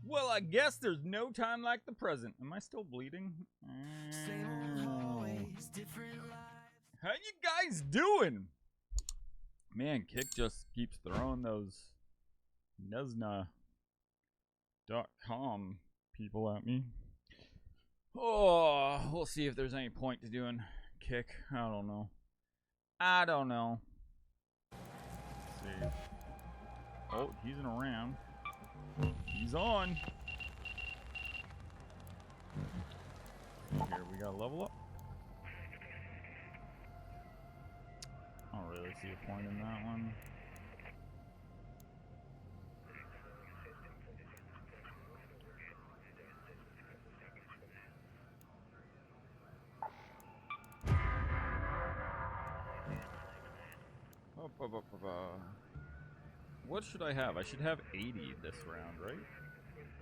Well, I guess there's no time like the present. Am I still bleeding? How you guys doing? Man, Kick just keeps throwing those Nesna.com people at me. Oh, we'll see if there's any point to doing Kick. I don't know. Let's see. Oh, he's in a round. He's on. Here, we gotta level up. I don't really see a point in that one. What should I have? I should have 80 this round, right?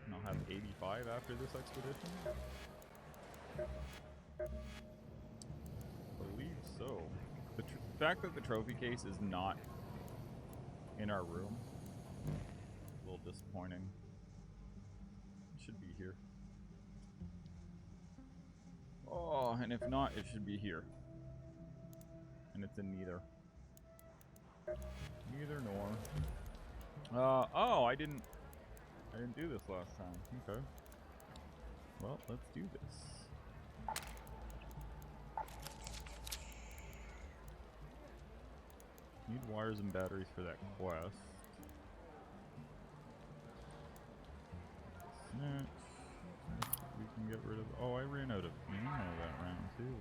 And I'll have 85 after this expedition? I believe so. The fact that the trophy case is not in our room is a little disappointing. It should be here. Oh, and if not, it should be here. And it's in neither. Neither nor. Oh, I didn't do this last time. Okay. Well, let's do this. Need wires and batteries for that quest. Snatch. We can get rid of. Oh, I ran out of ammo that round too.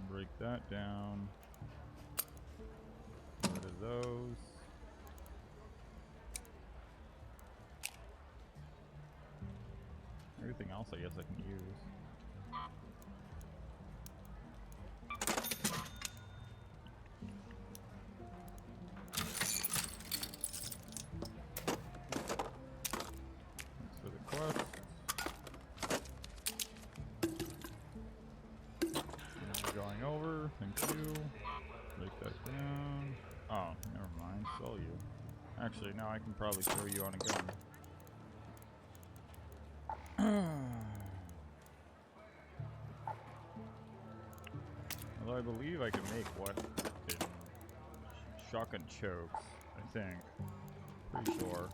Break that down. Get rid of those. Everything else I guess I can use. Thanks for the quest. Going over, thank you. Break that down. Oh, never mind. Sell you. Actually, now I can probably throw you on a gun. Although I believe I can make what? Shotgun chokes, I think. Pretty sure.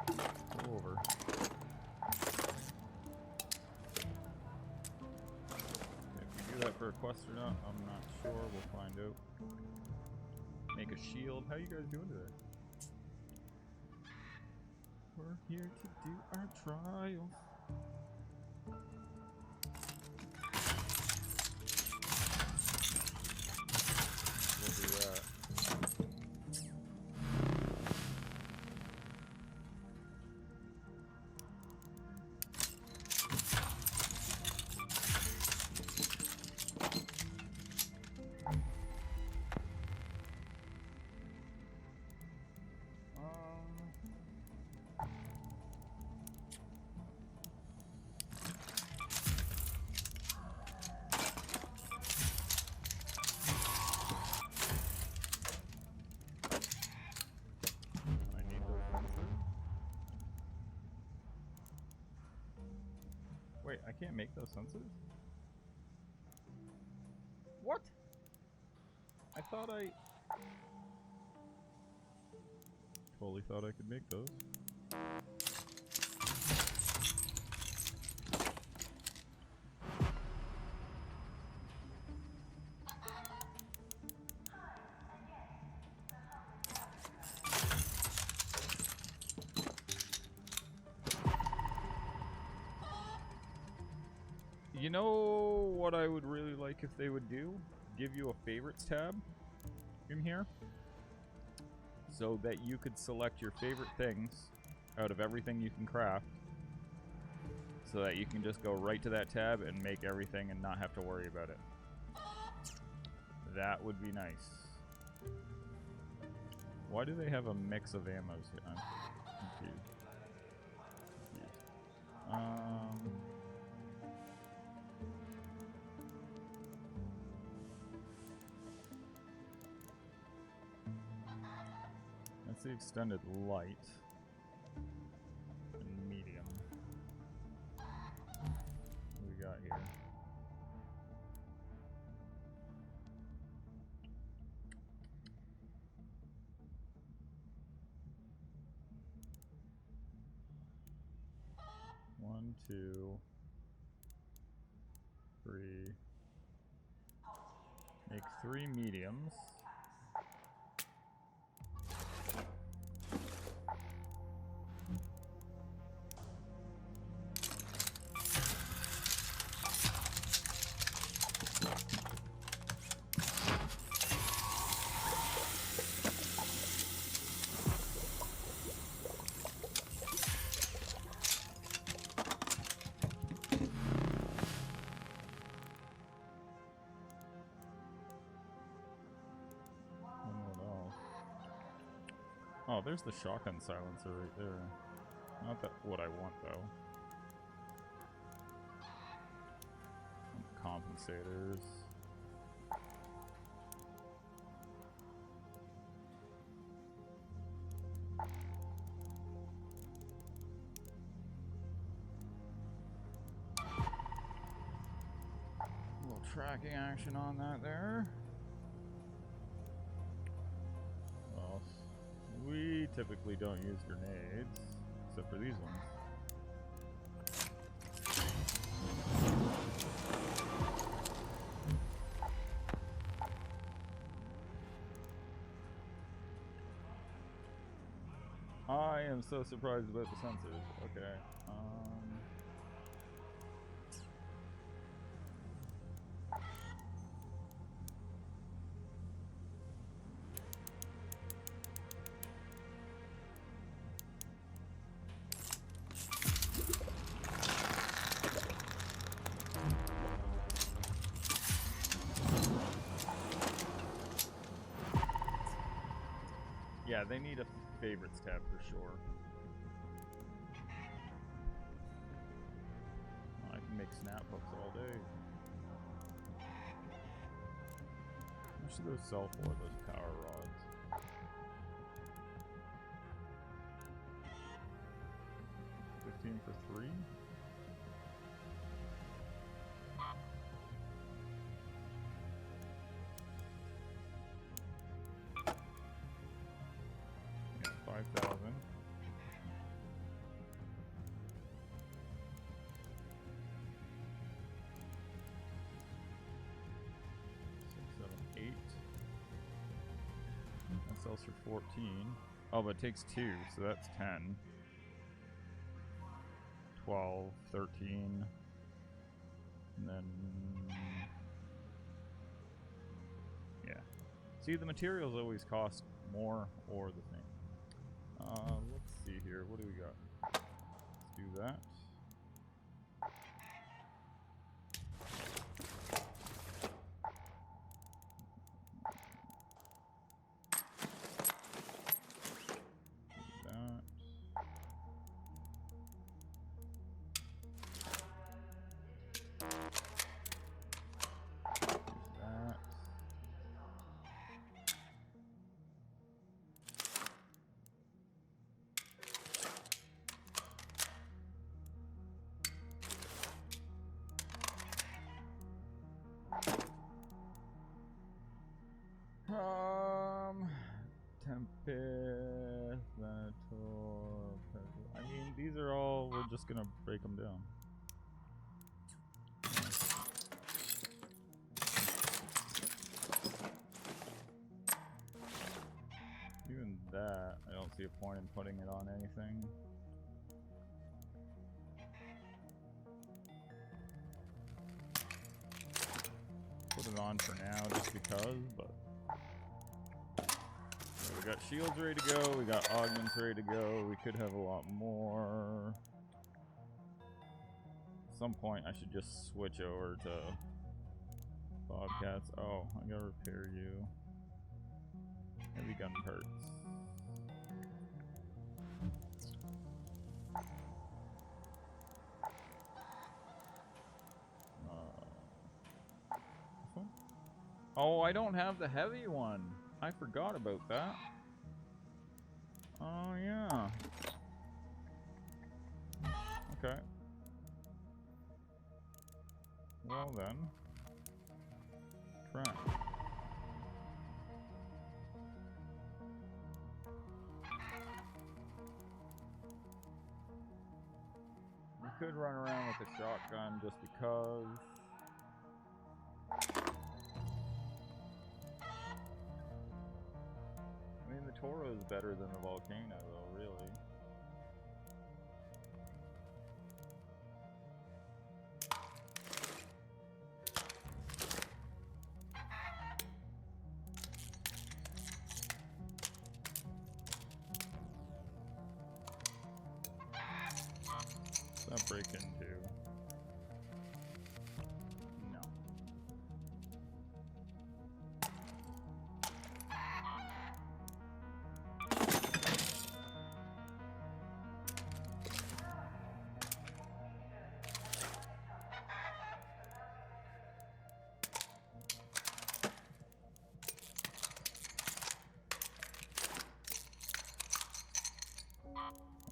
Go over. That for a quest or not, I'm not sure. We'll find out. Make a shield. How you guys doing today? We're here to do our trials. We'll do that. Wait, I can't make those sensors? What? I thought I... Totally thought I could make those. You know what I would really like if they would do? Give you a favorites tab in here so that you could select your favorite things out of everything you can craft so that you can just go right to that tab and make everything and not have to worry about it. That would be nice. Why do they have a mix of ammos here? I'm confused. That's the extended light and medium. What do we got here? One, two, three. Make 3 mediums. Oh, there's the shotgun silencer right there. Not that what I want though. Compensators. A little tracking action on that there. Well, we typically don't use grenades, except for these ones. I am so surprised about the sensors. Okay. Yeah, they need a favorites tab for sure. I can make snap hooks all day. How much do those sell for, those power rods? 15 for 3? Yeah, 5,000. That sells for 14. Oh, but it takes 2, so that's 10. 12, 13. And then... yeah. See, the materials always cost more or the same. Let's see here. What do we got? Let's do that. Tempest, Venator, I mean, these are all, we're just gonna break them down. Even that, I don't see a point in putting it on anything. Put it on for now just because, but we got shields ready to go, we got augments ready to go, we could have a lot more. At some point I should just switch over to Bobcats. Oh, I gotta repair you. Heavy gun parts. This one? Oh, I don't have the heavy one. I forgot about that. Oh, yeah. Okay. Well then. Track. You could run around with a shotgun just because. I mean, the Toro is better than the Volcano, though, really. What's that break into? No.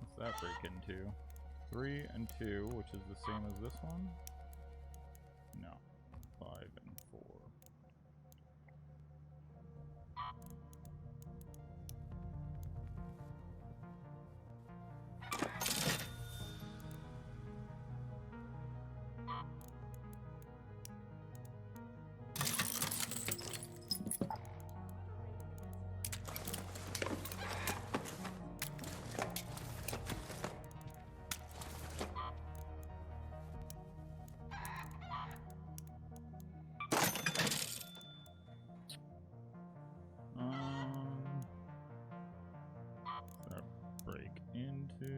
What's that break into? 3 and 2, which is the same as this one? No. 5 and 4. That break into,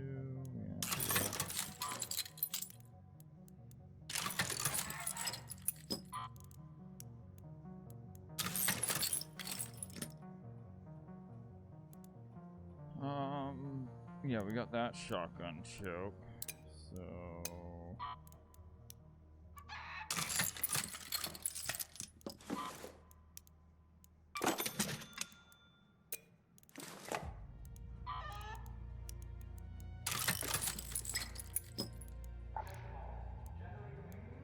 yeah, yeah, we got that shotgun choke, so.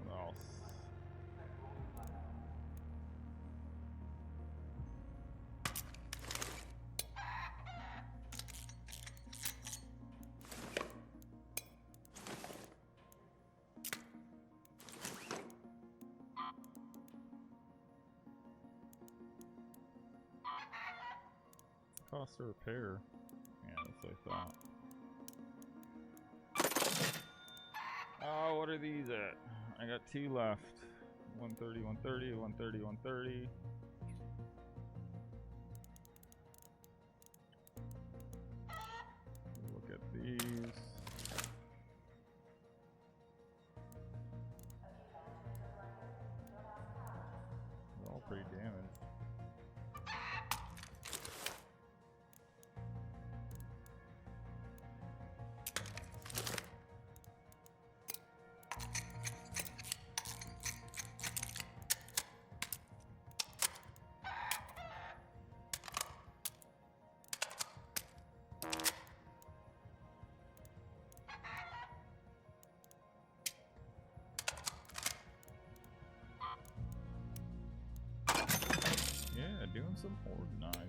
Well, cost of repair. Yeah, that's what I thought. Oh, what are these at? I got 2 left. 130, 130, 130, 130. Look at these. They're all pretty damaged. Yeah, doing some organizing.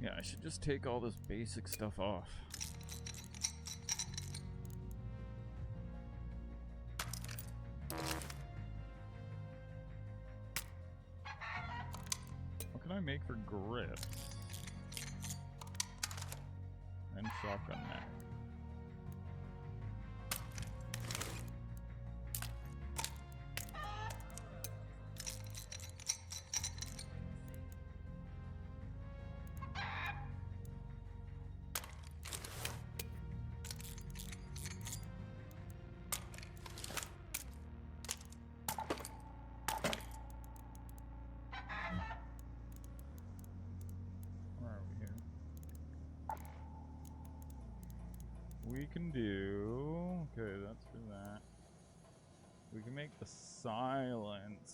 Yeah, I should just take all this basic stuff off. What can I make for grips? And shotgun neck. we can do... Okay, that's for that. We can make the silencer.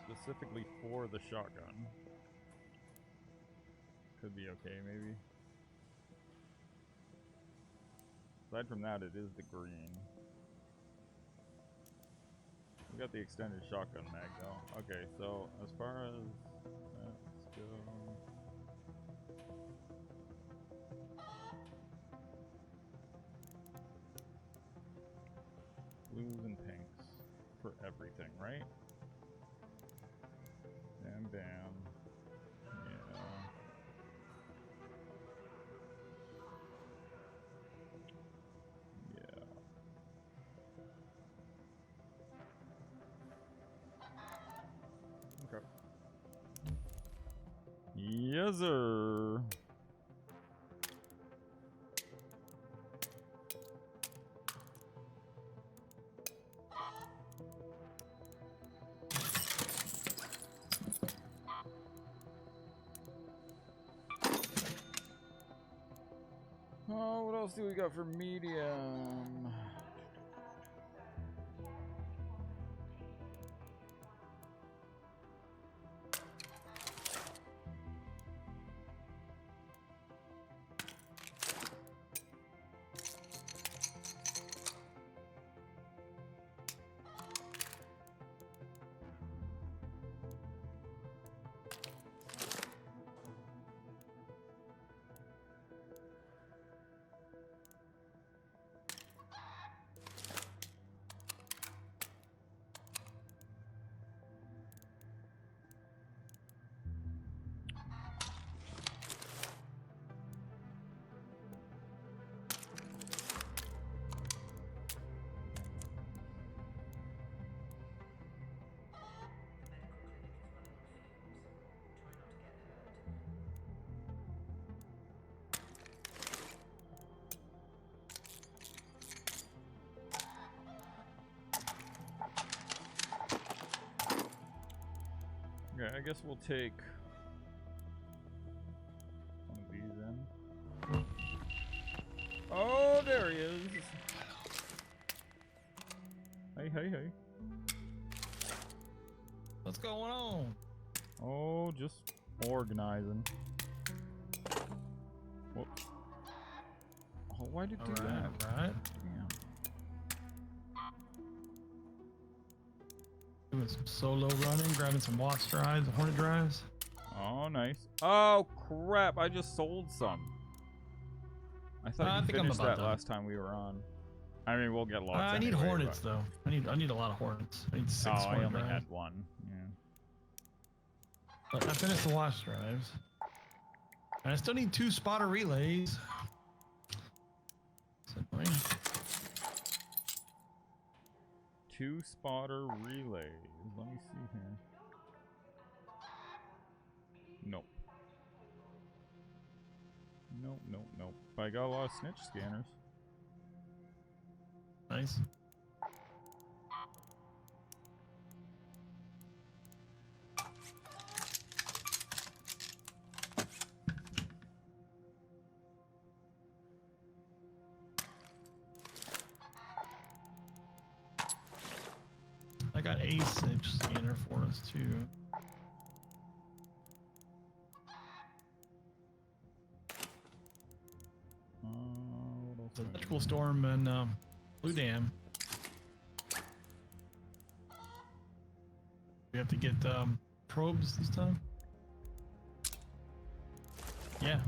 Specifically for the shotgun. Could be okay, maybe. Aside from that, it is the green. We got the extended shotgun mag though. Okay, so as far as let's go. Blues and pinks for everything, right? Bam bam. Yeah. Okay. Yes, sir. Oh, what else do we got for medium? Okay, I guess we'll take one of these in. Oh, there he is. Hey, hey, hey. What's going on? Oh, just organizing. Whoops. Oh, why did it do that? Right. Damn. Doing some solo running, grabbing some wasp drives, hornet drives. Oh, nice. Oh, crap. I just sold some. I thought I you think I'm finished about that done. last time we were on. I mean, we'll get lots I need anyway, hornets but... though. I need a lot of hornets. I need 6 Oh, I hornet only drives. had one. Yeah. But I finished the wasp drives. And I still need 2 spotter relays. That's annoying. 2 spotter relays. Let me see here. Nope. Nope, nope, nope. I got a lot of snitch scanners. Nice. I got a snitch scanner for us too. What else? Electrical storm and blue dam. We have to get probes this time. Yeah,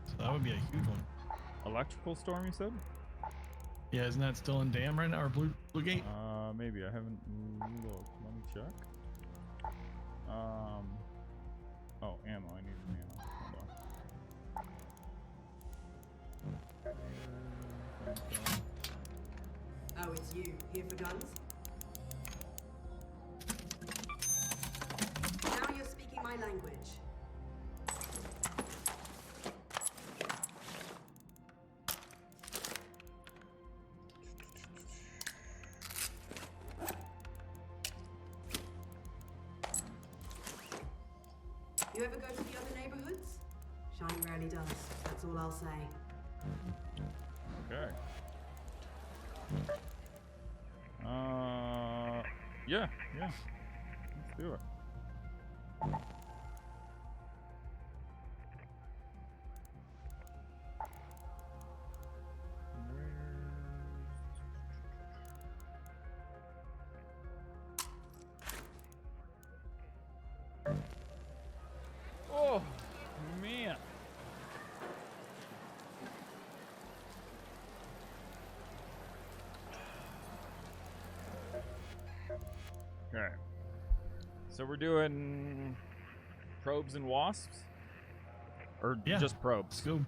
so that would be a huge one. Electrical storm, you said? Yeah, isn't that still in dam right now, or blue gate? Maybe. I haven't looked. Let me check. Oh, ammo. I need some ammo. Hold on. Oh, it's you. Here for guns? Now you're speaking my language. You ever go to the other neighborhoods? Shine rarely does. That's all I'll say. Okay. Yeah. Let's do it. Oh, man. Okay. So we're doing probes and wasps? Or Yeah. just probes? Let's go.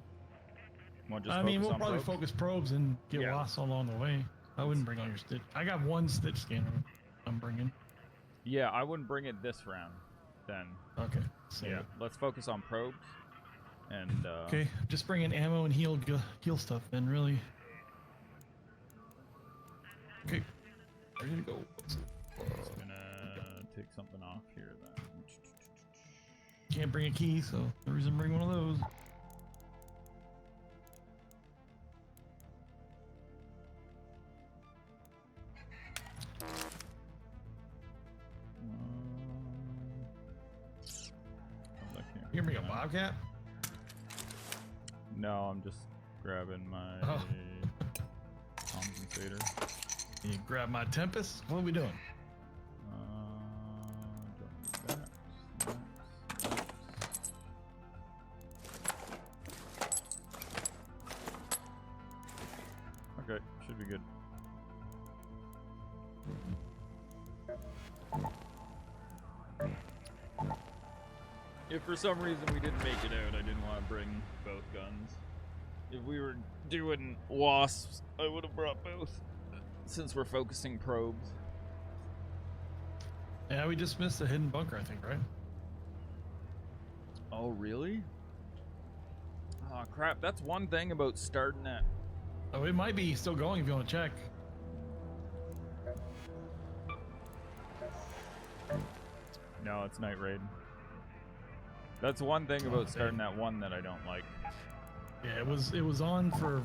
Want to just I mean, focus we'll on probably probes? focus probes and get Yeah. wasps along the way. I wouldn't bring all your stitch. I got one stitch scanner I'm bringing. Yeah, I wouldn't bring it this round then. Okay. So, Yeah, let's focus on probes. And, okay, just bringing ammo and heal stuff then, really. Okay. Ready to go. just gonna take something off here then. Can't bring a key, so the reason bring one of those. You can bring a bobcat? No, I'm just grabbing my compensator. You grab my Tempest? What are we doing? Don't need that. Snaps. Okay, should be good. If for some reason we didn't make it out, I didn't want to bring both guns. If we were doing wasps, I would have brought both. Since we're focusing probes. Yeah, we just missed a hidden bunker, I think, right? Oh, really? Oh, crap. That's one thing about starting at... Oh, it might be still going if you want to check. No, it's Night Raid. That's one thing about starting at one that I don't like. Yeah, it was on for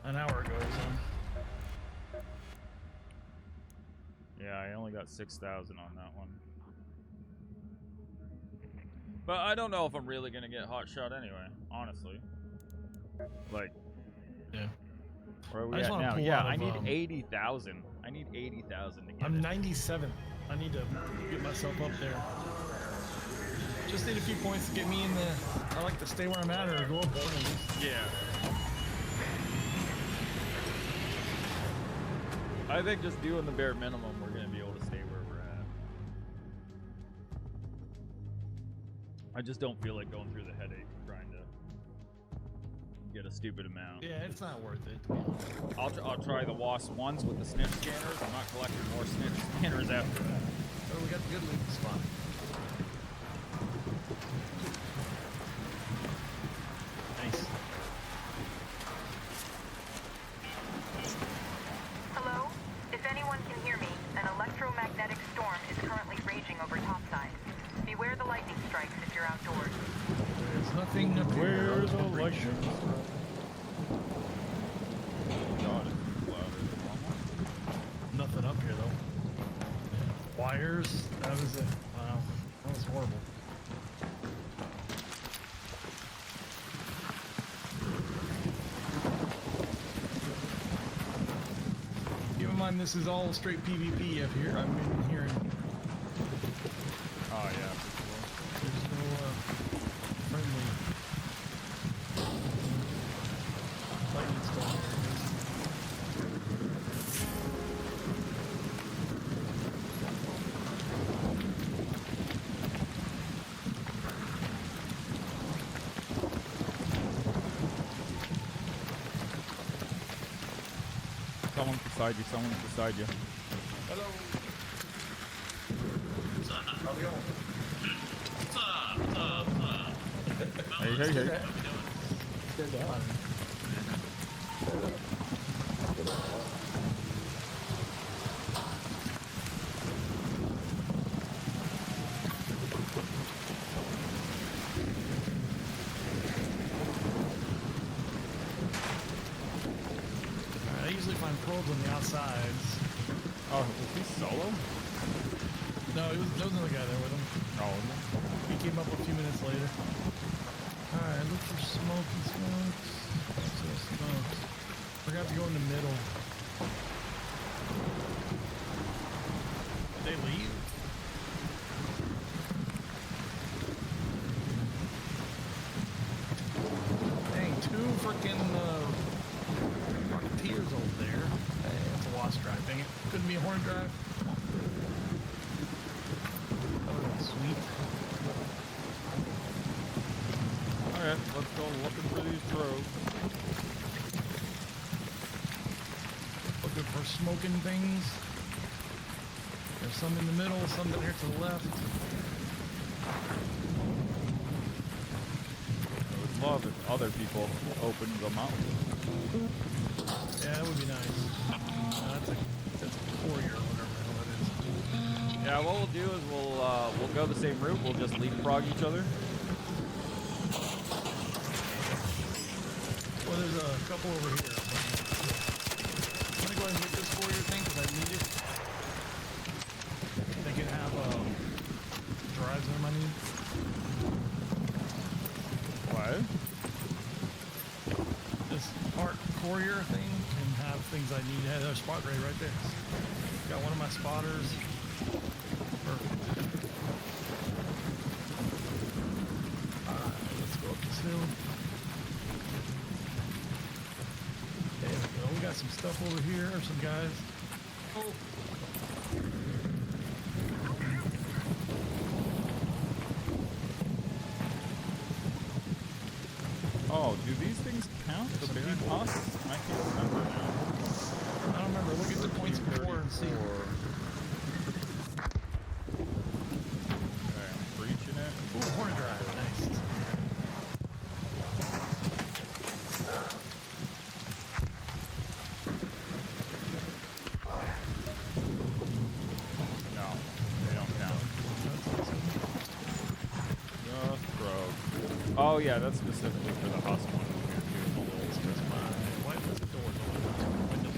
an hour ago. So. Yeah, I only got 6,000 on that one. But I don't know if I'm really gonna get hot shot anyway, honestly. Like, yeah. where are we I just at wanna now? pull Yeah, out I of, need 80,000. I need 80,000 to get I'm it. 97. I need to get myself up there. Just need a few points to get me in the. I like to stay where I'm at or go up one at least. Yeah. I think just doing the bare minimum, we're gonna be able to stay where we're at. I just don't feel like going through the headache of trying to get a stupid amount. Yeah, it's not worth it. I'll try the WASP ones with the snitch scanners. I'm not collecting more snitch scanners after that. Oh, we got the good loot spot. Nice. Hello? If anyone can hear me, an electromagnetic storm is currently raging over topside. Beware the lightning strikes if you're outdoors. There's nothing up here. Where's the lightning? God, it's louder than normal. Nothing up here though. Wires. That was it. Wow. That was horrible. Keep in mind this is all straight PvP up here. I've been hearing. Oh yeah, for sure. There's no friendly lightning storm areas. Someone's beside you. Someone's beside you. Hello. Hey. probes on the outsides. Oh, was he solo? No, there was another guy there with him. Oh, He came up a few minutes later. Alright, look for smoke and smokes. So smokes. Forgot to go in the middle. Did they leave? Dang, two freaking Rocketeers over there. Hey, that's a Wasp drive. Dang it. Couldn't be a Hornet drive. Oh, sweet. alright, let's go looking for these droves. Looking for smoking things. There's some in the middle, some down here to the left. I would love if other people opened them up. Yeah, that would be nice. That's a courier or whatever the hell it is. Yeah, what we'll do is we'll go the same route. We'll just leapfrog each other. Well, there's a couple over here. I'm gonna go ahead and get this courier thing because I need it. They can have drives on my need. What? This ARC courier thing can have things I need. Yeah, there's a spot ray right there. Got one of my spotters. Perfect. Alright, let's go up this hill. There we go. We got some stuff over here, or some guys. Oh. Oh, do these things count? The big husks? I can't remember now. I don't remember. Look at the points before and see. Okay, I'm breaching it. Ooh, Hornet drive. Nice. No, they don't count. Just throw. Oh yeah, that's specifically for the husk one over here too. Why was the door open?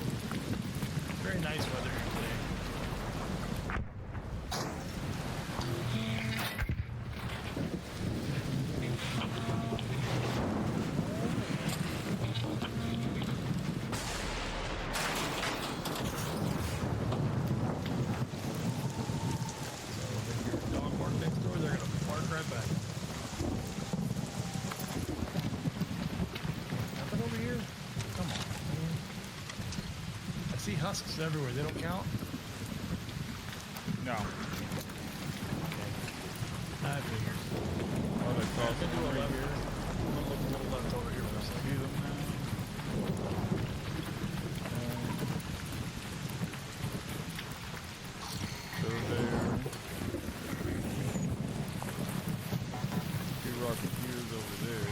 Very nice weather here today. Dog bark next door, they're gonna bark right back. Nothing over here? Come on, man. I see husks everywhere. They don't count? No. I figured. Oh, they I crossed can do a over left here. here. I'm gonna look a little left over here for a See second. them now? So there. Two Rocketeers over there.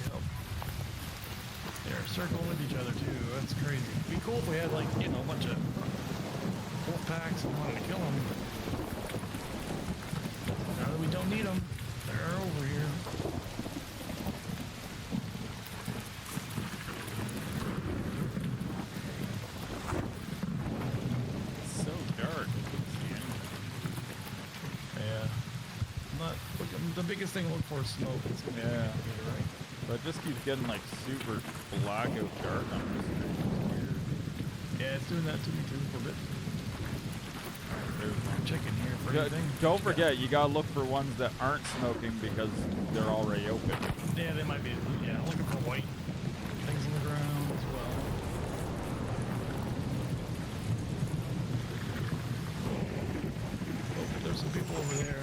Yep. They're circling with each other too. That's crazy. It'd be cool if we had like, you know, a bunch of wolf packs and wanted to kill them. Now that we don't need them, they're over here. It's so dark. Yeah. I'm not looking. The biggest thing to look for is smoke. It's gonna be Yeah. right. But it just keeps getting like super blackout dark on this thing. It's weird. Yeah, it's doing that to me too for a bit. There's one. Checking here for Yeah, anything. don't forget, you gotta look for ones that aren't smoking because they're already open. Yeah, they might be. Yeah, looking for white things on the ground as well. Oh, there's some people over there.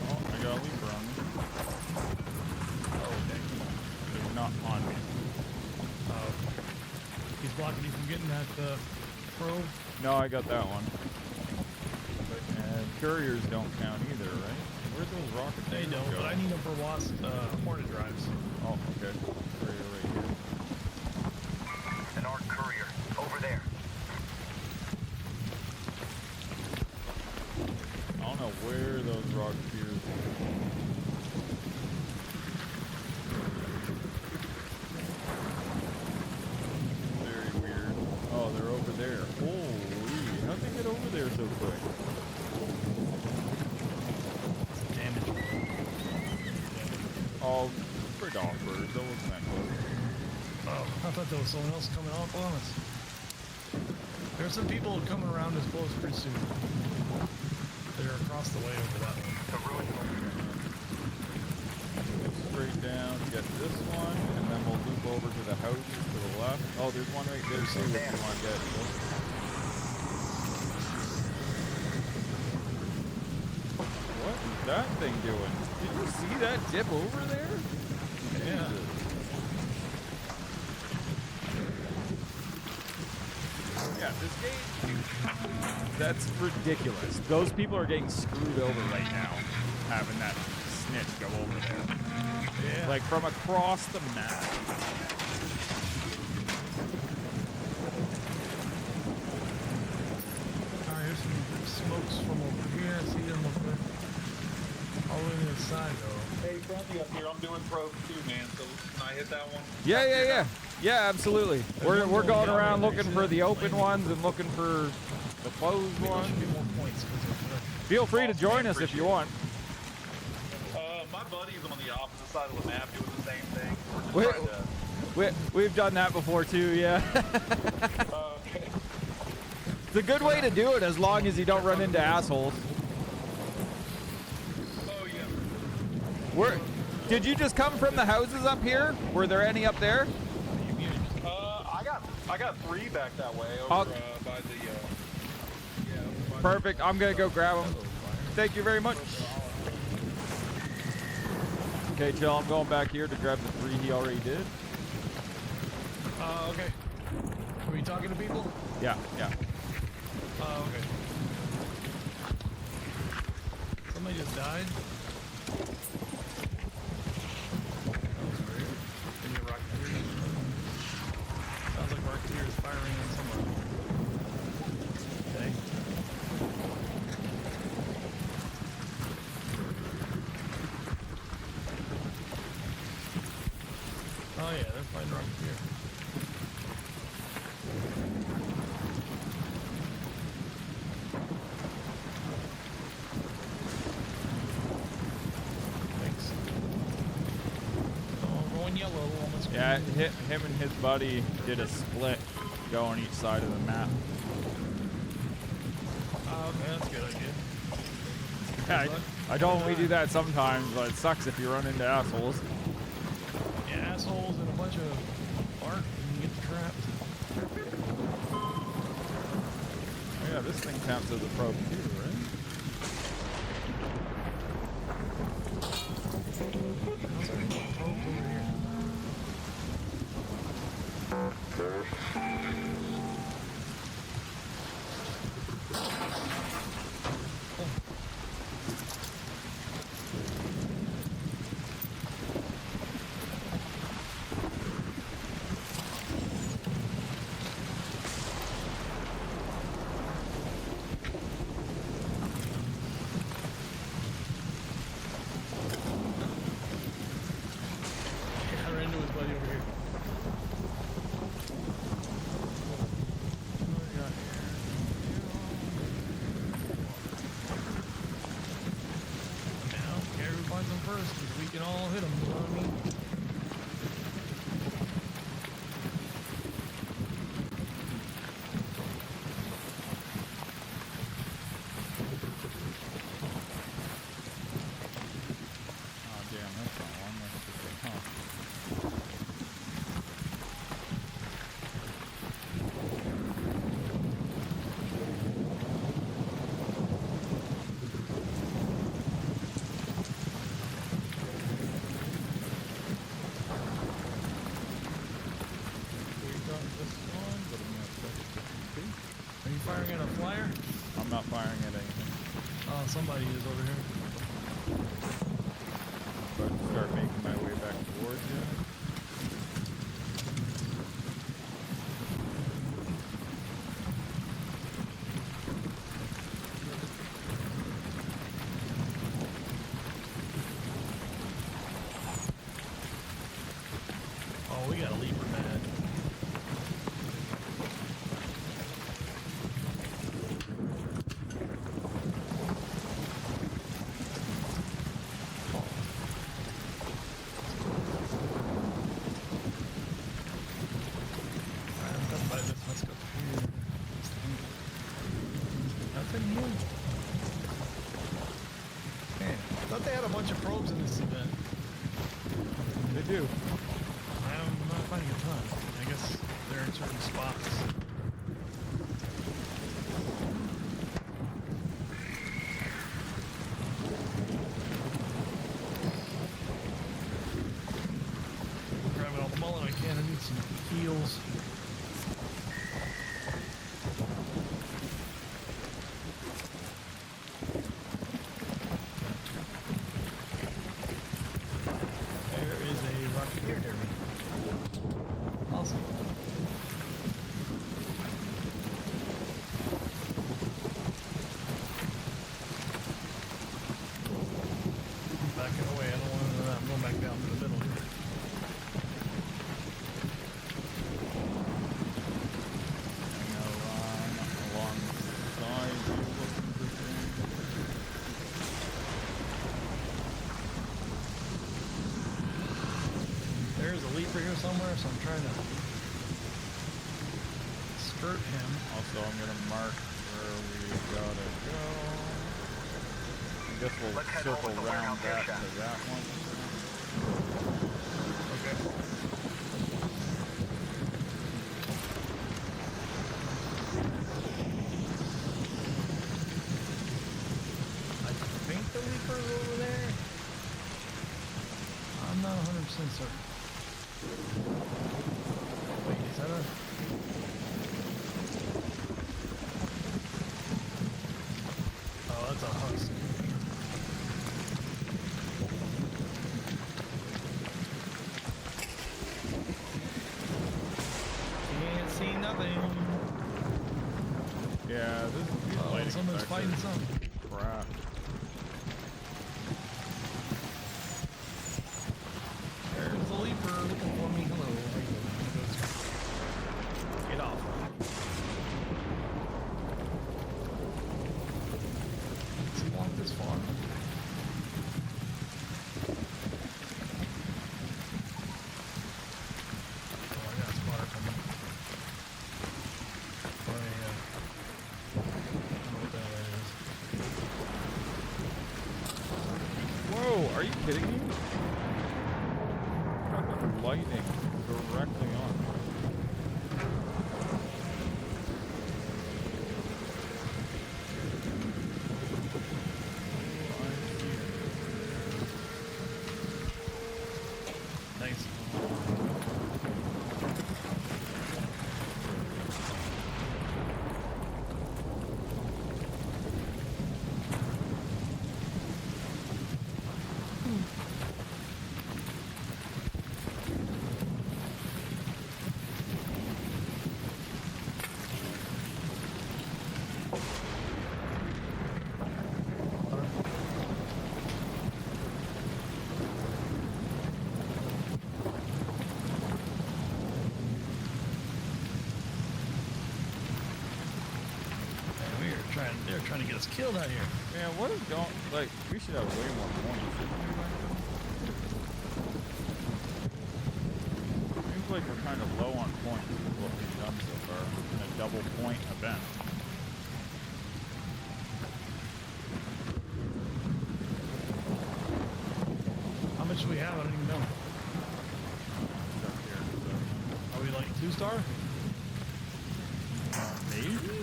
Oh, I got a leaper on me. Oh, dang. They're not on me. He's blocking you from getting that probe. No, I got that one. And couriers don't count either, right? Where'd those rockets They don't, go? but I need them for Wasp Hornet drives. Oh, okay. Courier right here. An ARC courier, over there. I don't know where those rocketeers are. there so quick? Damage. Oh, predators. That wasn't that close. Oh, I thought there was someone else coming off on us. There's some people coming around us close pretty soon. They're across the way over that one. The ruin. Straight down, get this one, and then we'll loop over to the houses to the left. Oh, there's one right there too if you want to get. What is that thing doing? Did you see that dip over there? Yeah. Yeah, this game, that's ridiculous. Those people are getting screwed over right now, having that snitch go over there. Yeah. Like from across the map. Alright, here's some smokes from over here. I see them up there. All the way to the side, though. Hey, Fronty up here. I'm doing probes too, man. So can I hit that one? Yeah. Yeah, absolutely. We're one going going around down there. looking See for that? the open Landing. ones and looking for the closed Maybe there ones. should be more points. 'Cause they're- Feel free to Awesome, join man. us if you Appreciate want. My buddy's on the opposite side of the map doing the same thing. Wait. We're just trying We've done that before too, yeah. to. Okay. It's a good way to do it as long as you don't run into assholes. Oh yeah. Did you just come from the houses up here? Were there any up there? I got 3 back that way over Oh. by the. Yeah. by the- Perfect. I'm gonna go grab them. Thank you very much. Okay, Jill, I'm going back here to grab the 3 he already did. Okay. Are you talking to people? Yeah. Okay. Somebody just died? That was weird. Maybe a Rocketeer. Sounds like Rocketeer is firing on someone. Okay. Oh yeah, they're fighting Rocketeer. Thanks. Oh, going yellow on the screen. Yeah, him and his buddy did a split, go on each side of the map. Oh, okay, that's a good idea. Yeah, I don't we do that sometimes, but it sucks if you run into assholes. Yeah, assholes and a bunch of art and you get trapped. Oh, yeah, this thing counts as a probe too, right? How's there more probes over here? I ran into his buddy over here. What do we got here? Now, care who finds them first, because we can all hit them, you know what I mean? Oh damn, that's not one. That's just a, huh. We got this one. But I'm gonna check it just in case. Are you firing at a flyer? I'm not firing at anything. Oh, somebody is over here. But start making my way back towards you. Oh, we got a leaper pad. nothing new. Man, I thought they had a bunch of probes in this event. They do. I'm not finding a ton. I guess they're in certain spots. Grabbing all the mullet I can. I need some heals. There is a rocketeer near me. Awesome. Backing away. I don't want to. I'm going back down to the middle here. Alongside you looking for things. There's a leaper here somewhere, so I'm trying to skirt him. Also, I'm gonna mark where we gotta go. I guess we'll Let's head home circle with the round warehouse that air to that one. Okay. I think the leaper's over there. I'm not 100% certain. Wait, is that a... Oh, that's a husk. Can't see nothing. Yeah, these Oh, lighting someone's effects fighting are something. crap. There's a leaper looking for me. Hello. How you doing? Get off. Does he walk this far? Oh, I got a spotter coming. Oh, yeah. I don't know what the hell that is. Whoa, are you kidding me? Fucking lightning directly on me. Nice. They're trying to get us killed out here. Man, what is going... Like, we should have way more points. Seems like we're kind of low on points with what we've done so far in a double point event. How much do we have? I don't even know. Stuff here, so. Are we like 2-star? Maybe?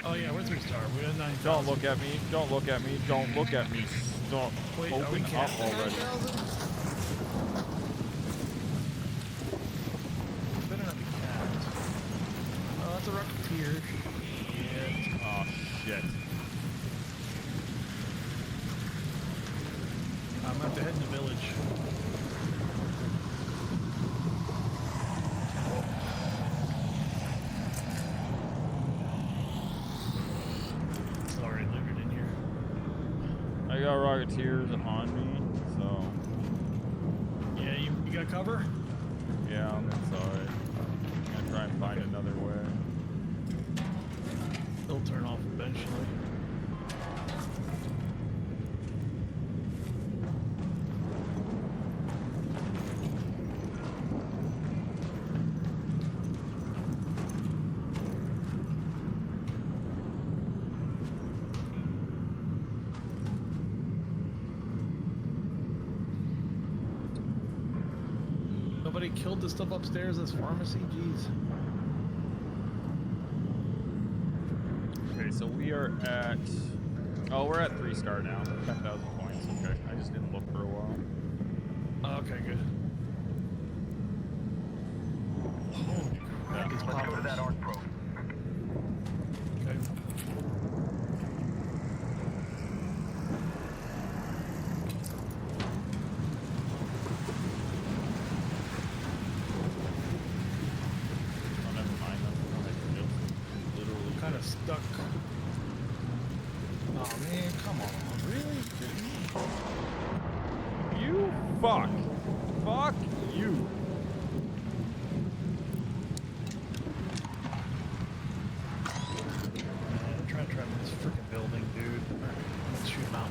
Oh yeah, we're 3-star. We're at 9,000. Don't look at me. Don't look at me. Don't look at me. Stop. Wait, are we Open up capped at already. 9,000? Better not be capped. Oh, that's a rocketeer. Shit. Oh, shit. I'm gonna have to head in the village. It's already living in here. I got rocketeers on me, so Yeah, you got cover? yeah, that's alright. I'm gonna try and find another way. They'll turn off eventually. Nobody killed the stuff upstairs. This pharmacy. Jeez. Okay, so we are at... Oh, we're at 3-star now. 10,000 points. Okay, I just didn't look for a while. Okay, good. Holy crap, these Let's go to poppers. that arc probe. Okay. Oh, never mind. That's literally Kind of stuck. Oh man, come on. Really? You fuck. Fuck you. I'm trying to trap this freaking building, dude. Alright, let's shoot him out.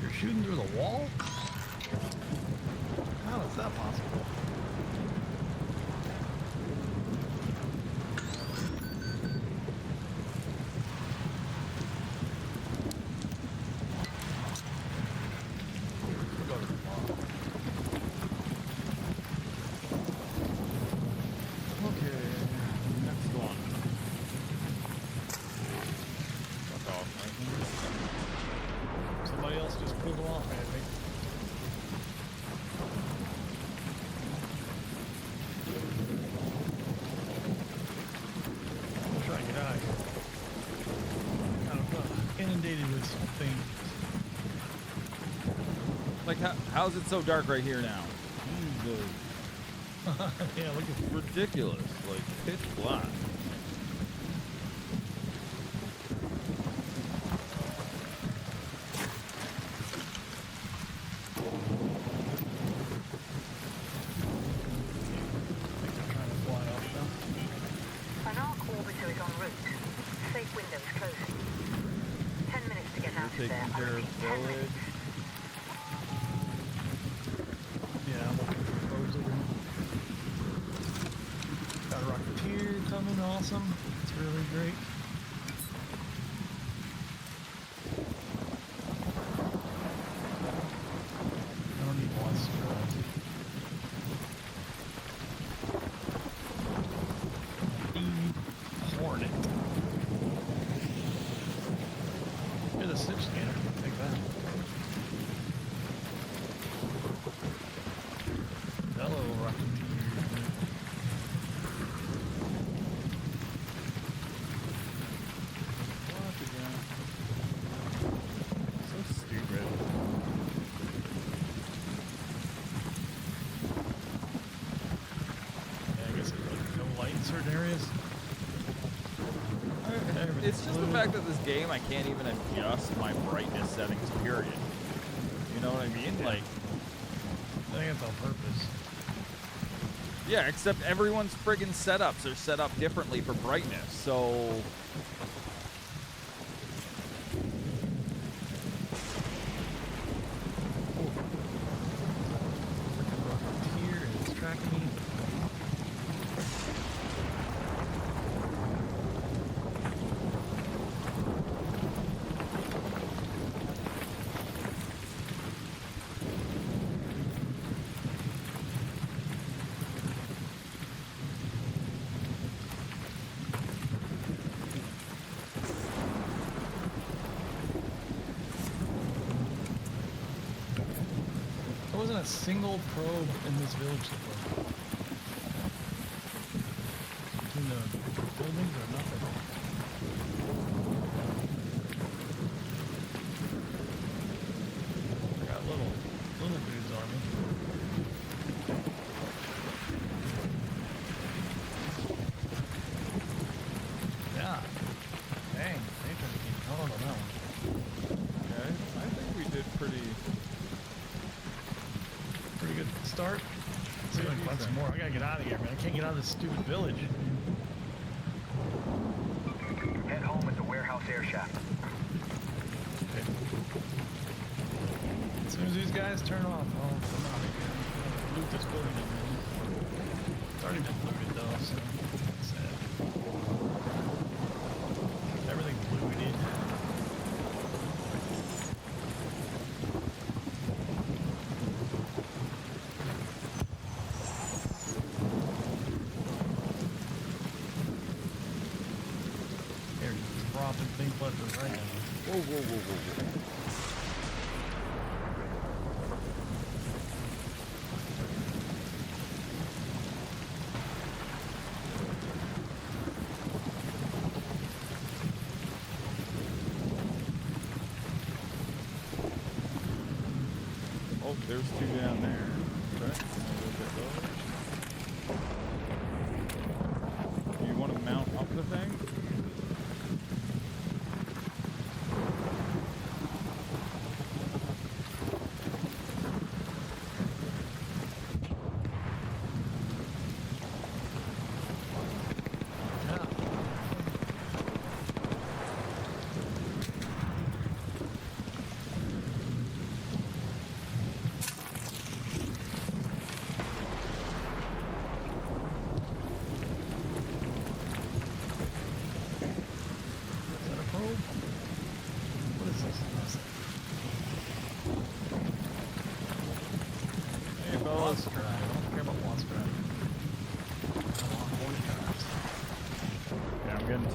You're shooting through the wall? How is that possible? We'll go to the wall. Okay, next one. Fuck off, Somebody else just pulled them off, I think. I'm trying to get out of here. Kind of inundated with things. Like, how's it so dark right here now? Jesus. Yeah, look at Ridiculous. Like, pitch black. trying to fly off now. An arc orbiter is en route. Safe windows closing. 10 minutes to get out of Taking there. I care of repeat, 10 village. minutes. Yeah, I'm looking for probes over here. Got a Rocketeer coming, awesome. It's really great. I don't need one scrubs. Hornet. Here's a snip scanner. Take that. Hello, Rocketeer. What again? So stupid. Yeah, I guess it's like no light in certain areas. It's just the fact that this game, I can't even adjust my brightness settings, period. You know what I mean? Yeah. Like, I think it's on purpose. yeah, except everyone's friggin' setups are set up differently for brightness, so... Freaking Rocketeer is tracking me. There wasn't a single probe in this village so far. Between the buildings or nothing. I got little dudes on me. Yeah. Dang, they turned to keep calling on that one. Okay, I think we did pretty Pretty good start. Let's see if I can find some more. I gotta get out of here, man. I can't get out of this stupid village. Head home air shaft. Okay. As soon as these guys turn off, I'll come out again. Loot this building again. It's already been looted though, so that's sad. Everything's looted. They're just dropping things left and right now. Whoa, whoa, whoa, whoa, whoa. Oh, there's two down there. Okay. Do you want to mount up the thing?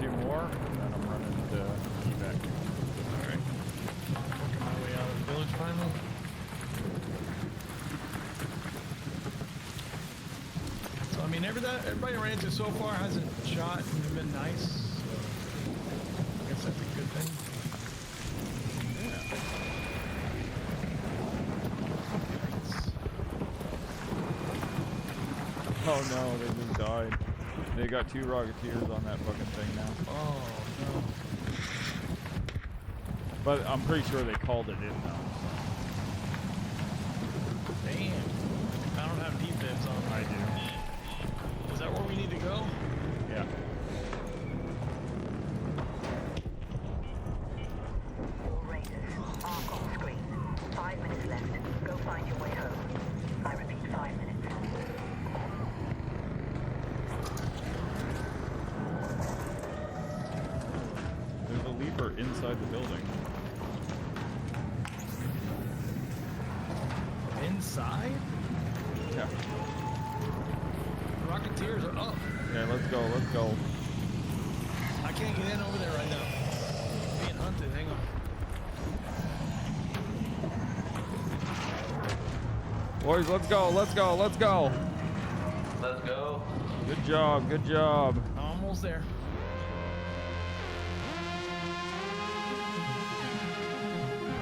Two more, and then I'm running to evac. Alright. Working my way out of the village finally. So, I mean, everybody I ran into so far hasn't shot and been nice, so I guess that's a good thing. Yeah. Oh no, they just died. They got 2 Rocketeers on that fucking thing now. Oh, no. But I'm pretty sure they called it in though. Damn. I don't have defense on. I do. Is that where we need to go? Yeah. All Raiders, arc on screen. 5 minutes left. Go find your way home. I repeat, 5 minutes. Inside the building. Inside? Yeah. Rocketeers are up. Okay, let's go, let's go. I can't get in over there right now. I'm being hunted, hang on. Boys, let's go, let's go, let's go. Let's go. Good job, good job. Almost there.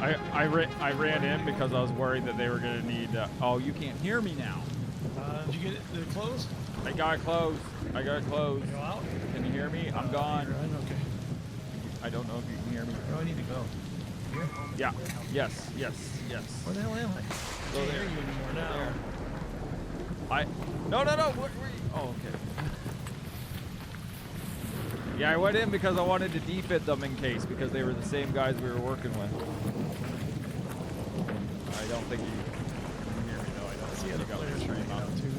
I ran in because I was worried that they were going to need... oh, you can't hear me now. Did you get it? Did it close? I got it closed. I got it closed. Go out? Can you hear me? I'm gone. You're in? Okay. I don't know if you can hear me. Where do I need to go? Here? Yeah. Yes, yes, yes. Where the hell am I? I can't hear you anymore now. No. Where you? Oh, okay. Yeah, I went in because I wanted to defit them in case, because they were the same guys we were working with. I don't think you can hear me though. I don't see other players stream up too.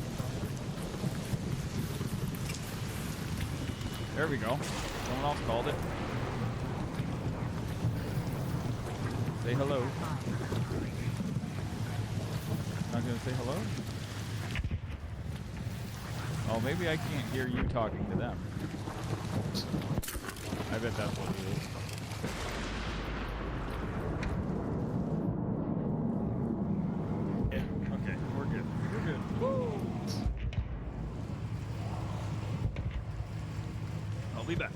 There we go. Someone else called it. Say hello. Not gonna say hello? Oh, maybe I can't hear you talking to them. I bet that's what it is. Yeah, okay, we're good. We're good. Woo! I'll be back.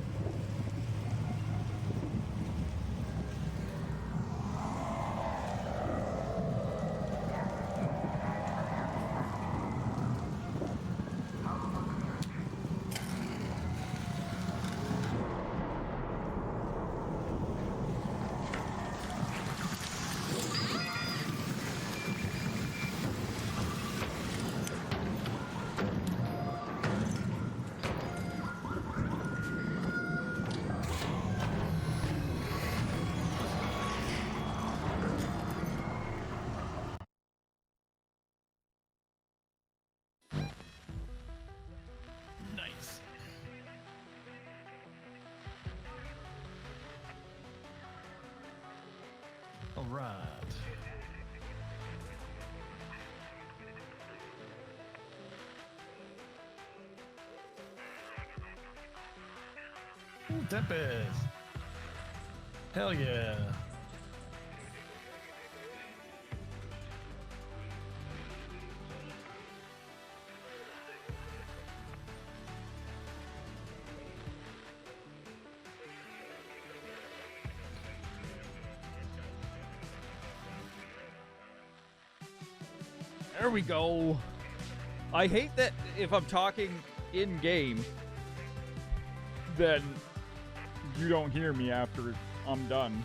All right. Ooh, Tempest. Hell yeah. There we go. I hate that if I'm talking in game, then you don't hear me after I'm done.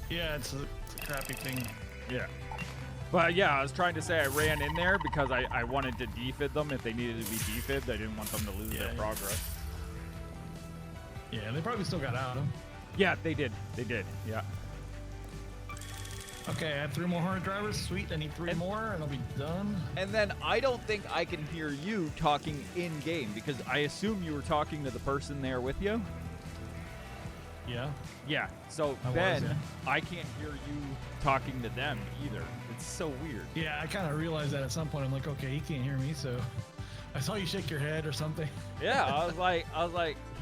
Yeah, it's a crappy thing. Yeah. But yeah, I was trying to say I ran in there because I wanted to defib them if they needed to be defibbed. I didn't want them to lose their progress. Yeah, they probably still got out of them. Yeah, they did. They did. Yeah. Okay, I have 3 more hard drivers. Sweet, I need 3 more and I'll be done. And then I don't think I can hear you talking in game because I assume you were talking to the person there with you. Yeah. Yeah. So I then was, I can't hear you talking to them either. It's so weird. Yeah, I kind of realized that at some point. I'm like, okay, he can't hear me, so I saw you shake your head or something. Yeah, I was like,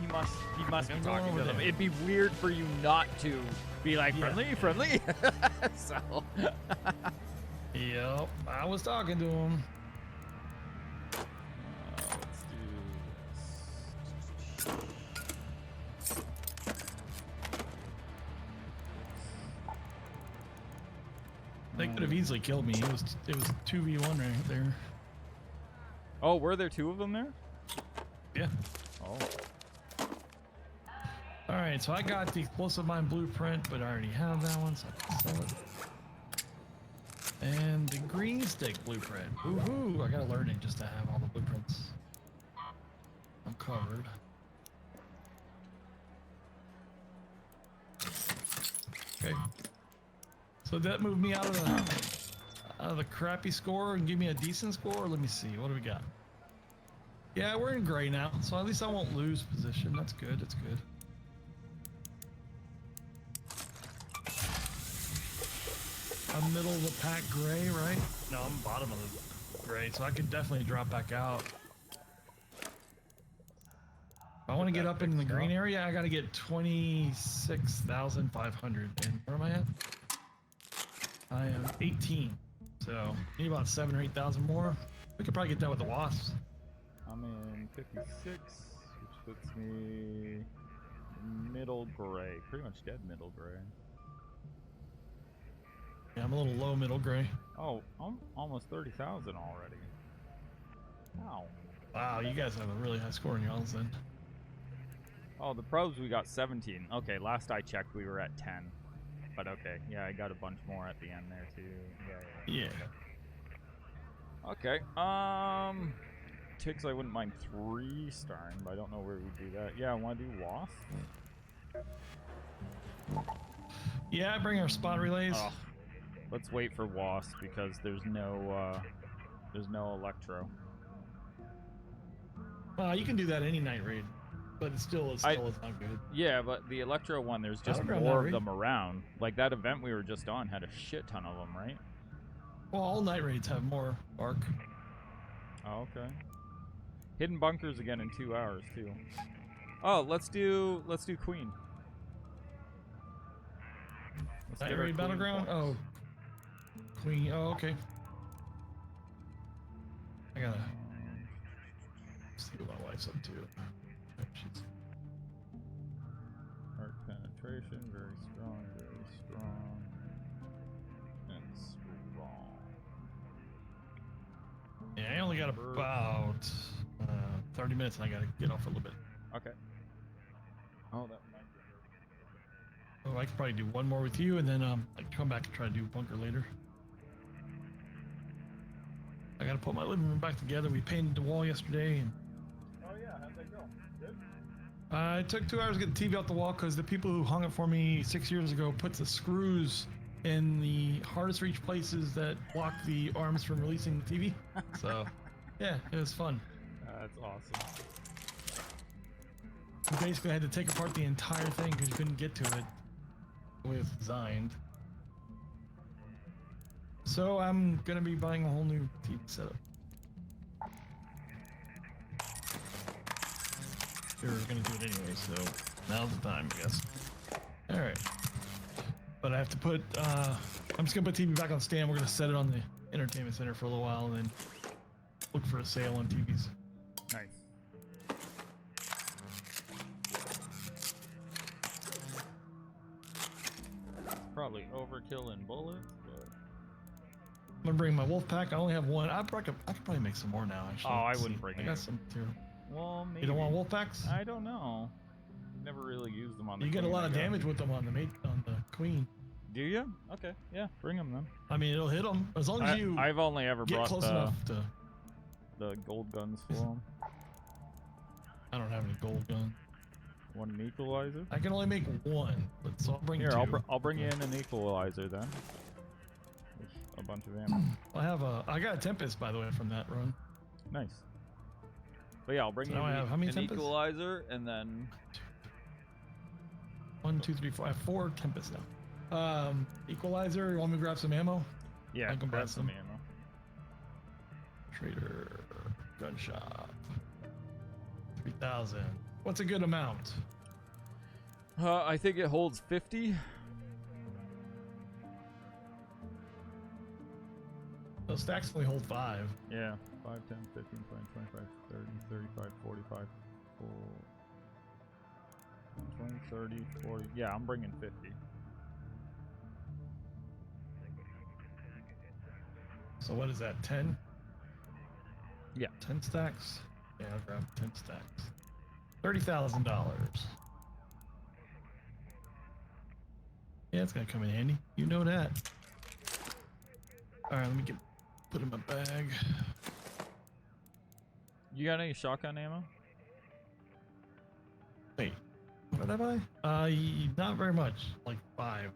he must be I'm going talking over to them. there. It'd be weird for you not to be like friendly. So. Yep, I was talking to him. Let's do this. They could have easily killed me. It was 2v1 right there. Oh, were there 2 of them there? Yeah. Oh. All right, so I got the explosive mine blueprint, but I already have that one, so I can sell it. And the green stick blueprint. Woohoo! I gotta learn it just to have all the blueprints. I'm covered. Okay. So that moved me out of the crappy score and give me a decent score. Let me see. What do we got? Yeah, we're in gray now, so at least I won't lose position. That's good. That's good. I'm middle of the pack gray, right? No, I'm bottom of the gray, so I could definitely drop back out. If I want to get up in the green area, I got to get 26,500. And where am I at? I am 18. So need about 7,000 or 8,000 more. We could probably get that with the wasps. I'm in 56, which puts me middle gray. Pretty much dead middle gray. Yeah, I'm a little low middle gray. Oh, I'm almost 30,000 already. Wow. Wow, you guys have a really high score in y'all's then. Oh, the pros we got 17. Okay, last I checked we were at 10. But okay, yeah, I got a bunch more at the end there too. Yeah. Okay, ticks I wouldn't mind 3-starring, but I don't know where we do that. Yeah, I want to do wasp. Yeah, bring our spot relays. Oh, let's wait for wasp because there's no electro. You can do that any night raid, but it's still is not good. Yeah, but the electro one, there's just more of them around. Like that event we were just on had a shit ton of them, right? Well, all night raids have more arc. Oh, okay. Hidden bunkers again in 2 hours too. Oh, let's do queen. Night raid battleground. Oh, queen. Oh, okay. I gotta see what my wife's up to. She's Arc penetration, very strong, and strong. Yeah, I only got about 30 minutes, and I gotta get off a little bit. Okay. Oh, that might be. Oh, I could probably do one more with you, and then I can come back and try to do bunker later. I gotta put my living room back together. We painted the wall yesterday, and Oh yeah, how'd that go? Good. it took 2 hours to get the TV out the wall because the people who hung it for me 6 years ago put the screws in the hardest reach places that block the arms from releasing the TV. So, yeah, it was fun. That's awesome. We basically had to take apart the entire thing because you couldn't get to it. the way it's designed. So I'm gonna be buying a whole new TV setup. We were gonna do it anyway, so now's the time, I guess. All right. But I have to put, I'm just gonna put TV back on stand. We're gonna set it on the entertainment center for a little while and then look for a sale on TVs. Nice. Probably overkill in bullets, but I'm gonna bring my wolf pack. I only have one. I could probably make some more now, actually. oh, I Let's wouldn't see. bring I it. got some too. well, maybe. You don't want wolf packs? I don't know. Never really used them on the You get a queen, lot I of guess. damage with them on the queen. Do you? Okay, yeah, bring them then. I mean, it'll hit them as long as you I've only ever get brought close enough to. the gold guns for them. I don't have any gold gun. Want an equalizer? I can only make one, but so I'll bring Here, two. I'll bring you in an equalizer then. With a bunch of ammo. I got a Tempest, by the way, from that run. Nice. But yeah, I'll bring So you now I have how many an Tempests? equalizer and then 1, 2, 3, 4. I have 4 Tempests now. Equalizer. You want me to grab some ammo? yeah, I can buy grab some some. ammo. Trader, gun shop. 3,000. What's a good amount? I think it holds 50. Those stacks only hold 5. Yeah, 5, 10, 15, 20, 25, 30, 35, 45, 20, 30, 40. Yeah, I'm bringing 50. So what is that? 10? Yeah. 10 stacks. Yeah, I'll grab 10 stacks. $30,000. Yeah, it's gonna come in handy. You know that. All right, let me put it in my bag. You got any shotgun ammo? Wait, what did I buy? Not very much. Like 5.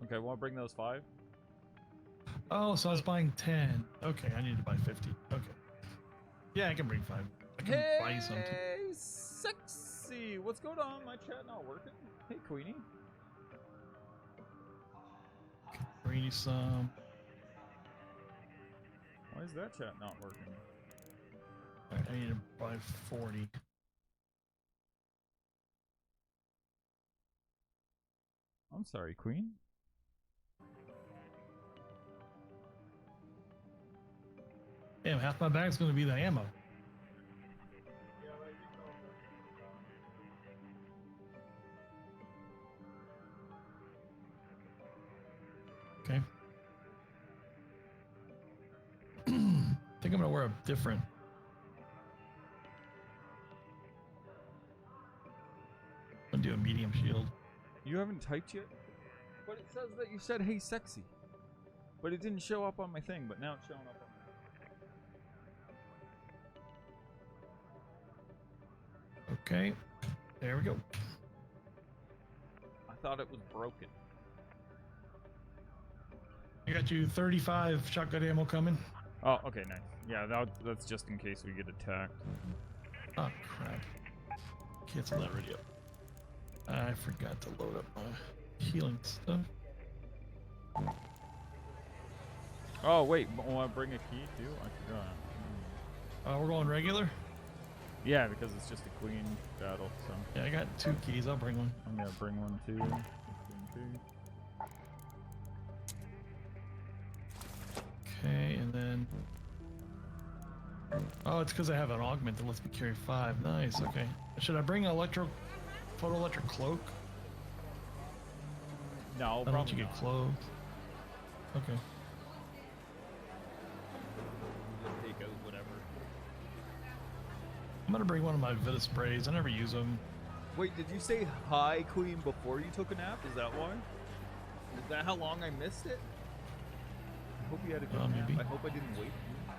Okay, want to bring those 5? Oh, so I was buying 10. Okay, I need to buy 50. Okay. Yeah, I can bring 5. I can buy you something. Hey, sexy! What's going on? My chat not working? Hey, Queenie. Bring you some. Why is that chat not working? All right, I need to buy 40. I'm sorry, Queen. Damn, half my bag's gonna be the ammo. Okay. I think I'm gonna wear a different. I'm gonna do a medium shield. You haven't typed yet? But it says that you said, hey, sexy. But it didn't show up on my thing, but now it's showing up on Okay, there we go. I thought it was broken. I got you 35 shotgun ammo coming. Oh, okay, nice. Yeah, that's just in case we get attacked. Oh crap! Cancel that radio. I forgot to load up my healing stuff. Oh, wait, want to bring a key too? I forgot. We're going regular. Yeah, because it's just a queen battle, so Yeah, I got 2 keys. I'll bring one. I'm gonna bring one too. Okay, and then. Oh, it's because I have an augment that lets me carry 5. Nice. Okay. Should I bring an photoelectric cloak? No, I don't want probably you not. get clothed. Okay. Just take out whatever. I'm gonna bring one of my Vita sprays. I never use them. Wait, did you say hi, queen, before you took a nap? Is that why? Is that how long I missed it? I hope you had a good nap. Maybe. I hope I didn't wait for you.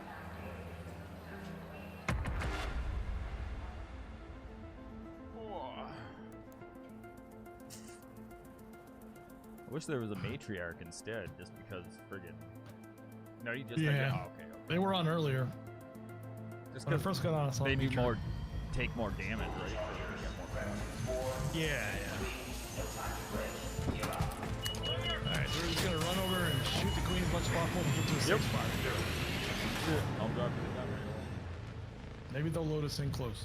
I wish there was a matriarch instead, just because friggin'. No, you just Yeah. oh, okay. They were on earlier. Just When I because first got on, I saw they do Matriarch. take more damage, right? So they get more points. Yeah, yeah. spot we'll get to a safe spot. I'll drop you down right away. Maybe they'll load us in close.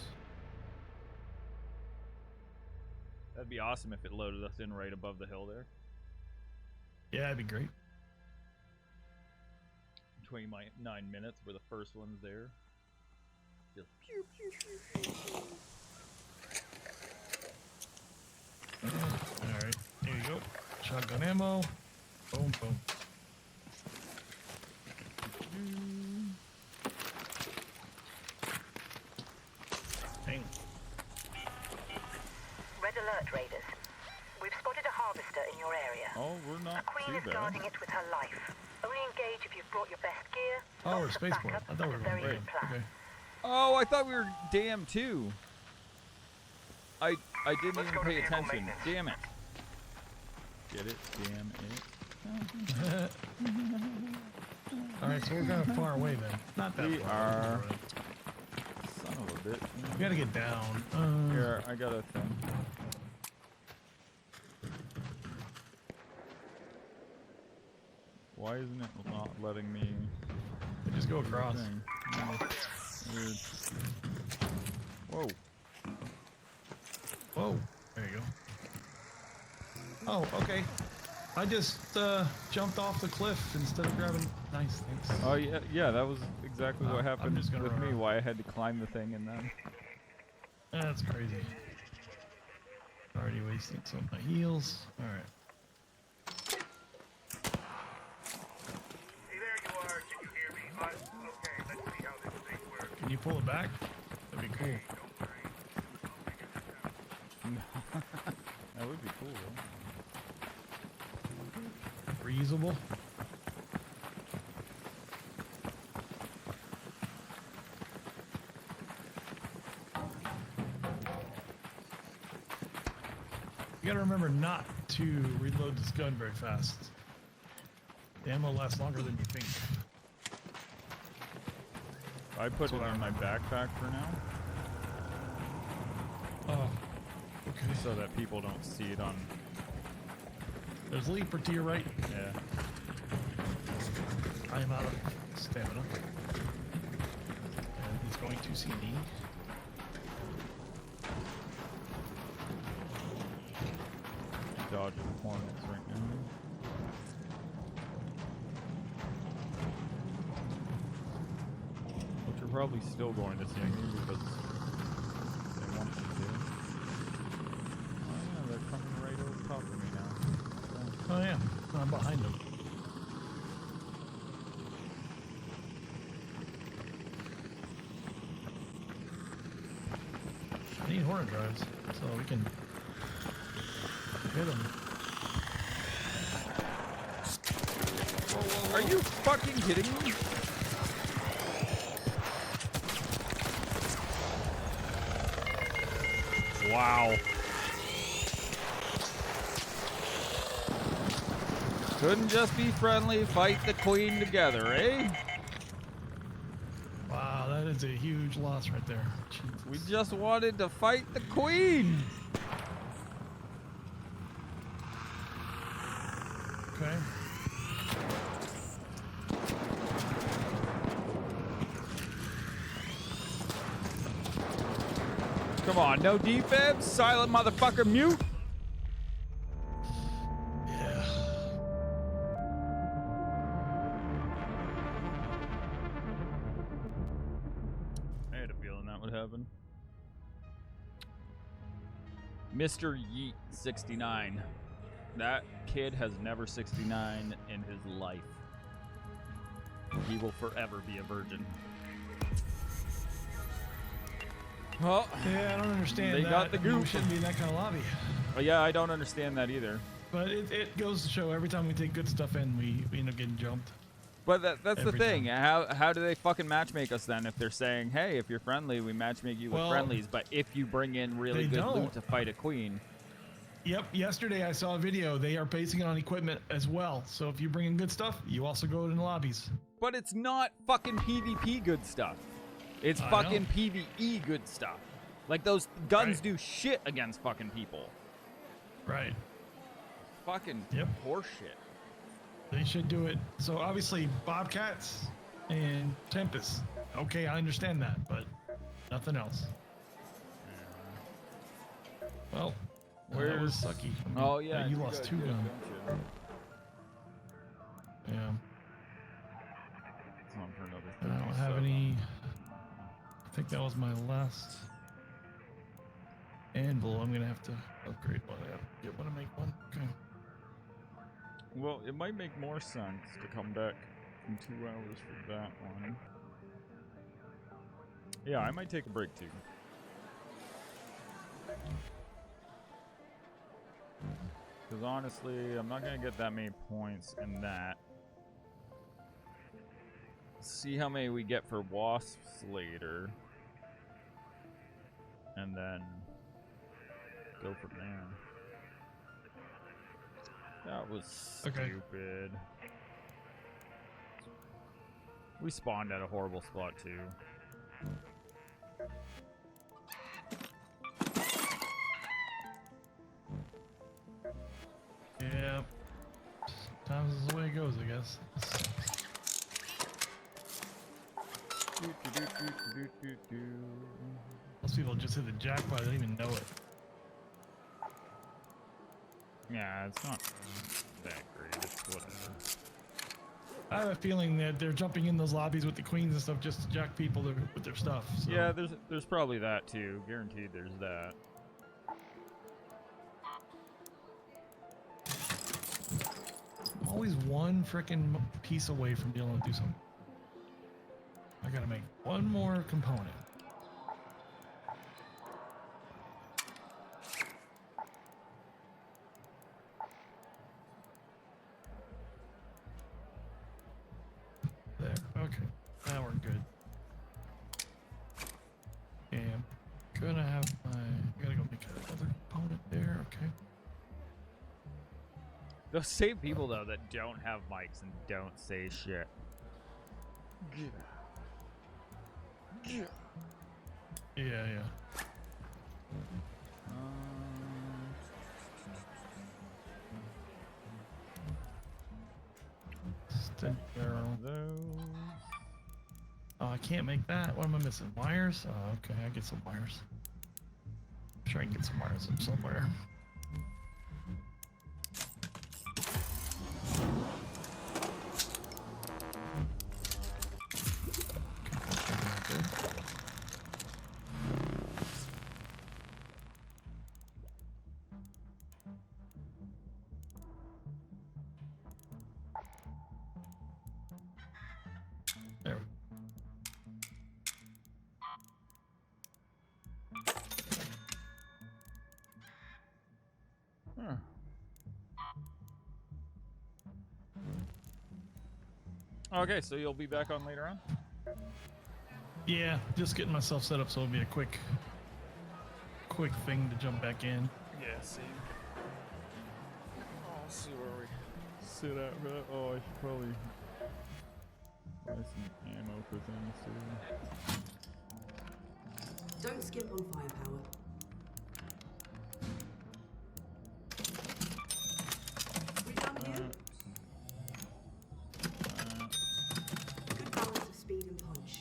That'd be awesome if it loaded us in right above the hill there. Yeah, that'd be great. 29 minutes where the first one's there. Just pew, pew, pew, pew, pew. Alright, here you go. Shotgun ammo. Boom, boom. Dang. Red alert, Raiders. We've spotted a harvester in your area. Oh, we're A not queen too is bad. guarding it with her life. Only engage if you've brought your best gear. Oh, we're lots of spaceport. backup, I thought we and were a very going good right. plan. Okay. Oh, I thought we were damn too. I didn't Let's even go to pay vehicle attention. maintenance. Damn it. Get it? Damn it. Alright, so we're kind of far away then. Not that We far. are. Son of a bitch. We gotta get down. Here, I got a thing. Why isn't it not letting me? Just go across. Thing? No. Weird. Whoa. Whoa. There you go. Oh, okay. I just jumped off the cliff instead of grabbing. Nice, thanks. Oh yeah, yeah. That was exactly what I'm happened just gonna with run me. around. Why I had to climb the thing and then. That's crazy. Already wasting some of my heals. Alright. Hey, there you are. Can you hear me? Okay, let's see how this thing works. Can you pull it back? That'd be cool. That would be cool though. Reusable. You gotta remember not to reload this gun very fast. The ammo lasts longer than you think. I put it what I in my backpack for now, Oh, okay. so that people don't see it on. There's a leaper to your right. Yeah. I am out of stamina. And he's going to see me. Dodging hornets right now. Which are probably still going to see me because they want me to. Oh yeah, they're coming right over top of me now. Oh yeah, I'm behind him. I need hornet drives so we can hit him. Are you fucking kidding me? Wow. Couldn't just be friendly, fight the queen together, eh? Wow, that is a huge loss right there. Jesus. We just wanted to fight the queen. Okay. Come on, no defense, silent motherfucker, mute. Yeah. I had a feeling that would happen. Mr. Yeet 69. That kid has never 69 in his life. He will forever be a virgin. Well, Yeah, I don't understand They that. got the I mean, we goop. shouldn't be in that kind of lobby. yeah, I don't understand that either. But it goes to show every time we take good stuff in, we end up getting jumped. But that's the Every thing. How do they fucking matchmake us then if they're saying, hey, if you're friendly, we matchmake you with Well, friendlies, but if you bring in really they good loot don't. to fight a queen. Yep, yesterday I saw a video. They are basing it on equipment as well. So if you bring in good stuff, you also go in the lobbies. But it's not fucking PvP good stuff. It's I fucking know. PvE good stuff. Like those guns Right. do shit against fucking people. Right. Fucking Yep. horseshit. They should do it. So obviously Bobcats and Tempest. Okay, I understand that, but nothing else. Well, that was sucky. Oh yeah, you lost 2 guns. Yeah. It's on for another I don't 37. have any. I think that was my last anvil. I'm gonna have to upgrade one. I gotta get one to make one. Okay. Well, it might make more sense to come back in 2 hours for that one. Yeah, I might take a break too. Because honestly, I'm not going to get that many points in that. See how many we get for wasps later. And then go from there. That was stupid. We spawned at a horrible spot too. Yeah. Sometimes it's the way it goes, I guess. Most people just hit the jackpot, they don't even know it. Yeah, it's not that great. It's whatever. I have a feeling that they're jumping in those lobbies with the queens and stuff just to jack people with their stuff. So. Yeah, there's probably that too. Guaranteed there's that. I'm always one frickin' piece away from being able to do something. I gotta make one more component. There, okay. Now we're good. And I'm gonna have my, I gotta go make another component there, okay. Those same people though that don't have mics and don't say shit. Yeah. Oh, I can't make that. What am I missing? Wires? Oh, okay, I get some wires. I'm sure I can get some wires in somewhere. There. Huh. Okay, so you'll be back on later on? Yeah, just getting myself set up so it'll be a quick thing to jump back in. Yeah, same. I'll see where we sit at for that. Oh, I should probably buy some ammo for things too. Don't skimp on firepower. We done here? Good balance of speed and punch.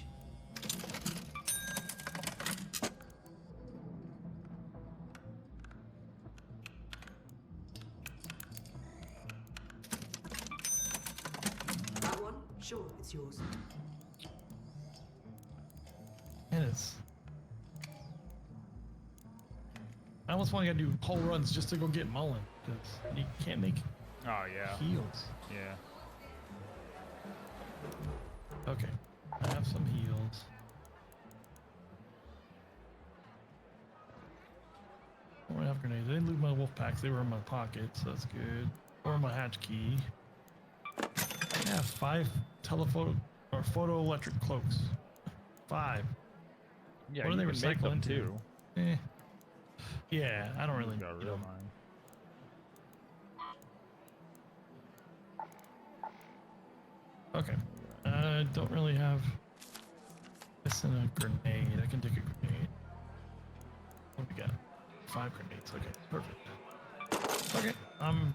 That one? Sure, it's yours. It is. I almost want to do whole runs just to go get Mullen, because you can't make Oh, yeah. heals. Yeah. Okay, I have some heals. I don't have grenades. I didn't lose my wolf packs. They were in my pocket, so that's good. Or my hatch key. I have 5 telephoto or photoelectric cloaks. 5. Yeah, What you are they can make them recycling too. Eh. Yeah, I don't really Got rid of mine. Okay. I don't really have this in a grenade. I can take a grenade. What do we got? 5 grenades. Okay, perfect. Okay, I'm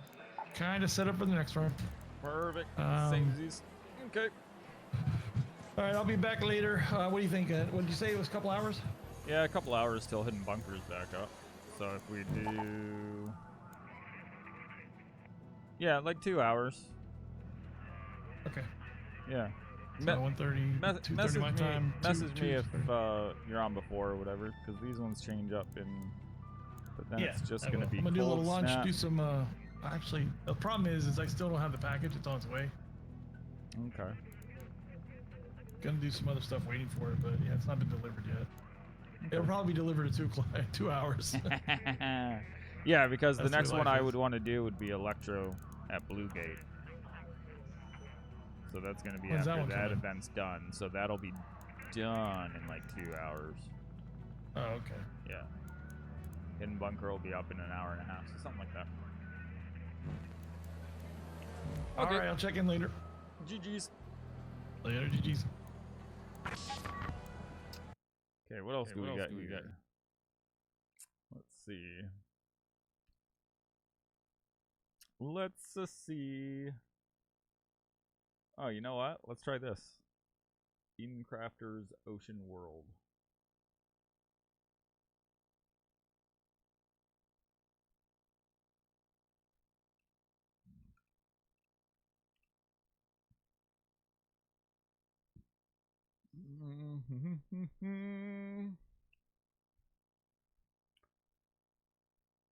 kind of set up for the next round. Perfect. Same as these. Okay. All right, I'll be back later. What do you think? What did you say? It was a couple hours? Yeah, a couple hours till hidden bunkers back up. So if we do... Yeah, like 2 hours. Okay. Yeah. So 1:30, 2:30 my time. Message me if you're on before or whatever, because these ones change up in... But then it's just going to be I'm going to do a little lunch, snap. do some... actually, the problem is I still don't have the package. It's on its way. Okay. Gonna do some other stuff waiting for it, but yeah, it's not been delivered yet. It'll probably be delivered in 2 hours. Yeah, because That's the next what one life I is. would want to do would be Electro at Blue Gate. So that's going to be When's that after one that coming? event's done. So that'll be done in like 2 hours. Oh, okay. Yeah. Hidden Bunker will be up in an hour and a half, so something like that. Okay. All right, I'll check in later. GG's. Later, GG's. Okay, what else do we got here? Let's see. Let's see. Oh, you know what? Let's try this. Eden Crafter's Ocean World.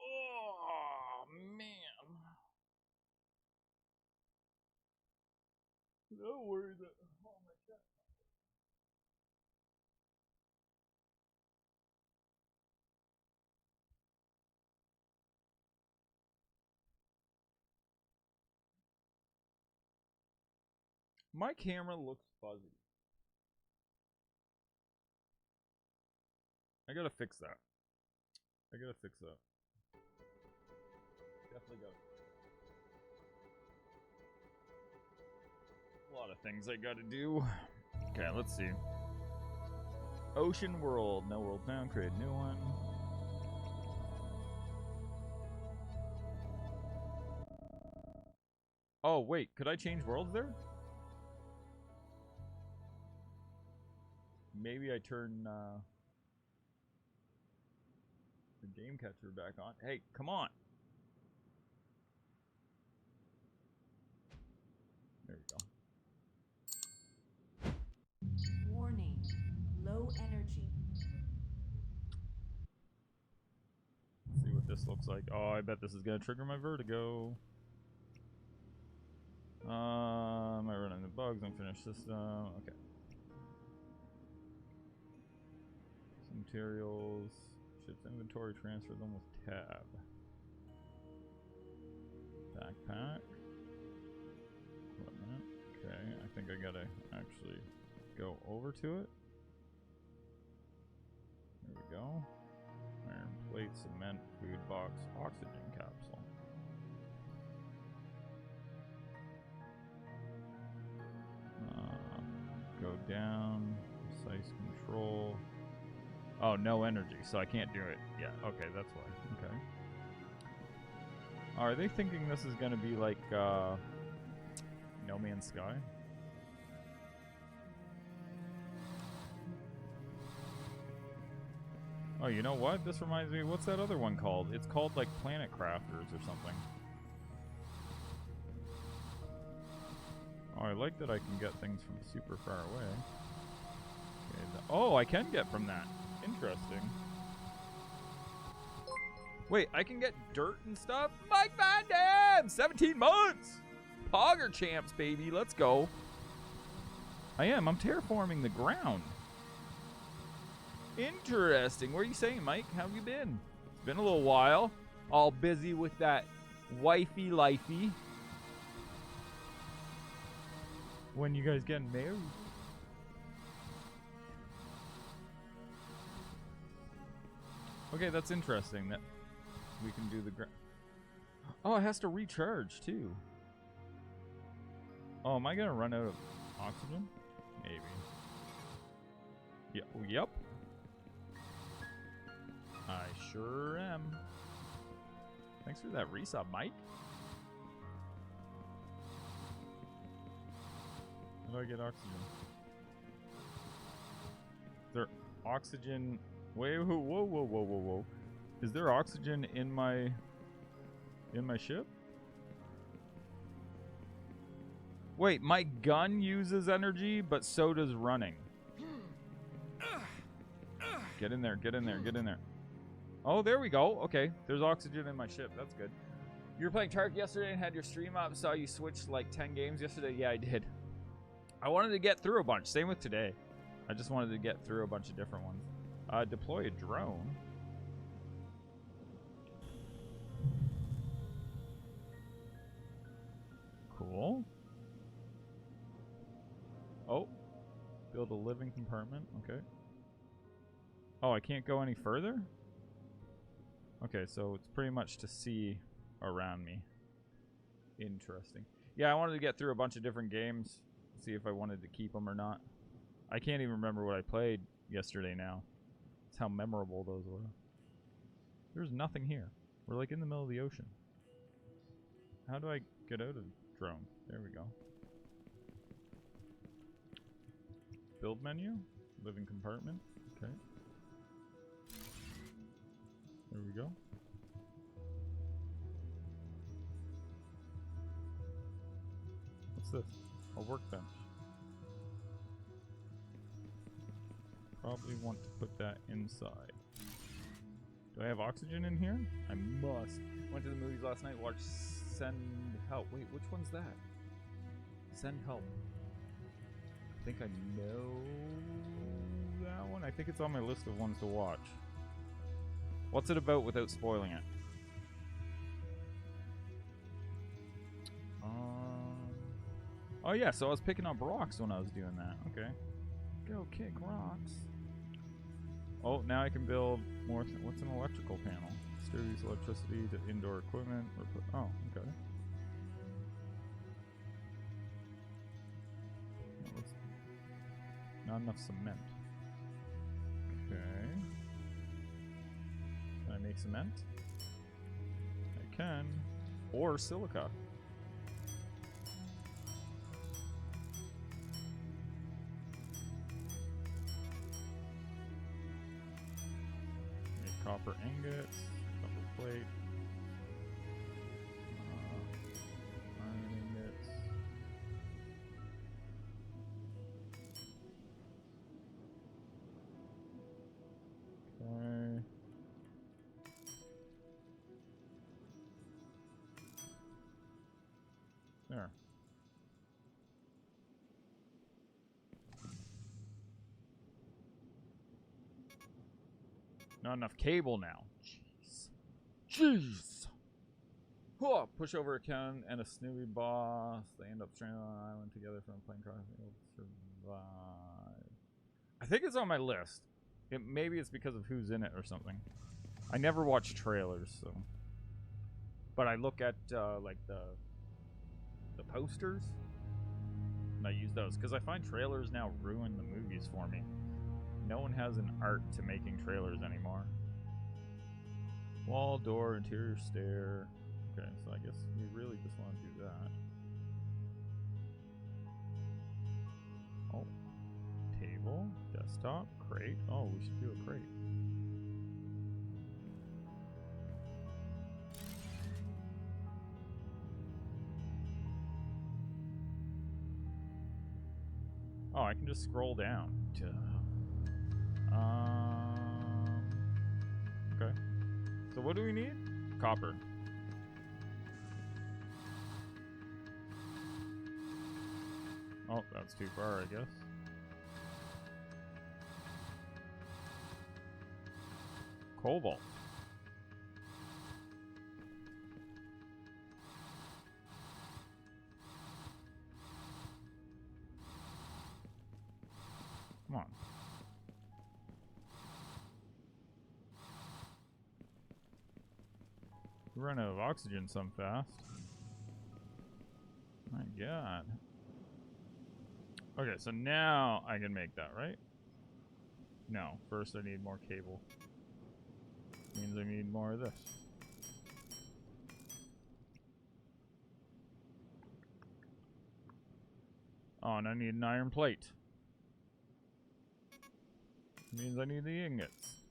Oh, man. Don't worry that. Oh, my God. My camera looks fuzzy. I gotta fix that. Definitely gotta. A lot of things I gotta do. Okay, let's see. Ocean World. No world found. Create a new one. Oh, wait. Could I change worlds there? Maybe I turn the game catcher back on. Hey, come on. There we go. Warning, low energy. See what this looks like. Oh, I bet this is gonna trigger my vertigo. Am I running the bugs? Unfinished system. Okay. Some materials. Ships inventory. Transfer them with tab. Backpack. Equipment. Okay, I think I gotta actually go over to it. There we go. Iron plate, cement, food box, oxygen capsule. Go down, precise control. Oh, no energy, so I can't do it. Yeah, okay, that's why. Okay. Are they thinking this is gonna be like No Man's Sky? Oh, you know what? This reminds me, what's that other one called? It's called like Planet Crafters or something. Oh, I like that I can get things from super far away. Okay, oh, I can get from that. Interesting. Wait, I can get dirt and stuff? Mike Van Dam! 17 months! Pogger champs, baby. Let's go. I am. I'm terraforming the ground. Interesting. What are you saying, Mike? How have you been? It's been a little while. All busy with that wifey lifey. When you guys getting married? Okay, that's interesting that we can do the oh, it has to recharge too. Oh, am I gonna run out of oxygen? Maybe. Yep. I sure am. Thanks for that resub, Mike. I get oxygen? Is there oxygen? Wait, whoa, whoa, whoa, whoa, whoa, whoa. Is there oxygen in my ship? Wait, my gun uses energy, but so does running. Get in there, get in there, get in there. Oh, there we go. Okay, there's oxygen in my ship. That's good. You were playing Tark yesterday and had your stream up. Saw you switched like 10 games yesterday. Yeah, I did. I wanted to get through a bunch. Same with today. I just wanted to get through a bunch of different ones. Deploy a drone. Cool. Oh. Build a living compartment. Okay. Oh, I can't go any further? Okay, so it's pretty much to see around me. Interesting. Yeah, I wanted to get through a bunch of different games. See if I wanted to keep them or not. I can't even remember what I played yesterday now. That's how memorable those were. There's nothing here. We're like in the middle of the ocean. How do I get out of drone? There we go. Build menu. Living compartment. Okay. There we go. What's this? A workbench. Probably want to put that inside. Do I have oxygen in here? I must. Went to the movies last night, watched Send Help. Wait, which one's that? Send Help. I think I know that one. I think it's on my list of ones to watch. What's it about without spoiling it? Oh yeah, so I was picking up rocks when I was doing that. Okay. Go kick rocks. Oh, now I can build more. What's an electrical panel? Distributes electricity to indoor equipment. Oh, okay. Not enough cement. Okay. Can I make cement? I can. Or silica. Make copper ingots, copper plate. Iron ingots. Okay. There. Not enough cable now. Jeez. Jeez! Huh. Push over a cannon and a Snoopy boss. They end up stranded on an island together from a plane crash. They'll survive. I think it's on my list. Maybe it's because of who's in it or something. I never watch trailers, so. But I look at like the posters, and I use those because I find trailers now ruin the movies for me. No one has an art to making trailers anymore. Wall, door, interior stair. Okay, so I guess we really just want to do that. Oh, table, desktop, crate. Oh, we should do a crate. Oh, I can just scroll down. Okay. So what do we need? Copper. Oh, that's too far, I guess. Cobalt. Come on. We run out of oxygen some fast. My God. Okay, so now I can make that, right? No, first I need more cable. Means I need more of this. Oh, and I need an iron plate. Means I need the ingots.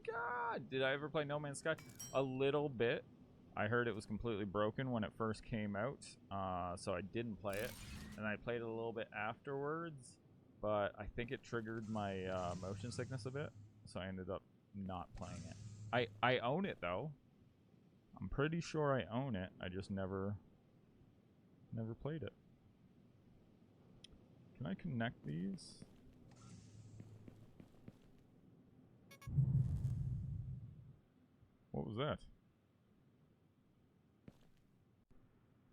God, did I ever play No Man's Sky? A little bit. I heard it was completely broken when it first came out, so I didn't play it. And I played it a little bit afterwards, but I think it triggered my motion sickness a bit, so I ended up not playing it. I own it though. I'm pretty sure I own it. I just never played it. Can I connect these? What was that?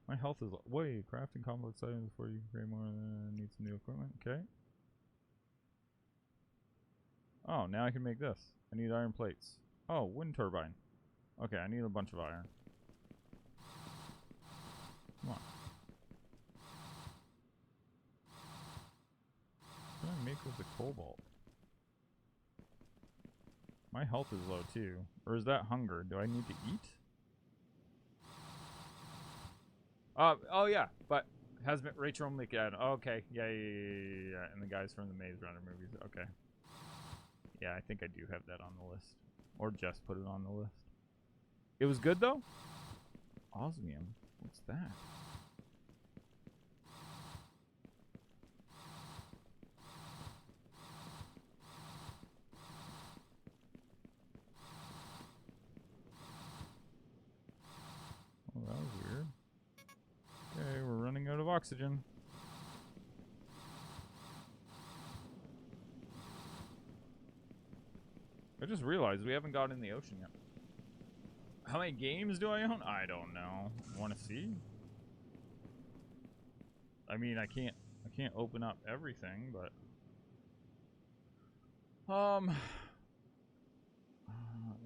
My health is... Wait, crafting complex items before you create more than need some new equipment. Okay. Oh, now I can make this. I need iron plates. Oh, wind turbine. Okay, I need a bunch of iron. Come on. What can I make with the cobalt? My health is low too. Or is that hunger? Do I need to eat? Oh yeah, but has been Rachel McAdams. Oh, okay, yeah, and the guys from the Maze Runner movies. Okay, yeah, I think I do have that on the list, or just put it on the list. It was good though. Osmium, what's that? Oh, that was weird. Okay, we're running out of oxygen. I just realized we haven't got in the ocean yet. How many games do I own? I don't know. Want to see? I mean, I can't open up everything, but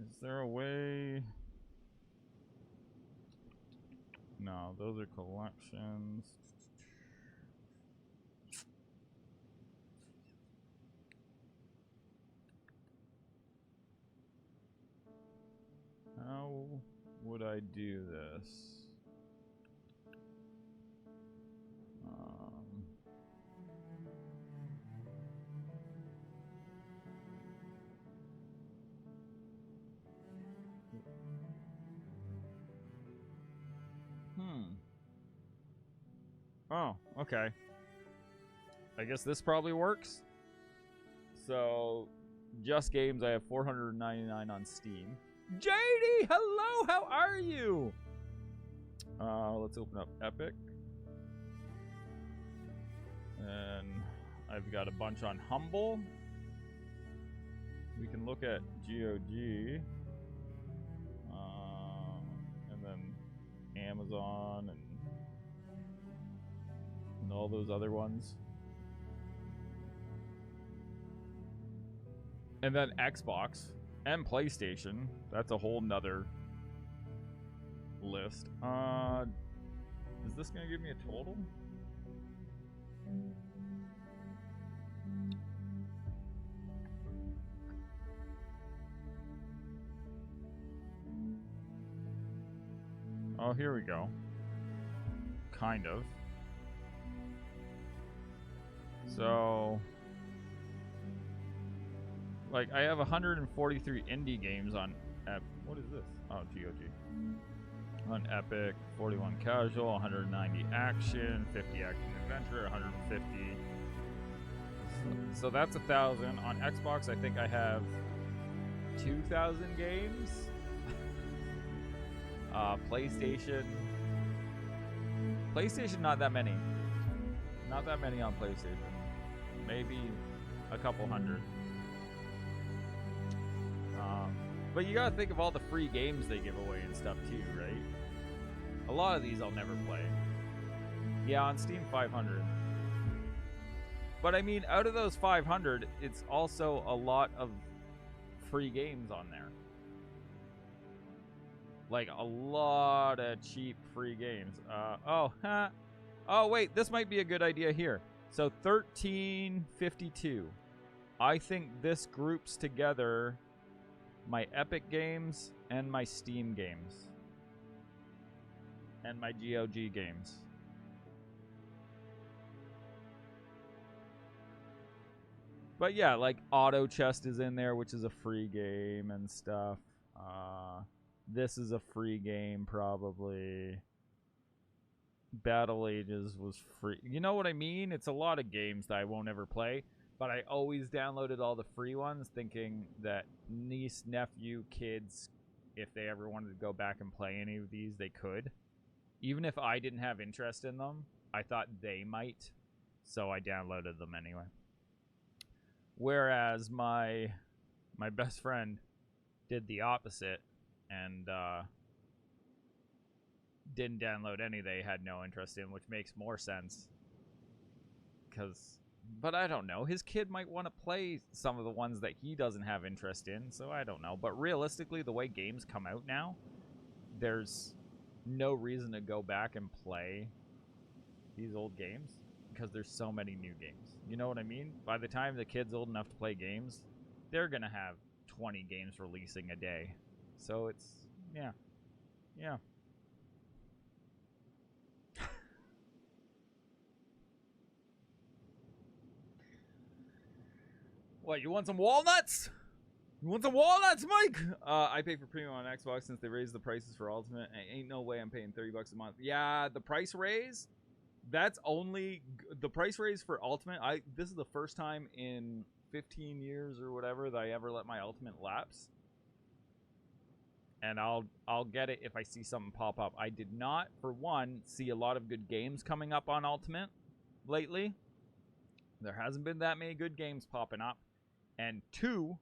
is there a way? No, those are collections. How would I do this? Oh, okay. I guess this probably works. So, Just Games, I have 499 on Steam. JD, hello, how are you? Let's open up Epic. And I've got a bunch on Humble. We can look at GOG. And then Amazon and all those other ones. And then Xbox and PlayStation. That's a whole nother list. Is this gonna give me a total? Oh, here we go. Kind of. So, like, I have 143 indie games on what is this? Oh, GOG. On Epic, 41 casual, 190 action, 50 action adventure, 150. So that's 1,000. On Xbox, I think I have 2,000 games. PlayStation, not that many. Not that many on PlayStation. Maybe a couple hundred. But you gotta think of all the free games they give away and stuff too, right? A lot of these I'll never play. Yeah, on Steam 500. But I mean, out of those 500, it's also a lot of free games on there. Like a lot of cheap free games. Oh wait, this might be a good idea here. So 1352. I think this groups together my Epic games and my Steam games. And my GOG games. But yeah, like Auto Chest is in there, which is a free game and stuff. This is a free game, probably. Battle Ages was free. You know what I mean? It's a lot of games that I won't ever play, but I always downloaded all the free ones thinking that niece, nephew, kids, if they ever wanted to go back and play any of these, they could. Even if I didn't have interest in them, I thought they might, so I downloaded them anyway. Whereas my best friend did the opposite and didn't download any they had no interest in, which makes more sense. But I don't know. His kid might want to play some of the ones that he doesn't have interest in, so I don't know. But realistically, the way games come out now, there's no reason to go back and play these old games because there's so many new games. You know what I mean? By the time the kid's old enough to play games, they're going to have 20 games releasing a day. So it's, yeah. Yeah. What, you want some walnuts? You want some walnuts, Mike? I pay for premium on Xbox since they raised the prices for Ultimate. Ain't no way I'm paying $30 a month. Yeah, the price raise, that's only the price raise for Ultimate. This is the first time in 15 years or whatever that I ever let my Ultimate lapse. And I'll get it if I see something pop up. I did not, for one, see a lot of good games coming up on Ultimate lately. There hasn't been that many good games popping up. And two,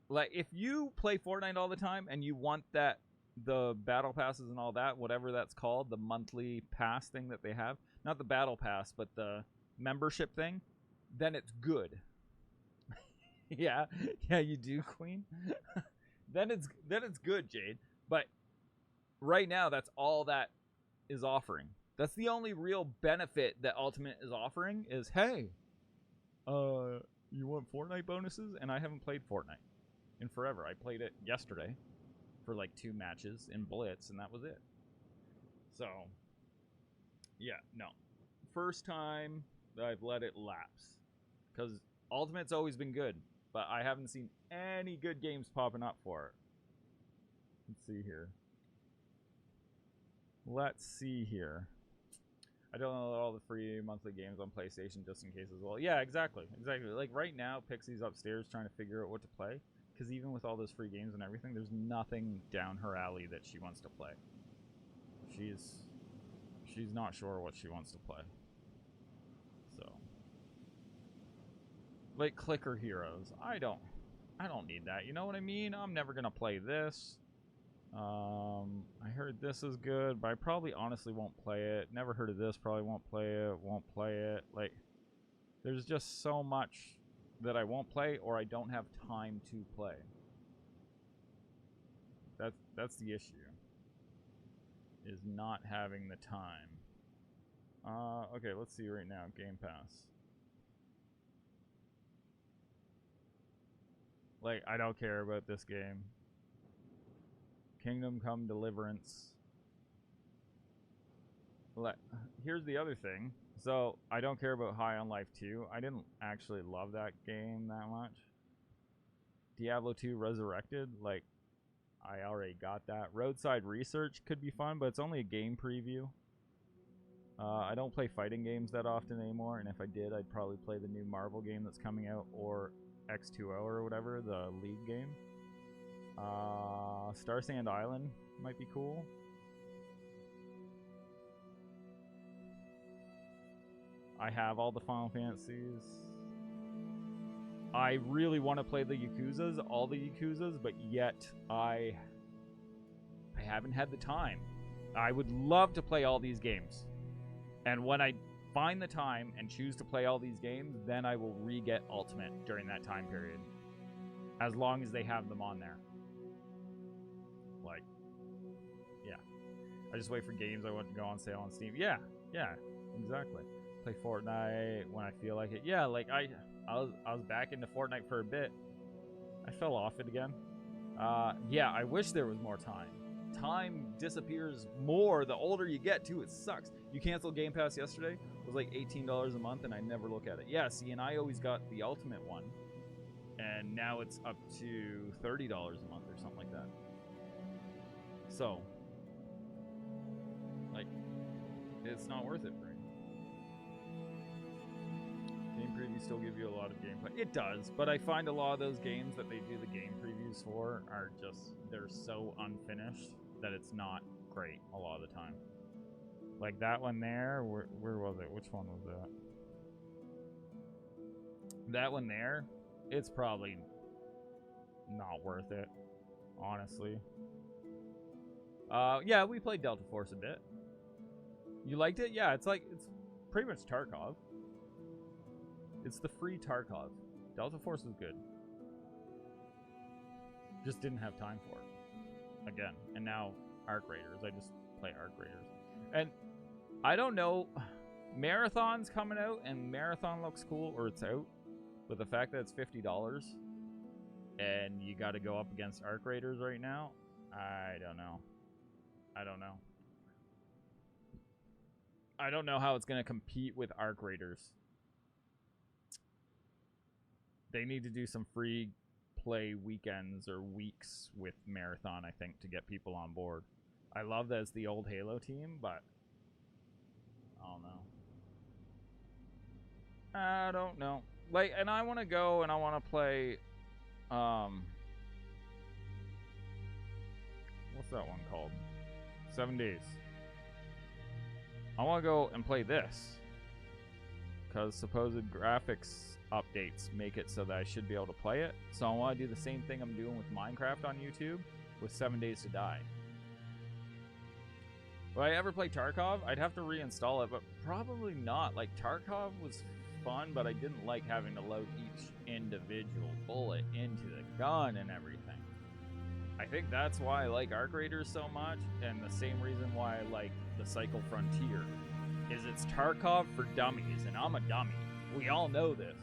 like, if you play Fortnite all the time and you want the battle passes and all that, whatever that's called, the monthly pass thing that they have, not the battle pass, but the membership thing, then it's good. yeah, you do, Queen. then it's good, Jade. But right now, that's all that is offering. That's the only real benefit that Ultimate is offering is, hey, you want Fortnite bonuses? And I haven't played Fortnite in forever. I played it yesterday for like 2 matches in Blitz, and that was it. So, yeah, no. First time that I've let it lapse. Because Ultimate's always been good, but I haven't seen any good games popping up for it. Let's see here. I don't know all the free monthly games on PlayStation just in case as well. Yeah, exactly. Like right now, Pixie's upstairs trying to figure out what to play. Because even with all those free games and everything, there's nothing down her alley that she wants to play. She's not sure what she wants to play. So, like Clicker Heroes, I don't need that. You know what I mean? I'm never gonna play this. I heard this is good, but I probably honestly won't play it. Never heard of this, probably won't play it. Like, there's just so much that I won't play or I don't have time to play. That's the issue. Is not having the time. Okay, let's see right now. Game Pass. Like, I don't care about this game. Kingdom Come Deliverance. Here's the other thing. So, I don't care about High on Life 2. I didn't actually love that game that much. Diablo 2 Resurrected, like, I already got that. Roadside Research could be fun, but it's only a game preview. I don't play fighting games that often anymore, and if I did, I'd probably play the new Marvel game that's coming out, or X2O or whatever, the League game. Star Sand Island might be cool. I have all the Final Fantasies. I really want to play the Yakuzas, all the Yakuzas, but yet I haven't had the time. I would love to play all these games. And when I find the time and choose to play all these games, then I will re-get Ultimate during that time period. As long as they have them on there. Like, yeah. I just wait for games I want to go on sale on Steam. Yeah, exactly. Play Fortnite when I feel like it. Yeah, like I was back into Fortnite for a bit. I fell off it again. Yeah, I wish there was more time. Time disappears more the older you get too. It sucks. You canceled Game Pass yesterday? It was like $18 a month, and I never look at it. Yeah, see, and I always got the Ultimate one, and now it's up to $30 a month or something like that. So, like, it's not worth it for me. Game previews still give you a lot of gameplay. It does, but I find a lot of those games that they do the game previews for are just, they're so unfinished that it's not great a lot of the time. Like that one there, where was it? Which one was that? That one there, it's probably not worth it, honestly. Yeah, we played Delta Force a bit. You liked it? Yeah, it's pretty much Tarkov. It's the free Tarkov. Delta Force was good. Just didn't have time for it. Again. And now Arc Raiders. I just play Arc Raiders. And I don't know. Marathon's coming out and Marathon looks cool, or it's out. But the fact that it's $50 and you got to go up against Arc Raiders right now, I don't know. I don't know. I don't know how it's going to compete with Arc Raiders. They need to do some free play weekends or weeks with Marathon, I think, to get people on board. I love that it's the old Halo team, but I don't know. I don't know. Like, and I want to go and I want to play, what's that one called? 7 Days. I want to go and play this because supposed graphics updates make it so that I should be able to play it. So I want to do the same thing I'm doing with Minecraft on YouTube with 7 Days to Die. Will I ever play Tarkov? I'd have to reinstall it, but probably not. Like, Tarkov was fun, but I didn't like having to load each individual bullet into the gun and everything. I think that's why I like Arc Raiders so much, and the same reason why I like the Cycle Frontier is it's Tarkov for dummies, and I'm a dummy. We all know this.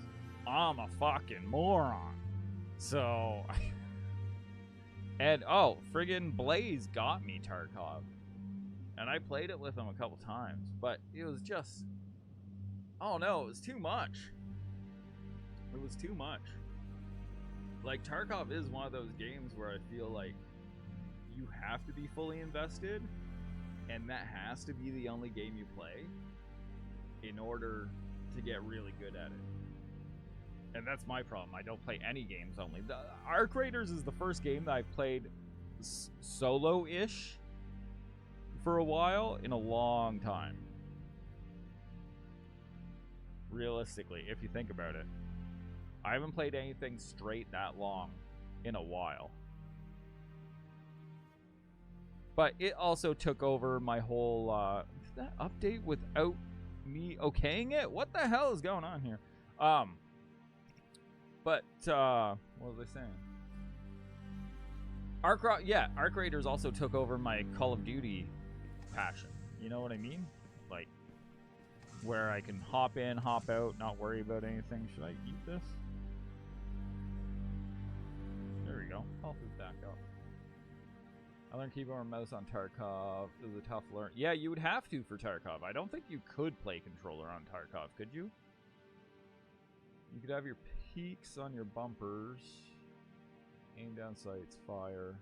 I'm a fucking moron. So, and oh, friggin' Blaze got me Tarkov. And I played it with him a couple times, but it was just, oh no, it was too much. It was too much. Like, Tarkov is one of those games where I feel like you have to be fully invested, and that has to be the only game you play in order to get really good at it. And that's my problem. I don't play any games only. The Arc Raiders is the first game that I've played solo-ish for a while in a long time. Realistically, if you think about it. I haven't played anything straight that long in a while. But it also took over my whole did that update without me okaying it? What the hell is going on here? But what was I saying? Arc Raiders also took over my Call of Duty passion. You know what I mean? Like, where I can hop in, hop out, not worry about anything. Should I eat this? There we go. Health is back up. I learned keyboard and mouse on Tarkov. It was a tough learn. Yeah, you would have to for Tarkov. I don't think you could play controller on Tarkov, could you? You could have your peaks on your bumpers. Aim down sights, fire.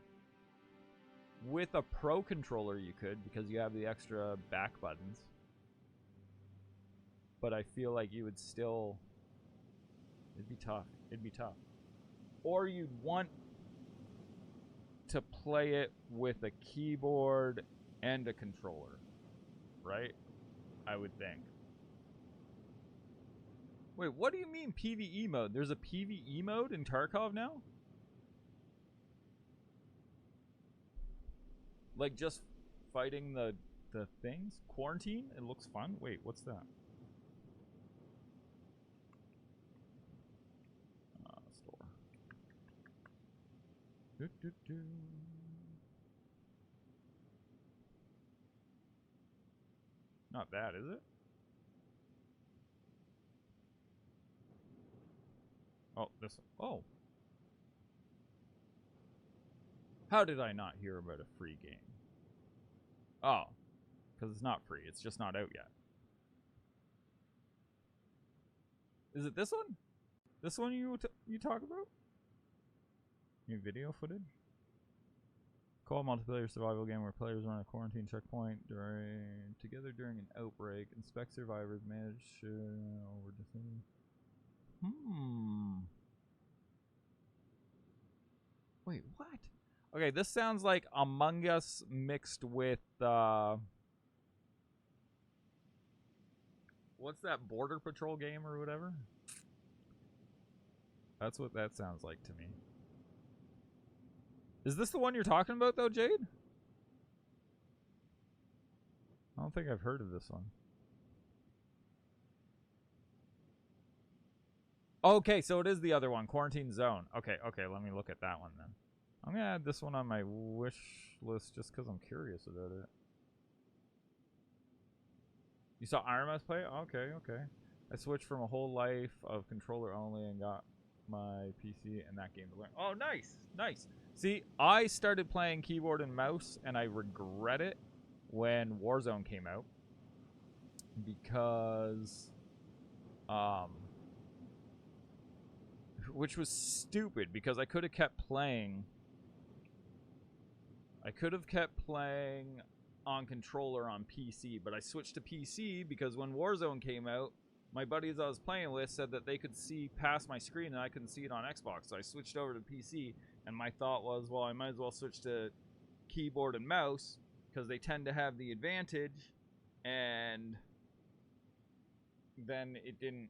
With a pro controller you could, because you have the extra back buttons. But I feel like you would still... It'd be tough. It'd be tough. Or you'd want to play it with a keyboard and a controller. Right? I would think. Wait, what do you mean PvE mode? There's a PvE mode in Tarkov now? Like just fighting the things? Quarantine? It looks fun. Wait, what's that? Store. Not that, is it? Oh, this. Oh. How did I not hear about a free game? Oh. because it's not free. It's just not out yet. Is it this one? This one you talk about? New video footage? Co-op multiplayer survival game where players run a quarantine checkpoint together during an outbreak. Inspect survivors, manage over defending. Wait, what? Okay, this sounds like Among Us mixed with what's that Border Patrol game or whatever? That's what that sounds like to me. Is this the one you're talking about though, Jade? I don't think I've heard of this one. Okay, so it is the other one, Quarantine Zone. Okay, let me look at that one then. I'm gonna add this one on my wish list just because I'm curious about it. You saw Iron Man's play? Okay. I switched from a whole life of controller only and got my PC and that game to learn. Oh, nice. See, I started playing keyboard and mouse and I regret it when Warzone came out because which was stupid because I could have kept playing on controller on PC, but I switched to PC because when Warzone came out, my buddies I was playing with said that they could see past my screen and I couldn't see it on Xbox, so I switched over to PC, and my thought was, well, I might as well switch to keyboard and mouse because they tend to have the advantage, and then it didn't.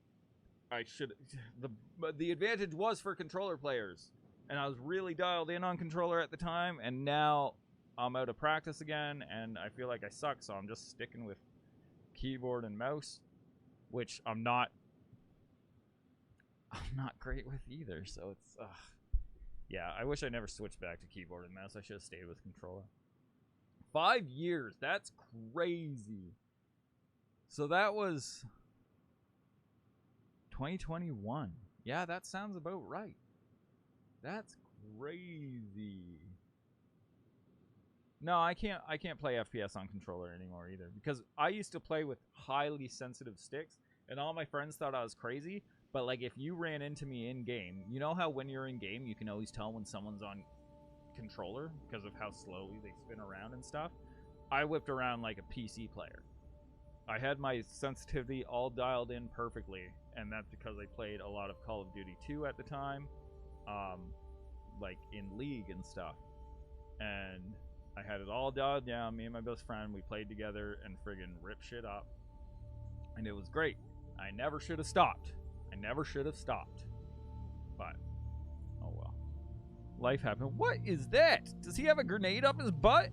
The advantage was for controller players, and I was really dialed in on controller at the time, and now I'm out of practice again, and I feel like I suck, so I'm just sticking with keyboard and mouse, which I'm not great with either, so it's, yeah, I wish I never switched back to keyboard and mouse. I should have stayed with controller. 5 years, that's crazy. So that was 2021. Yeah, that sounds about right. That's crazy. No, I can't play FPS on controller anymore either because I used to play with highly sensitive sticks and all my friends thought I was crazy, but like if you ran into me in game, you know how when you're in game you can always tell when someone's on controller because of how slowly they spin around and stuff? I whipped around like a PC player. I had my sensitivity all dialed in perfectly, and that's because I played a lot of Call of Duty 2 at the time, like in League and stuff, and I had it all dialed down. Me and my best friend, we played together and friggin' ripped shit up. And it was great. I never should have stopped. But, oh well. Life happened. What is that? Does he have a grenade up his butt?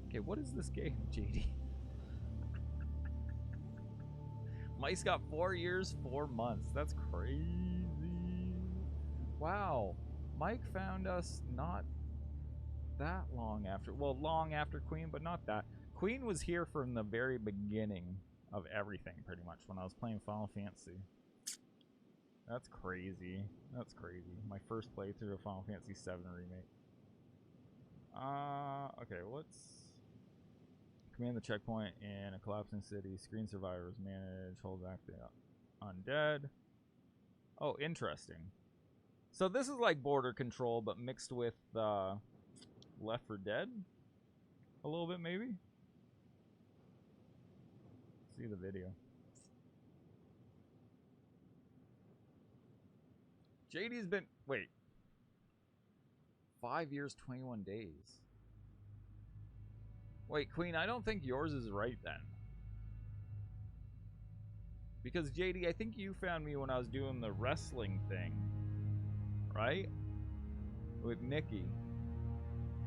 Okay, what is this game, JD? Mike's got 4 years, 4 months. That's crazy. Wow. Mike found us not that long after, well, long after Queen, but not that. Queen was here from the very beginning of everything, pretty much, when I was playing Final Fantasy. That's crazy. My first playthrough of Final Fantasy VII Remake. Okay, let's command the checkpoint in a collapsing city. Screen survivors, manage, hold back the undead. Oh, interesting. So this is like border control, but mixed with Left 4 Dead a little bit, maybe. See the video. JD's been, wait, 5 years, 21 days. Wait, Queen, I don't think yours is right then. Because JD, I think you found me when I was doing the wrestling thing, right? With Nikki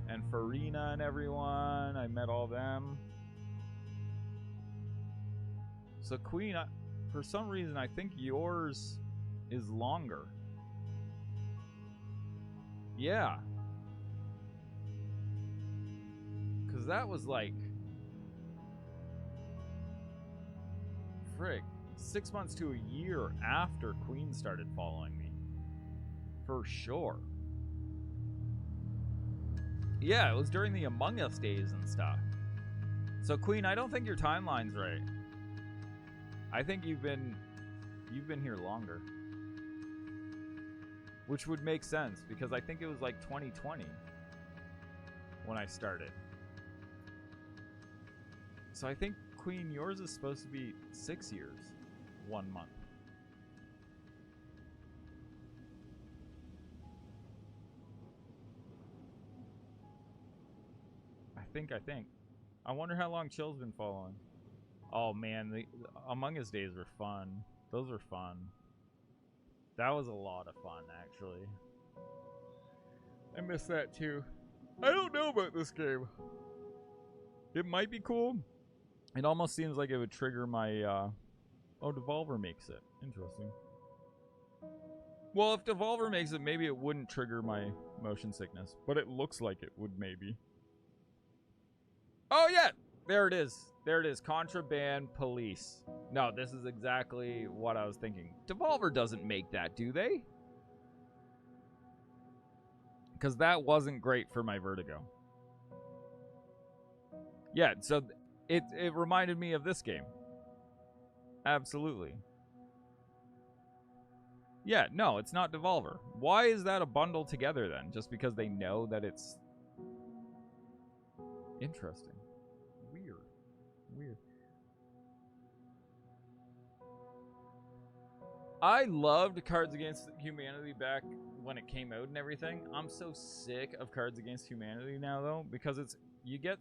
and Farina and everyone. I met all them. So Queen, for some reason, I think yours is longer. Yeah. Because that was like, frick, 6 months to a year after Queen started following me. For sure. Yeah, it was during the Among Us days and stuff. So Queen, I don't think your timeline's right. I think you've been here longer. Which would make sense because I think it was like 2020 when I started. So I think Queen, yours is supposed to be 6 years, 1 month. I think. I wonder how long Chill's been following. Oh man, the Among Us days were fun. Those were fun. That was a lot of fun, actually. I miss that too. I don't know about this game. It might be cool. It almost seems like it would trigger my, oh, Devolver makes it. Interesting. Well, if Devolver makes it, maybe it wouldn't trigger my motion sickness. But it looks like it would, maybe. Oh, yeah! There it is. There it is. Contraband Police. No, this is exactly what I was thinking. Devolver doesn't make that, do they? Because that wasn't great for my vertigo. Yeah, so it reminded me of this game. Absolutely. Yeah, no, it's not Devolver. Why is that a bundle together then? Just because they know that it's interesting. Weird. I loved Cards Against Humanity back when it came out and everything. I'm so sick of Cards Against Humanity now though, because you get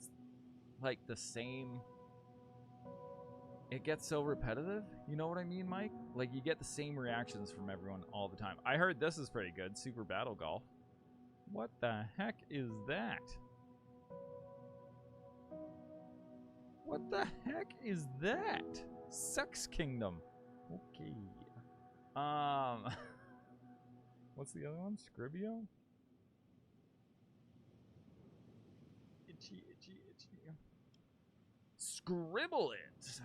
like the same, it gets so repetitive. You know what I mean, Mike? Like you get the same reactions from everyone all the time. I heard this is pretty good, Super Battle Golf. What the heck is that? What the heck is that? Sex Kingdom. Okay. What's the other one? Scribio? Itchy. Scribble it. It's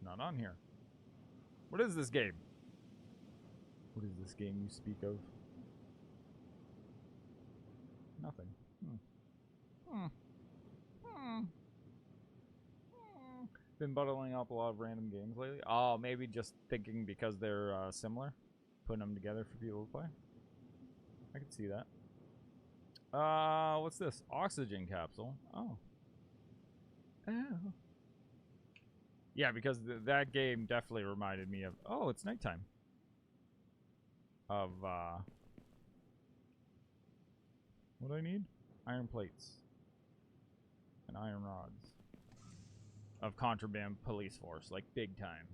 not on here. What is this game? What is this game you speak of? Nothing. Been bottling up a lot of random games lately. Oh, maybe just thinking because they're similar. Putting them together for people to play. I can see that. What's this? Oxygen capsule. Oh. Yeah, because that game definitely reminded me of... Oh, it's nighttime. Of, what do I need? Iron plates. And iron rods. Of Contraband Police Force, like big time.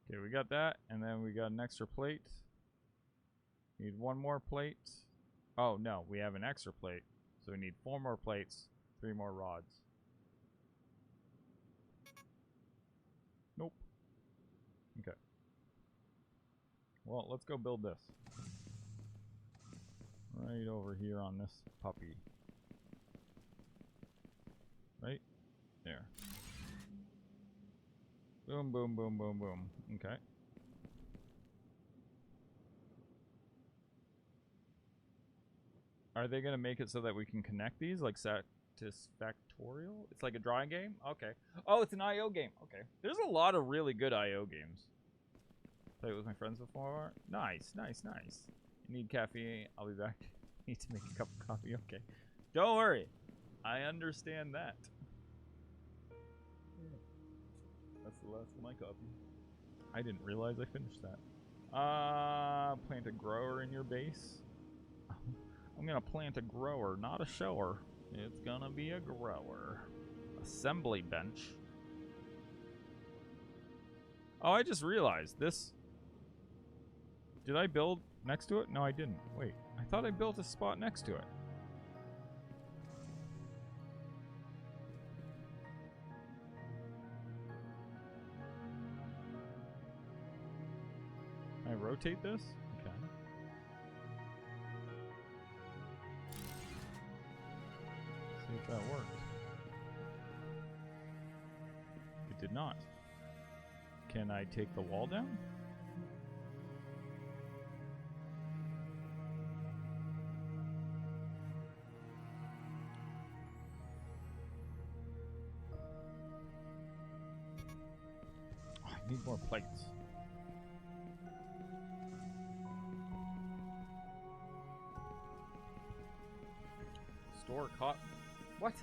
Okay, we got that, and then we got an extra plate. Need one more plate. Oh no, we have an extra plate. So we need 4 more plates, 3 more rods. Nope. Okay. Well, let's go build this. Right over here on this puppy. Right? There. Boom, boom, boom, boom, boom. Okay. Are they going to make it so that we can connect these? Like Satisfactorial? It's like a drawing game? Okay. Oh, it's an I.O. game. Okay. There's a lot of really good I.O. games. Played with my friends before. Nice. You need caffeine? I'll be back. Need to make a cup of coffee. Okay. Don't worry. I understand that. That's the last of my coffee. I didn't realize I finished that. Plant a grower in your base. I'm gonna plant a grower, not a shower. It's gonna be a grower. Assembly bench. Oh, I just realized this. Did I build next to it? No, I didn't. Wait, I thought I built a spot next to it. Can I rotate this? Okay. See if that did not. Can I take the wall down? Oh, I need more plates. Store what?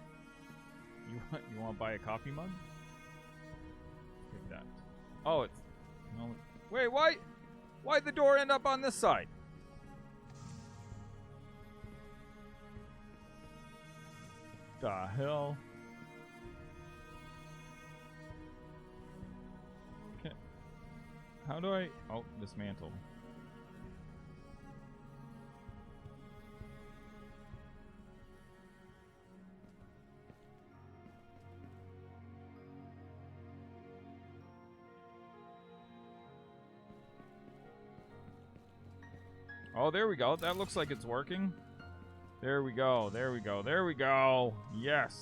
You want to buy a coffee mug? Take that. Oh, it's no. Wait, why'd the door end up on this side? The hell? Okay. How do I? Oh, dismantle. Oh, there we go. That looks like it's working. There we go. There we go. There we go. Yes.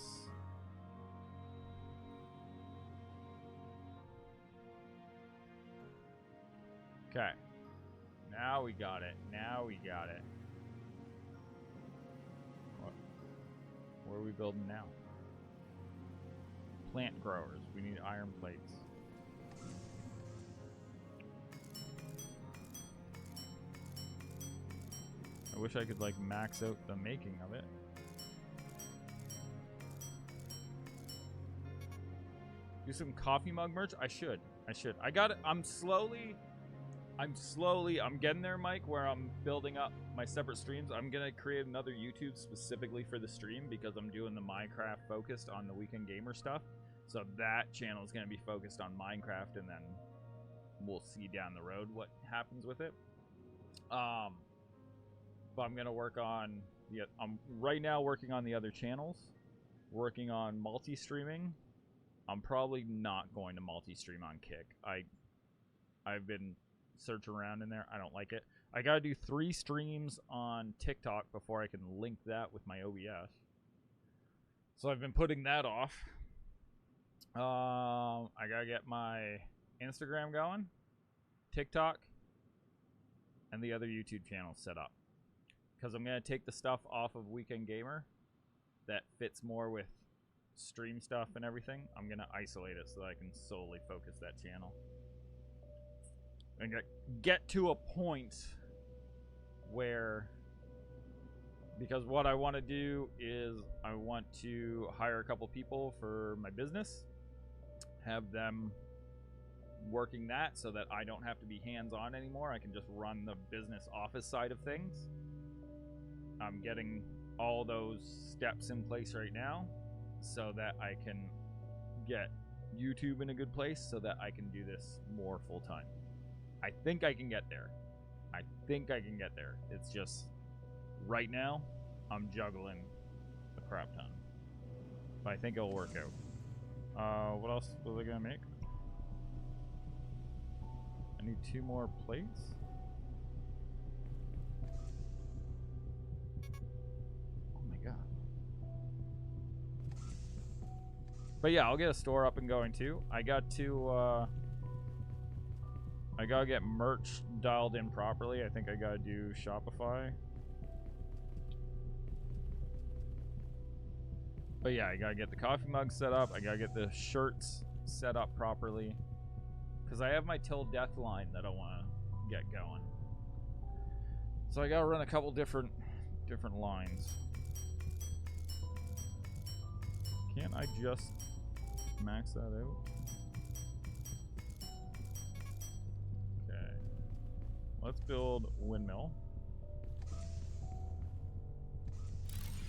Okay. Now we got it. Now we got it. What are we building now? Plant growers. We need iron plates. I wish I could, like, max out the making of it. Do some coffee mug merch? I should. I got it. I'm getting there, Mike, where I'm building up my separate streams. I'm going to create another YouTube specifically for the stream because I'm doing the Minecraft focused on the Weekend Gamer stuff. So that channel is going to be focused on Minecraft, and then we'll see down the road what happens with it. But I'm going to work on I'm right now working on the other channels, working on multi-streaming. I'm probably not going to multi-stream on Kick. I've been searching around in there. I don't like it. I got to do 3 streams on TikTok before I can link that with my OBS. So I've been putting that off. I got to get my Instagram going, TikTok, and the other YouTube channels set up. Because I'm going to take the stuff off of Weekend Gamer that fits more with stream stuff and everything. I'm going to isolate it so that I can solely focus that channel. And get to a point where, because what I want to do is I want to hire a couple people for my business, have them working that so that I don't have to be hands-on anymore. I can just run the business office side of things. I'm getting all those steps in place right now so that I can get YouTube in a good place so that I can do this more full-time. I think I can get there. It's just, right now, I'm juggling a crap ton. But I think it'll work out. What else was I going to make? I need 2 more plates. But yeah, I'll get a store up and going too. I gotta get merch dialed in properly. I think I gotta do Shopify. But yeah, I gotta get the coffee mug set up. I gotta get the shirts set up properly. Because I have my Till Death line that I want to get going. So I gotta run a couple different lines. Can't I just max that out? Okay. Let's build windmill.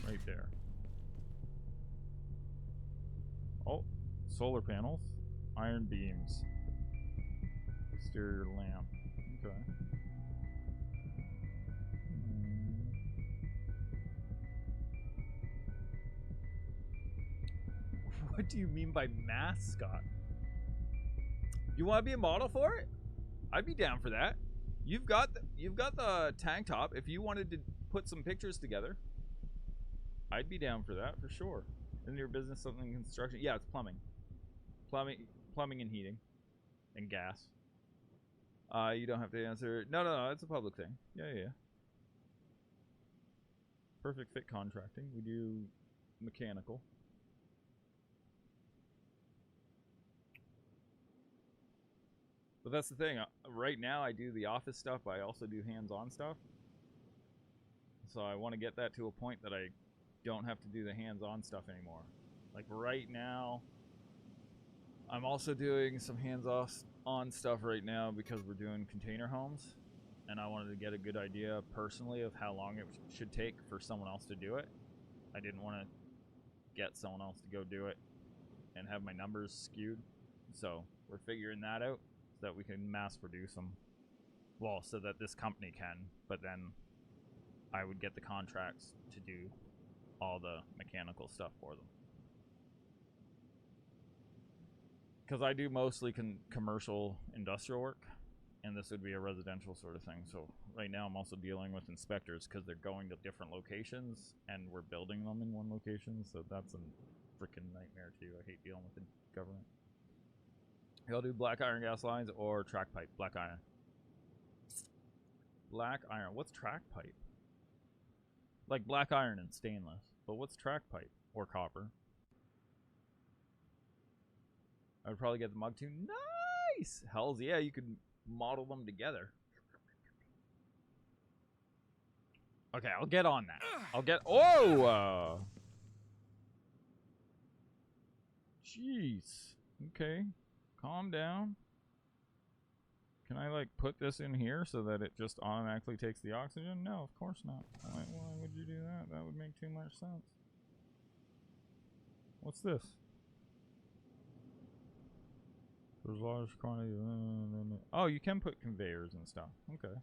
Right there. Oh, solar panels. Iron beams. Exterior lamp. Okay. What do you mean by mascot? You want to be a model for it? I'd be down for that. You've got the tank top. If you wanted to put some pictures together, I'd be down for that for sure. Isn't your business something construction? Yeah, it's plumbing. plumbing and heating and gas. You don't have to answer. No, it's a public thing. Yeah. Perfect fit contracting. We do mechanical. But that's the thing. Right now, I do the office stuff, but I also do hands-on stuff. So I want to get that to a point that I don't have to do the hands-on stuff anymore. Like right now, I'm also doing some hands-on stuff right now because we're doing container homes. And I wanted to get a good idea personally of how long it should take for someone else to do it. I didn't want to get someone else to go do it and have my numbers skewed. So we're figuring that out so that we can mass produce them. Well, so that this company can, but then I would get the contracts to do all the mechanical stuff for them. Because I do mostly commercial industrial work, and this would be a residential sort of thing. So right now I'm also dealing with inspectors because they're going to different locations, and we're building them in one location, so that's a freaking nightmare too. I hate dealing with the government. Y'all do black iron gas lines or track pipe? Black iron. Black iron. What's track pipe? Like black iron and stainless. But what's track pipe? Or copper? I would probably get the mug too. Nice! Hells yeah, you could model them together. Okay, I'll get on that. I'll get... Oh! Jeez. Okay. Calm down. Can I, like, put this in here so that it just automatically takes the oxygen? No, of course not. Why would you do that? That would make too much sense. What's this? There's large quantity. Oh, you can put conveyors and stuff. Okay.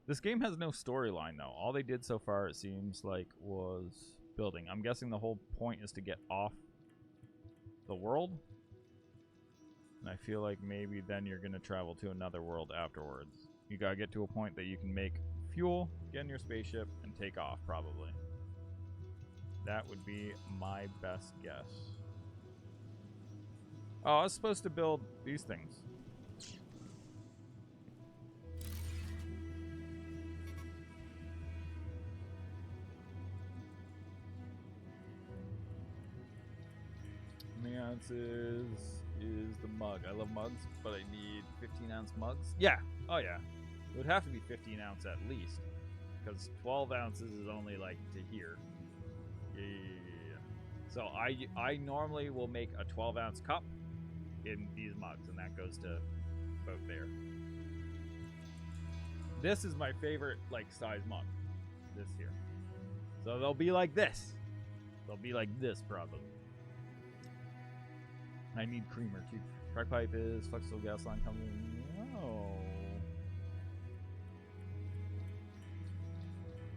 This game has no storyline, though. All they did so far, it seems like, was building. I'm guessing the whole point is to get off the world. And I feel like maybe then you're going to travel to another world afterwards. You got to get to a point that you can make fuel, get in your spaceship, and take off, probably. That would be my best guess. Oh, I was supposed to build these things. How many ounces is the mug? I love mugs, but I need 15-ounce mugs. Yeah. Oh, yeah. It would have to be 15 ounce at least, because 12 ounces is only like to here. Yeah. So I normally will make a 12-ounce cup in these mugs, and that goes to about there. This is my favorite like size mug. This here. So they'll be like this. They'll be like this probably. I need creamer too. Track pipe is flexible gas line coming.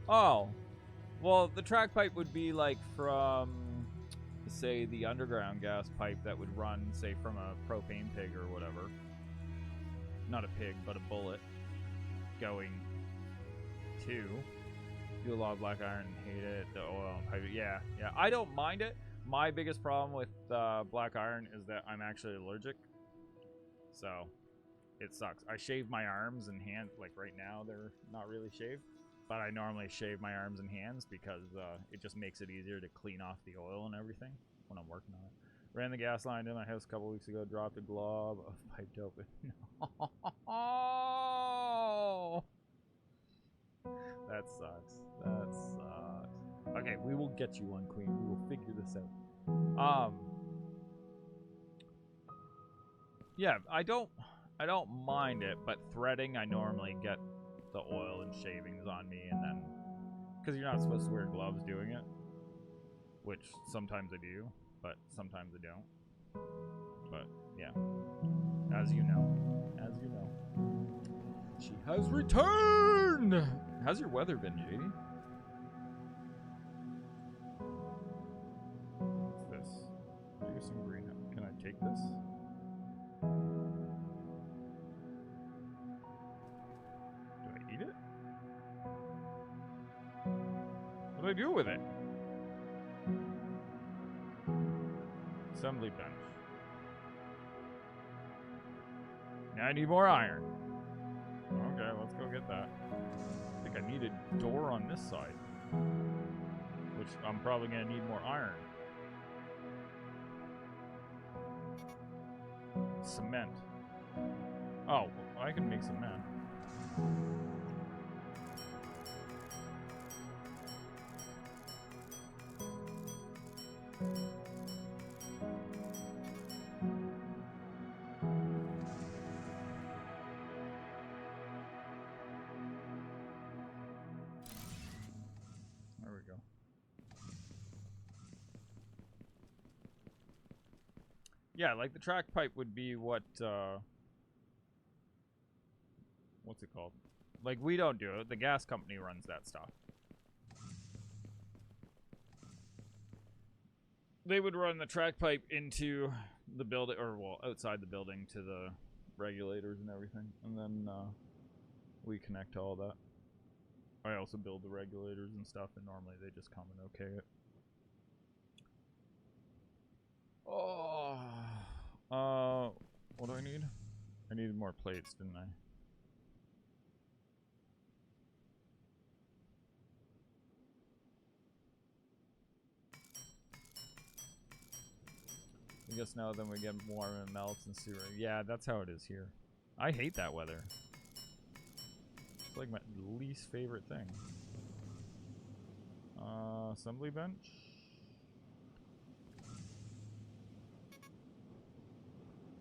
Oh. Well, the track pipe would be like from, say, the underground gas pipe that would run, say, from a propane pig or whatever. Not a pig, but a bullet. Going to. Do a lot of black iron, hate it. The oil and pipe. Yeah. I don't mind it. My biggest problem with black iron is that I'm actually allergic. So, it sucks. I shave my arms and hands. Like, right now, they're not really shaved. But I normally shave my arms and hands because it just makes it easier to clean off the oil and everything when I'm working on it. Ran the gas line in my house a couple weeks ago. Dropped a glob of piped open. Oh! That sucks. That sucks. Okay, we will get you one, Queen. We will figure this out. Yeah, I don't mind it, but threading I normally get the oil and shavings on me, and then because you're not supposed to wear gloves doing it, which sometimes I do, but sometimes I don't. But yeah, as you know, she has returned. How's your weather been, JD? What's this? Maybe some greenhouse. Can I take this? What do I do with it? Assembly bench. Now I need more iron. Okay, let's go get that. I think I need a door on this side. Which I'm probably going to need more iron. Cement. Oh, well, I can make cement. There we go. Yeah, like the track pipe would be what, what's it called? Like, we don't do it. The gas company runs that stuff. They would run the track pipe into the building, or, well, outside the building to the regulators and everything. And then, we connect to all that. I also build the regulators and stuff, and normally they just come and okay it. Oh, what do I need? I needed more plates, didn't I? I guess now then we get warm and melts and sewer. Yeah, that's how it is here. I hate that weather. It's like my least favorite thing. Assembly bench.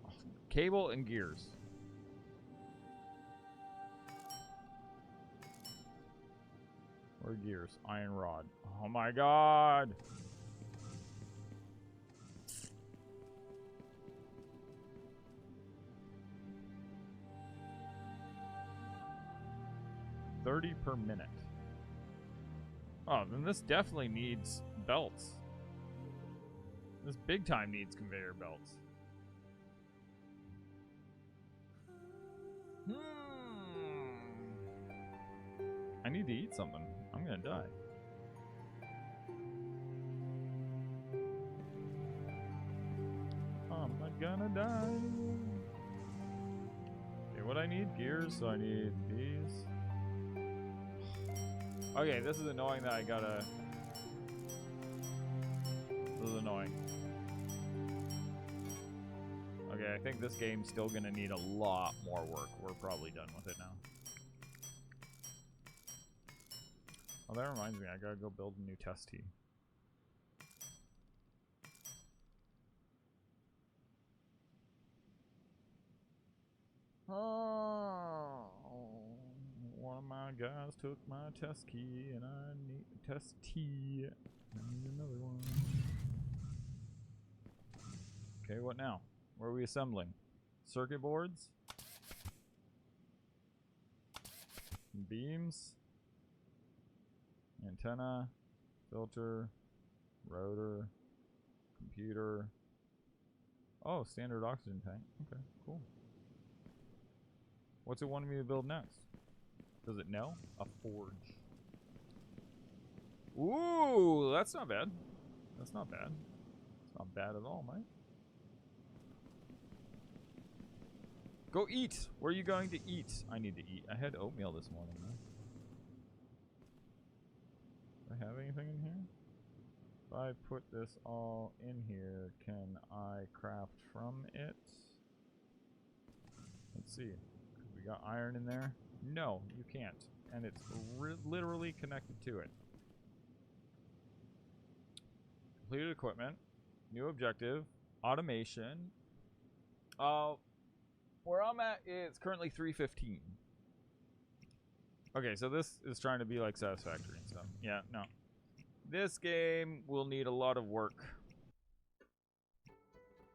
Oh, cable and gears. Or gears. Iron rod. Oh my god! $30 per minute. Oh, then this definitely needs belts. This big time needs conveyor belts. I need to eat something. I'm gonna die. I'm not gonna die. Okay, what I need? Gears, so I need these. Okay, this is annoying that I gotta... This is annoying. Okay, I think this game's still gonna need a lot more work. We're probably done with it now. Oh, that reminds me, I gotta go build a new test tee. Oh, one of my guys took my test key, and I need test tee. I need another one. Okay, what now? What are we assembling? Circuit boards? Beams? Antenna? Filter? Rotor? Computer? Oh, standard oxygen tank. Okay, cool. What's it wanting me to build next? Does it know? A forge. Ooh, that's not bad. That's not bad. It's not bad at all, mate. Go eat! Where are you going to eat? I need to eat. I had oatmeal this morning, though. Do I have anything in here? If I put this all in here, can I craft from it? Let's see. We got iron in there? No, you can't. And it's literally connected to it. Completed equipment. New objective. Automation. Where I'm at, it's currently 3:15. Okay, so this is trying to be like satisfactory and stuff. Yeah, no. This game will need a lot of work.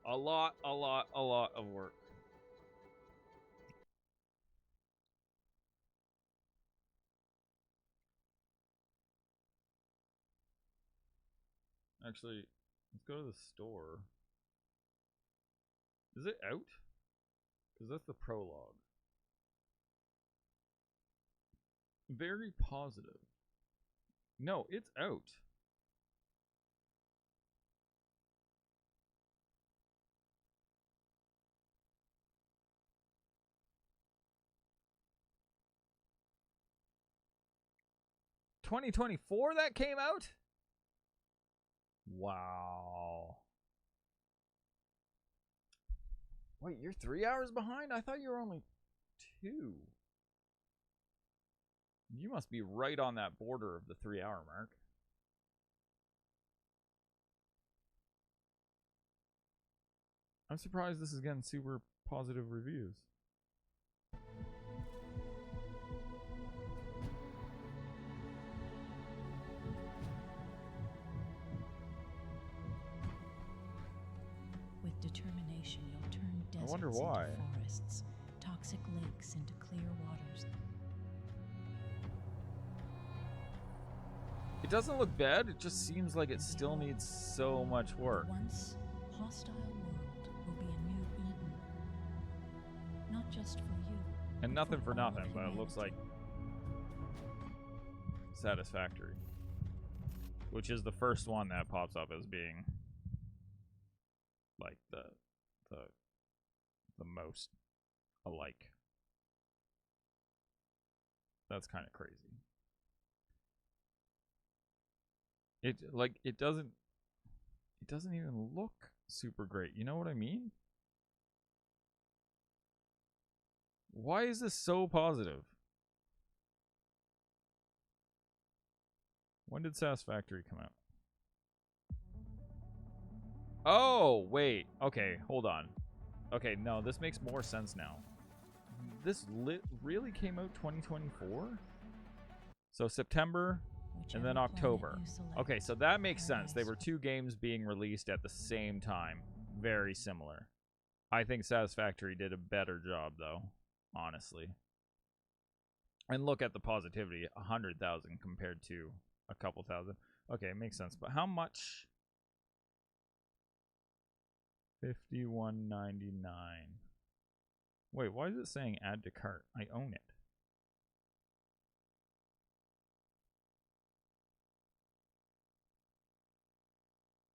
A lot of work. Actually, let's go to the store. Is it out? Because that's the prologue. Very positive. No, it's out. 2024 that came out? Wow. Wait, you're 3 hours behind? I thought you were only 2. You must be right on that border of the 3-hour mark. I'm surprised this is getting super positive reviews. With determination, you'll turn deserts wonder why. into forests, toxic lakes into clear waters. It doesn't look bad, it just seems like it still needs so much work. Once hostile world will be a new Eden. Not just for you. And but nothing for all nothing, of but it looks like humanity. satisfactory. Which is the first one that pops up as being like the most alike. That's kind of crazy. It doesn't even look super great. You know what I mean? Why is this so positive? When did Satisfactory come out? Oh, wait. Okay, hold on. Okay, no, this makes more sense now. This really came out 2024? So September and then Whichever planet October. you select, Okay, so that makes sense. They paradise were 2 games being released at the same time. Very similar. I think Satisfactory did a better job, though, honestly. And look at the positivity. 100,000 compared to a couple thousand. Okay, it makes sense. But how much? $51.99. Wait, why is it saying add to cart? I own it.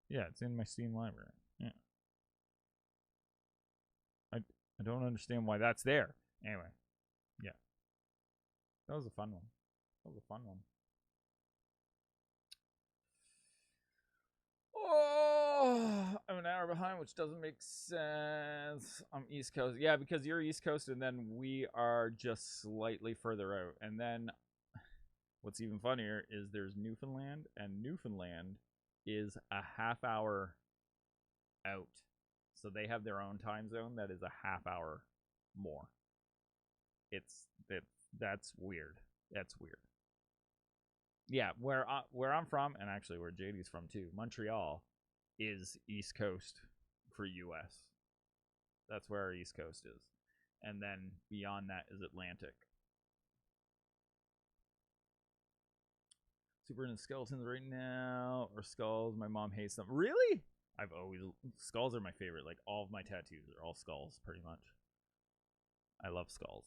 Yeah, it's in my Steam library. Yeah. I don't understand why that's there. Anyway. Yeah. That was a fun one. That was a fun one. Oh, I'm an hour behind, which doesn't make sense. I'm East Coast. Yeah, because you're East Coast, and then we are just slightly further out. And then what's even funnier is there's Newfoundland, and Newfoundland is a half hour out. So they have their own time zone that is a half hour more. That's weird. That's weird. Yeah, where I'm from, and actually where JD's from too, Montreal is East Coast for US. That's where our East Coast is. And then beyond that is Atlantic. Super into skeletons right now, or skulls. My mom hates them. Really? Skulls are my favorite. Like, all of my tattoos are all skulls, pretty much. I love skulls.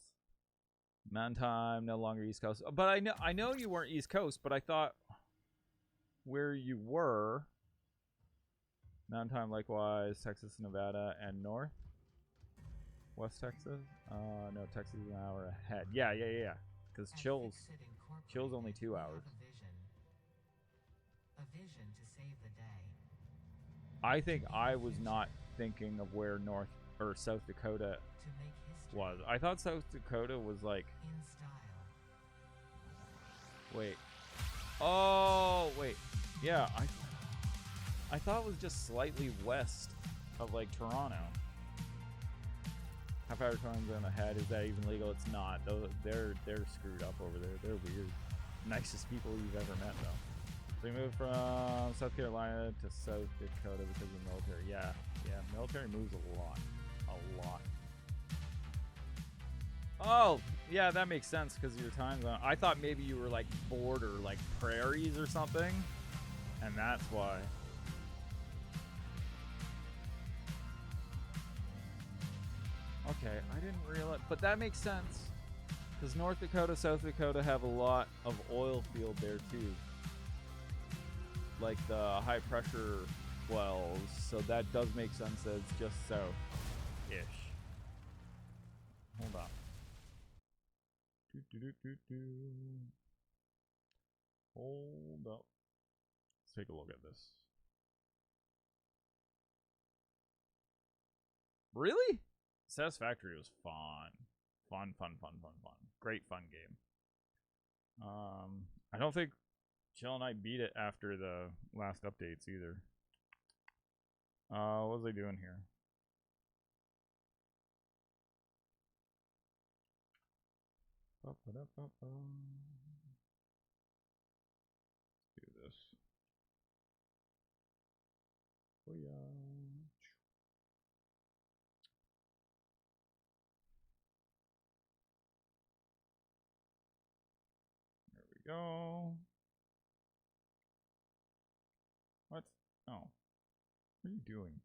Mountain Time, no longer East Coast. But I know you weren't East Coast, but I thought where you were. Mountain Time, likewise, Texas, Nevada, and North. West Texas? No, Texas is an hour ahead. Yeah. Because Chill's only 2 hours. A vision to save the day. I think I was not thinking of where North or South Dakota To make history was. I thought South Dakota was like, in style. wait. Oh, wait. Yeah, I thought it was just slightly west of like Toronto. Half hour time zone ahead. Is that even legal? It's not. They're screwed up over there. They're weird. Nicest people you've ever met, though. So we moved from South Carolina to South Dakota because of the military. Yeah, military moves a lot. Oh, yeah, that makes sense because of your time zone. I thought maybe you were like border, like prairies or something, and that's why. Okay, I didn't realize, but that makes sense because North Dakota, South Dakota have a lot of oil field there too. Like the high pressure wells, so that does make sense that it's just south-ish. Hold on. Hold up. Let's take a look at this. Really? Satisfactory was fun. Fun. Great fun game. I don't think Jill and I beat it after the last updates either. What was I doing here? Let's do this. Oh yeah. There we go. What? Oh. What are you doing?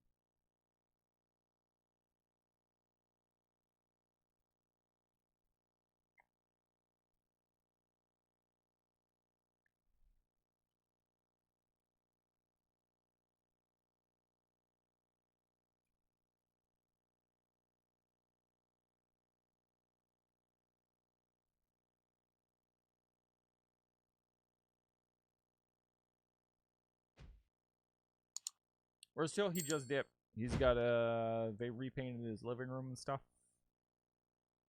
Where's Chill? He just dipped. He's got they repainted his living room and stuff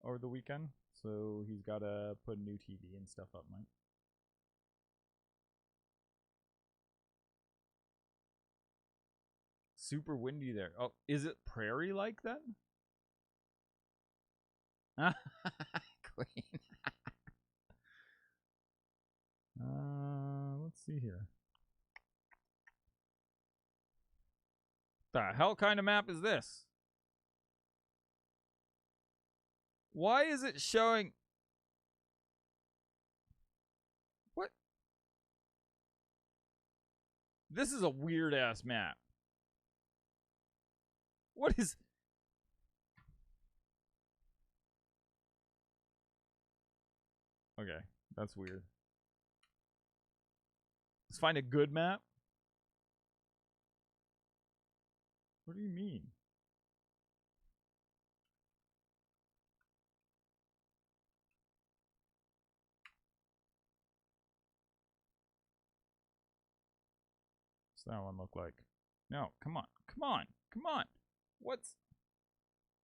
over the weekend, so he's got to put a new TV and stuff up, Mike. Super windy there. Oh, is it prairie like then? Queen. Let's see here. The hell kind of map is this? Why is it showing? What? This is a weird ass map. What is? Okay, that's weird. Let's find a good map. What do you mean? What's that one look like? No, come on. What's...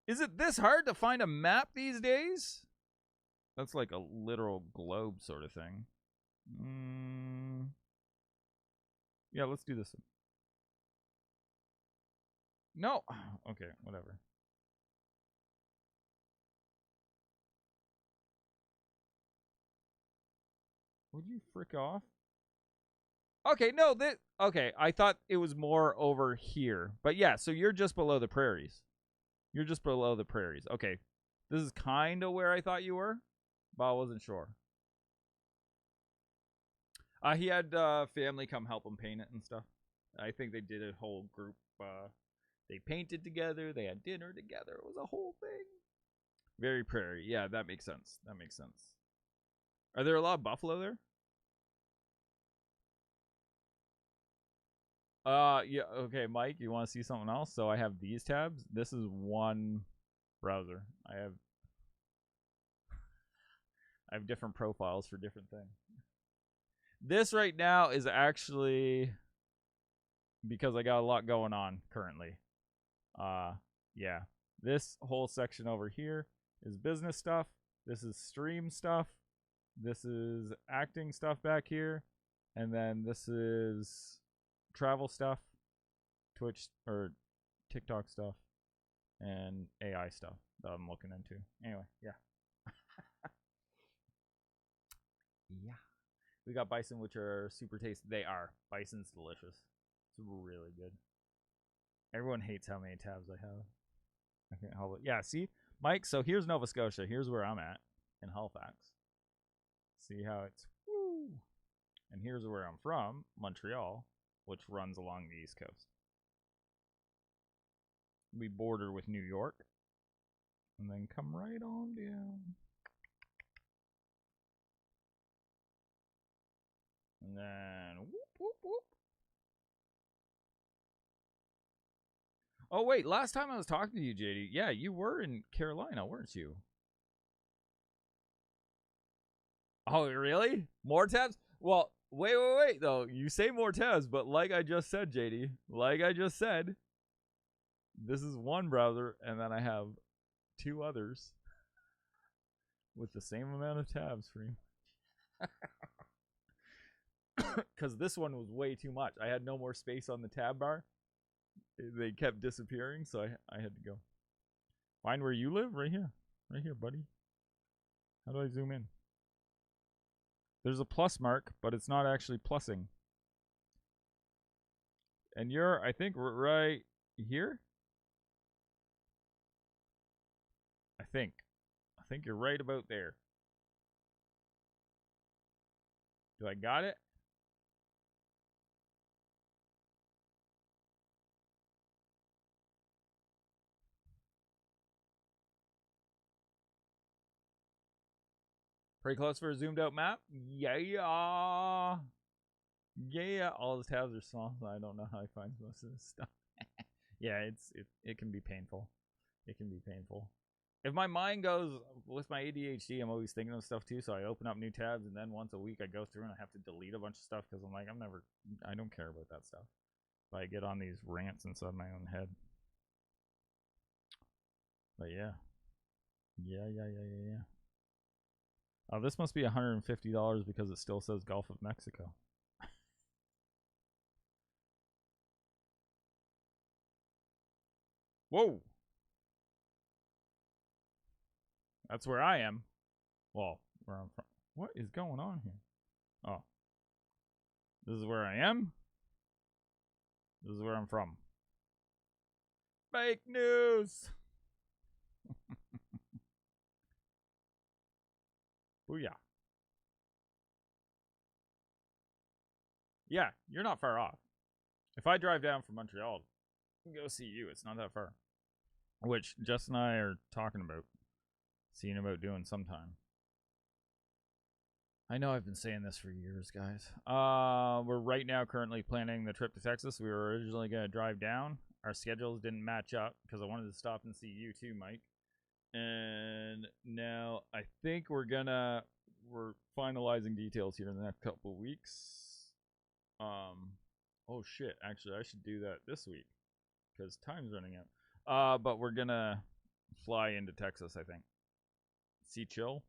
Is it this hard to find a map these days? That's like a literal globe sort of thing. Yeah, let's do this one. No. Okay, whatever. Would you frick off? Okay, no, okay, I thought it was more over here. But yeah, so you're just below the prairies. You're just below the prairies. Okay. This is kind of where I thought you were, but I wasn't sure. He had family come help him paint it and stuff. I think they did a whole group. They painted together. They had dinner together. It was a whole thing. Very prairie. Yeah, that makes sense. That makes sense. Are there a lot of buffalo there? Yeah, okay, Mike, you want to see something else? So I have these tabs. This is one browser. I have different profiles for different things. This right now is actually because I got a lot going on currently. Yeah. This whole section over here is business stuff. This is stream stuff. This is acting stuff back here. And then this is travel stuff, Twitch or TikTok stuff, and AI stuff that I'm looking into. Anyway, yeah. Yeah. We got bison, which are super tasty. They are. Bison's delicious. It's really good. Everyone hates how many tabs I have. I can't help it. Yeah, see? Mike, so here's Nova Scotia. Here's where I'm at in Halifax. See how it's... Woo! And here's where I'm from, Montreal, which runs along the East Coast. We border with New York. And then come right on down. And then whoop, whoop, whoop. Oh, wait. Last time I was talking to you, JD, yeah, you were in Carolina, weren't you? Oh, really? More tabs? Well, Wait, though. You say more tabs, but like I just said, JD, like I just said, this is one browser, and then I have 2 others with the same amount of tabs for you. Because this one was way too much. I had no more space on the tab bar. They kept disappearing, so I had to go. Find where you live? Right here. Right here, buddy. How do I zoom in? There's a plus mark, but it's not actually plussing. And you're, I think, right here? I think you're right about there. Do I got it? Pretty close for a zoomed out map? Yeah. Yeah. All the tabs are small, so I don't know how I find most of this stuff. Yeah, it can be painful. It can be painful. If my mind goes, with my ADHD, I'm always thinking of stuff too, so I open up new tabs, and then once a week I go through and I have to delete a bunch of stuff because I'm like, I don't care about that stuff. But I get on these rants inside my own head. But yeah. Yeah. Oh, this must be $150 because it still says Gulf of Mexico. Whoa! That's where I am. Well, where I'm from. What is going on here? Oh. This is where I am? This is where I'm from. Fake news! Booyah. Yeah, you're not far off. If I drive down from Montreal to go see you, it's not that far. Which Jess and I are talking about. Seeing about doing sometime. I know I've been saying this for years, guys. We're right now currently planning the trip to Texas. We were originally going to drive down. Our schedules didn't match up because I wanted to stop and see you too, Mike. And now I think we're finalizing details here in the next couple of weeks. Oh shit, actually I should do that this week because time's running out. But we're gonna fly into Texas, I think. See chill.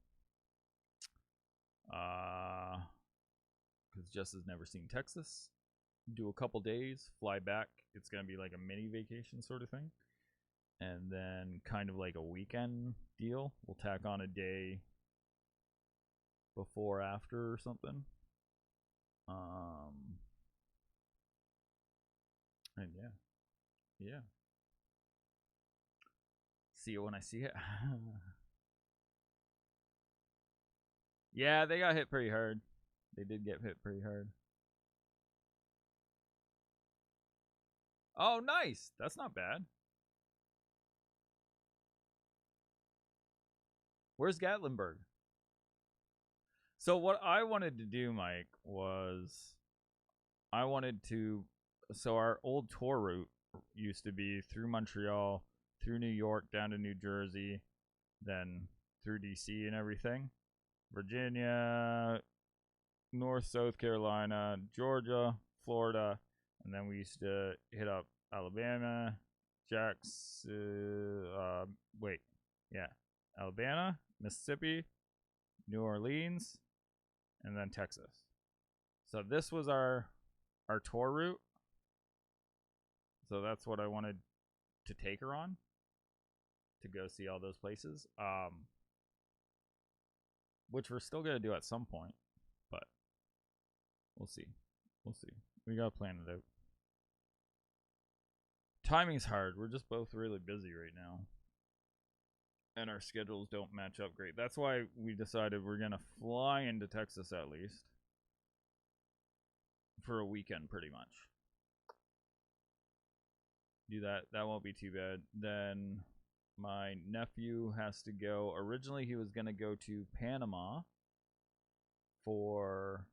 Because Jess has never seen Texas. Do a couple days, fly back. It's gonna be like a mini vacation sort of thing. And then kind of like a weekend deal. We'll tack on a day before, after, or something. And yeah. See it when I see it. Yeah, they got hit pretty hard. They did get hit pretty hard. Oh, nice. That's not bad. Where's Gatlinburg? So what I wanted to do, Mike, was so our old tour route used to be through Montreal, through New York, down to New Jersey, then through DC and everything. Virginia, North South Carolina, Georgia, Florida, and then we used to hit up Alabama, Alabama, Mississippi, New Orleans, and then Texas. So this was our tour route. So that's what I wanted to take her on, to go see all those places. Which we're still going to do at some point, but we'll see. We got to plan it out. Timing's hard. We're just both really busy right now. And our schedules don't match up great. That's why we decided we're going to fly into Texas at least. For a weekend, pretty much. Do that. That won't be too bad. Then my nephew has to go. Originally, he was going to go to Panama for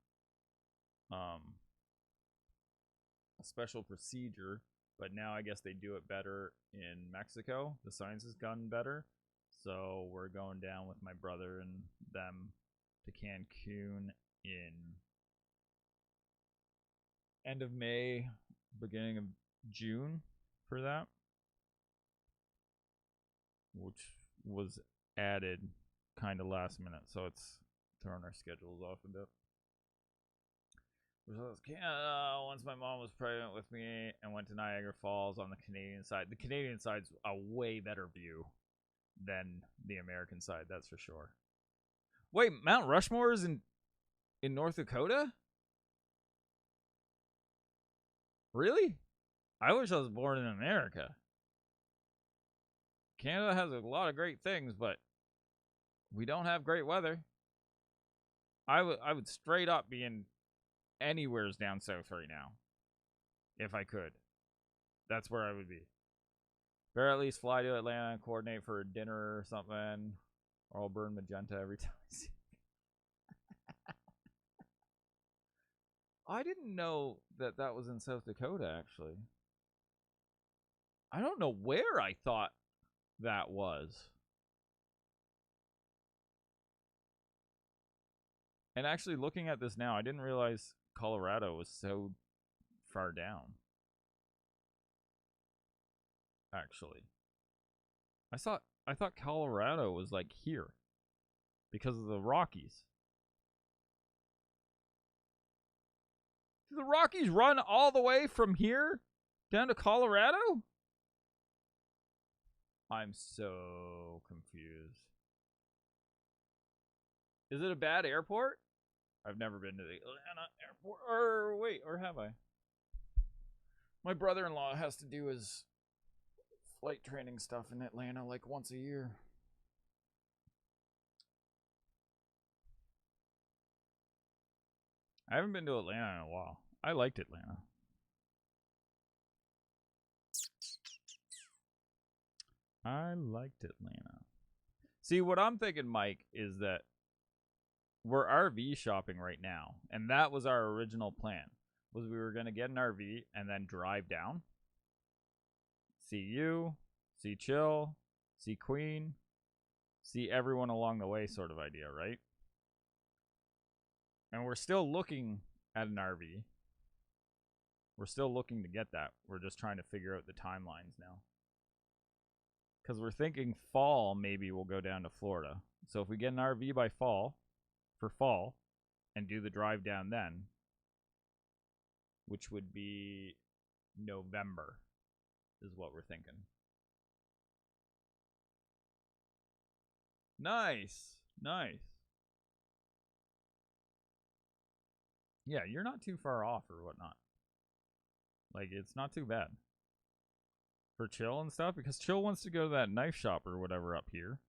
a special procedure, but now I guess they do it better in Mexico. The science has gotten better, so we're going down with my brother and them to Cancun in end of May, beginning of June for that, which was added kind of last minute, so it's throwing our schedules off a bit. Canada, once my mom was pregnant with me and went to Niagara Falls on the Canadian side. The Canadian side's a way better view than the American side, that's for sure. Wait, Mount Rushmore is in North Dakota? Really? I wish I was born in America. Canada has a lot of great things, but we don't have great weather. I would straight up be in anywheres down south right now, if I could. That's where I would be. Better at least fly to Atlanta and coordinate for a dinner or something, or I'll burn magenta every time I see it. I didn't know that that was in South Dakota, actually. I don't know where I thought that was. And actually, looking at this now, I didn't realize Colorado was so far down. Actually, I thought Colorado was like here because of the Rockies. Do the Rockies run all the way from here down to Colorado? I'm so confused. Is it a bad airport? I've never been to the Atlanta airport. Or wait, or have I? My brother-in-law has to do his flight training stuff in Atlanta like once a year. I haven't been to Atlanta in a while. I liked Atlanta. I liked Atlanta. See, what I'm thinking, Mike, is that we're RV shopping right now, and that was our original plan. Was we were going to get an RV and then drive down, see you, see Chill, see Queen, see everyone along the way sort of idea, right? And we're still looking at an RV. We're still looking to get that. We're just trying to figure out the timelines now. Because we're thinking fall, maybe we'll go down to Florida. So if we get an RV by fall, for fall, and do the drive down then, which would be November, is what we're thinking. Nice. Nice. Yeah, you're not too far off or whatnot. Like, it's not too bad. For Chill and stuff, because Chill wants to go to that knife shop or whatever up here.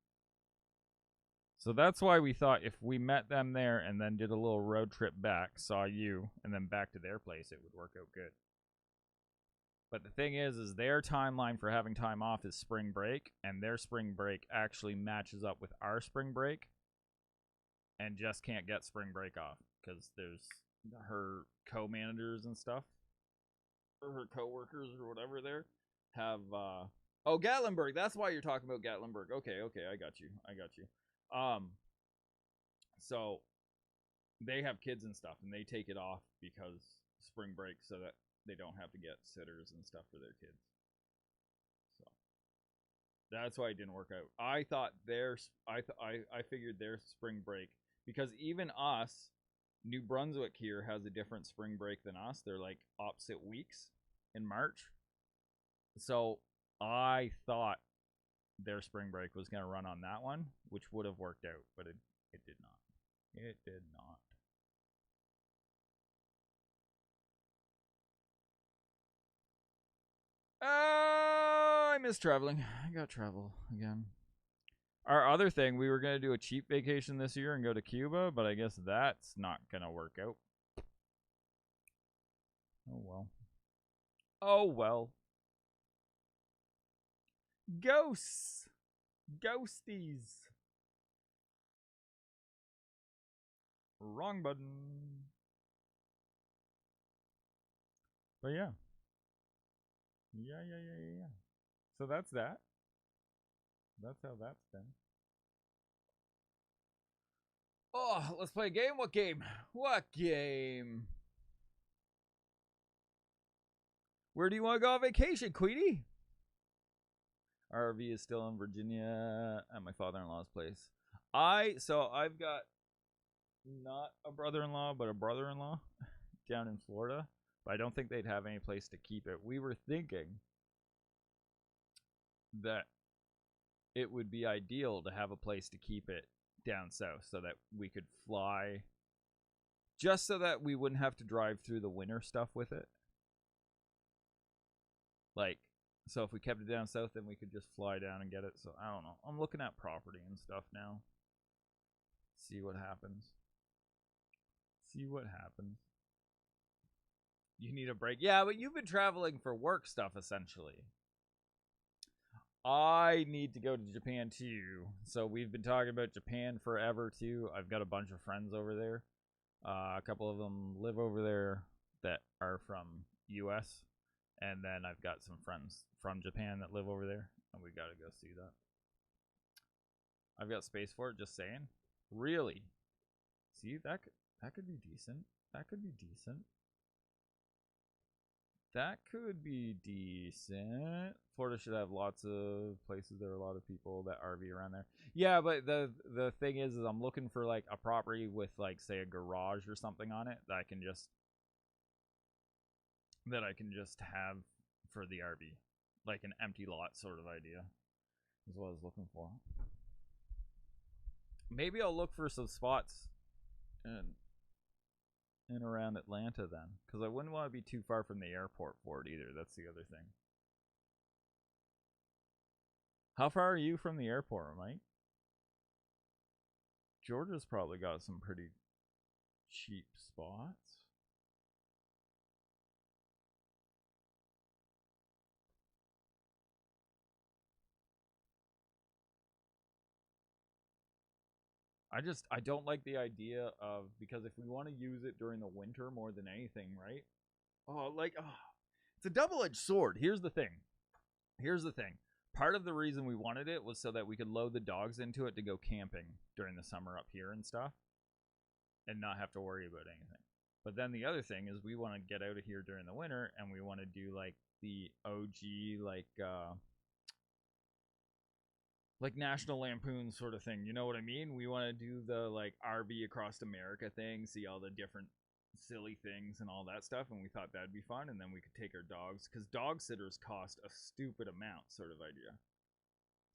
So that's why we thought if we met them there and then did a little road trip back, saw you, and then back to their place, it would work out good. But the thing is their timeline for having time off is spring break, and their spring break actually matches up with our spring break, and Jess can't get spring break off because there's her co-managers and stuff, or her co-workers or whatever there, have, oh, Gatlinburg, that's why you're talking about Gatlinburg. Okay, I got you. So they have kids and stuff, and they take it off because spring break, so that they don't have to get sitters and stuff for their kids. So that's why it didn't work out. I thought I figured their spring break, because even us, New Brunswick here has a different spring break than us. They're like opposite weeks in March. So I thought their spring break was going to run on that one, which would have worked out, but it did not. It did not. I miss traveling. I got travel again. Our other thing, we were going to do a cheap vacation this year and go to Cuba, but I guess that's not going to work out. Oh well. Oh well. Ghosts. Ghosties. Wrong button. But yeah. Yeah. So that's that. That's how that's been. Oh, let's play a game? What game? What game? Where do you want to go on vacation, Queenie? Our RV is still in Virginia at my father-in-law's place. So I've got not a brother-in-law, but a brother-in-law down in Florida. But I don't think they'd have any place to keep it. We were thinking that it would be ideal to have a place to keep it down south so that we could fly, just so that we wouldn't have to drive through the winter stuff with it. Like, so if we kept it down south, then we could just fly down and get it. So I don't know. I'm looking at property and stuff now. See what happens. See what happens. You need a break. Yeah, but you've been traveling for work stuff, essentially. I need to go to Japan, too. So we've been talking about Japan forever, too. I've got a bunch of friends over there. A couple of them live over there that are from U.S., and then I've got some friends from Japan that live over there, and we gotta go see that. I've got space for it, just saying. Really? See, that could be decent. That could be decent. That could be decent. Florida should have lots of places. There are a lot of people that RV around there. Yeah, but the thing is I'm looking for like a property with like, say, a garage or something on it that I can just have for the RV, like an empty lot sort of idea, is what I was looking for. Maybe I'll look for some spots in around Atlanta then, because I wouldn't want to be too far from the airport for it either. That's the other thing. How far are you from the airport, Mike? Georgia's probably got some pretty cheap spots. I don't like the idea of, because if we want to use it during the winter more than anything, right? It's a double-edged sword. Here's the thing. Part of the reason we wanted it was so that we could load the dogs into it to go camping during the summer up here and stuff, and not have to worry about anything. But then the other thing is we want to get out of here during the winter, and we want to do like the OG like National Lampoon sort of thing, you know what I mean? We want to do the like RV across America thing, see all the different silly things and all that stuff, and we thought that'd be fun, and then we could take our dogs, because dog sitters cost a stupid amount sort of idea.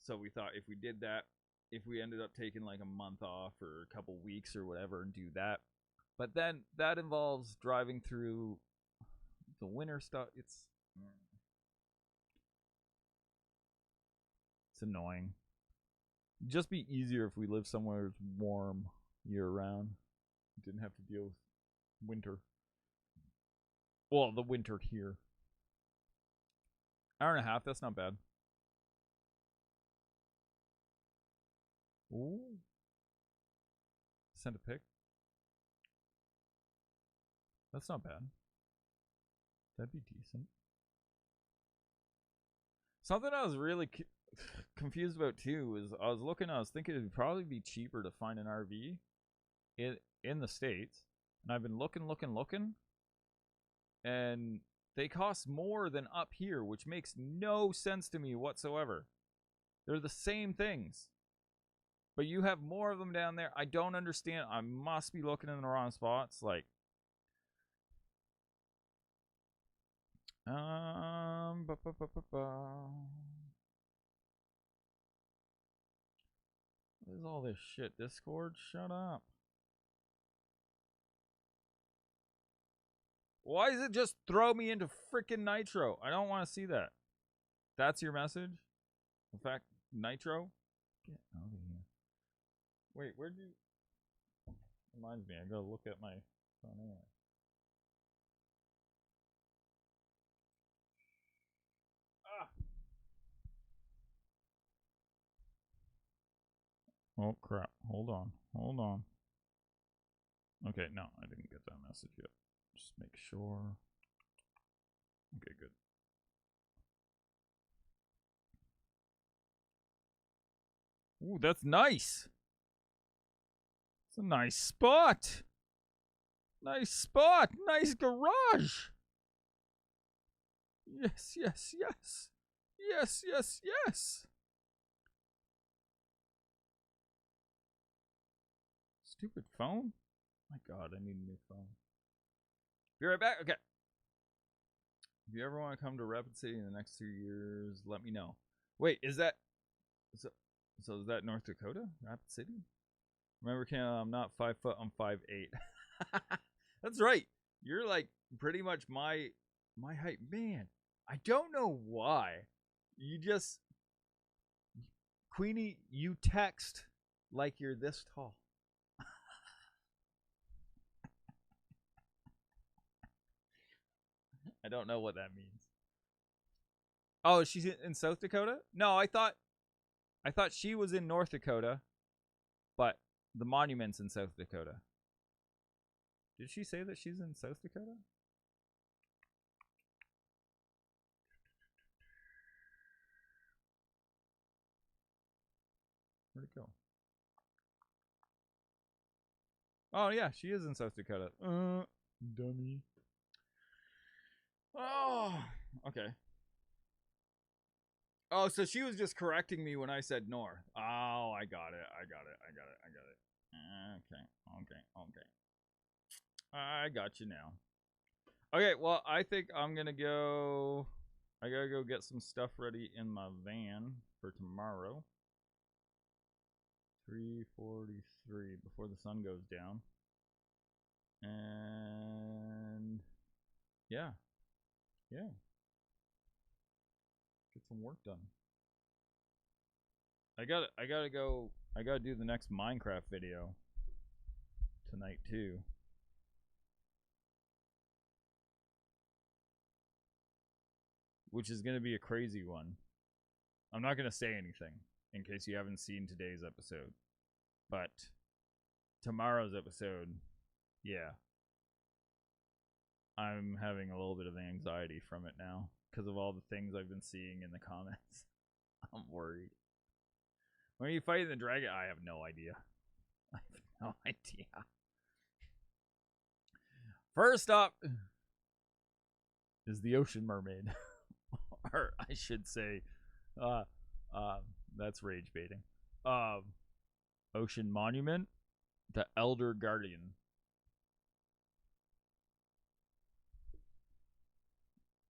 So we thought if we did that, if we ended up taking like a month off or a couple weeks or whatever and do that, but then that involves driving through the winter stuff. It's annoying. It'd just be easier if we lived somewhere that's warm year round. Didn't have to deal with winter. Well, the winter here. Hour and a half, that's not bad. Ooh. Send a pic. That's not bad. That'd be decent. Something I was really confused about too is I was thinking it'd probably be cheaper to find an RV in the States, and I've been looking, and they cost more than up here, which makes no sense to me whatsoever. They're the same things, but you have more of them down there. I don't understand. I must be looking in the wrong spots. Like, what is all this shit? Discord? Shut up. Why does it just throw me into freaking Nitro? I don't want to see that. That's your message? In fact, Nitro? Get out of here. Wait, where'd you... Reminds me, I gotta look at my phone anyway. Oh crap, hold on. Okay, no, I didn't get that message yet. Just make sure. Okay, good. Ooh, that's nice. It's a nice spot. Nice garage. Yes, yes, yes. Yes, yes, yes. Stupid phone. My God, I need a new phone. Be right back. Okay. If you ever want to come to Rapid City in the next 2 years, let me know. Wait, is that so? So is that North Dakota, Rapid City? Remember, Ken, I'm not 5 foot. I'm 5'8". That's right. You're like pretty much my height, man. I don't know why. You just, Queenie, you text like you're this tall. I don't know what that means. Oh, she's in South Dakota? No, I thought she was in North Dakota, but the monument's in South Dakota. Did she say that she's in South Dakota? Where'd it go? Oh, yeah, she is in South Dakota. Dummy. Oh, okay. Oh, so she was just correcting me when I said north. Oh, I got it. Okay. I got you now. Okay, well, I think I'm gonna go. I gotta go get some stuff ready in my van for tomorrow. 3:43 before the sun goes down. And yeah. Get some work done. I gotta go. I gotta do the next Minecraft video tonight too. Which is gonna be a crazy one. I'm not gonna say anything in case you haven't seen today's episode. But tomorrow's episode, yeah. I'm having a little bit of anxiety from it now because of all the things I've been seeing in the comments. I'm worried. When are you fighting the dragon? I have no idea. I have no idea. First up is the ocean mermaid. Or I should say, that's rage baiting. Ocean monument, the Elder Guardian.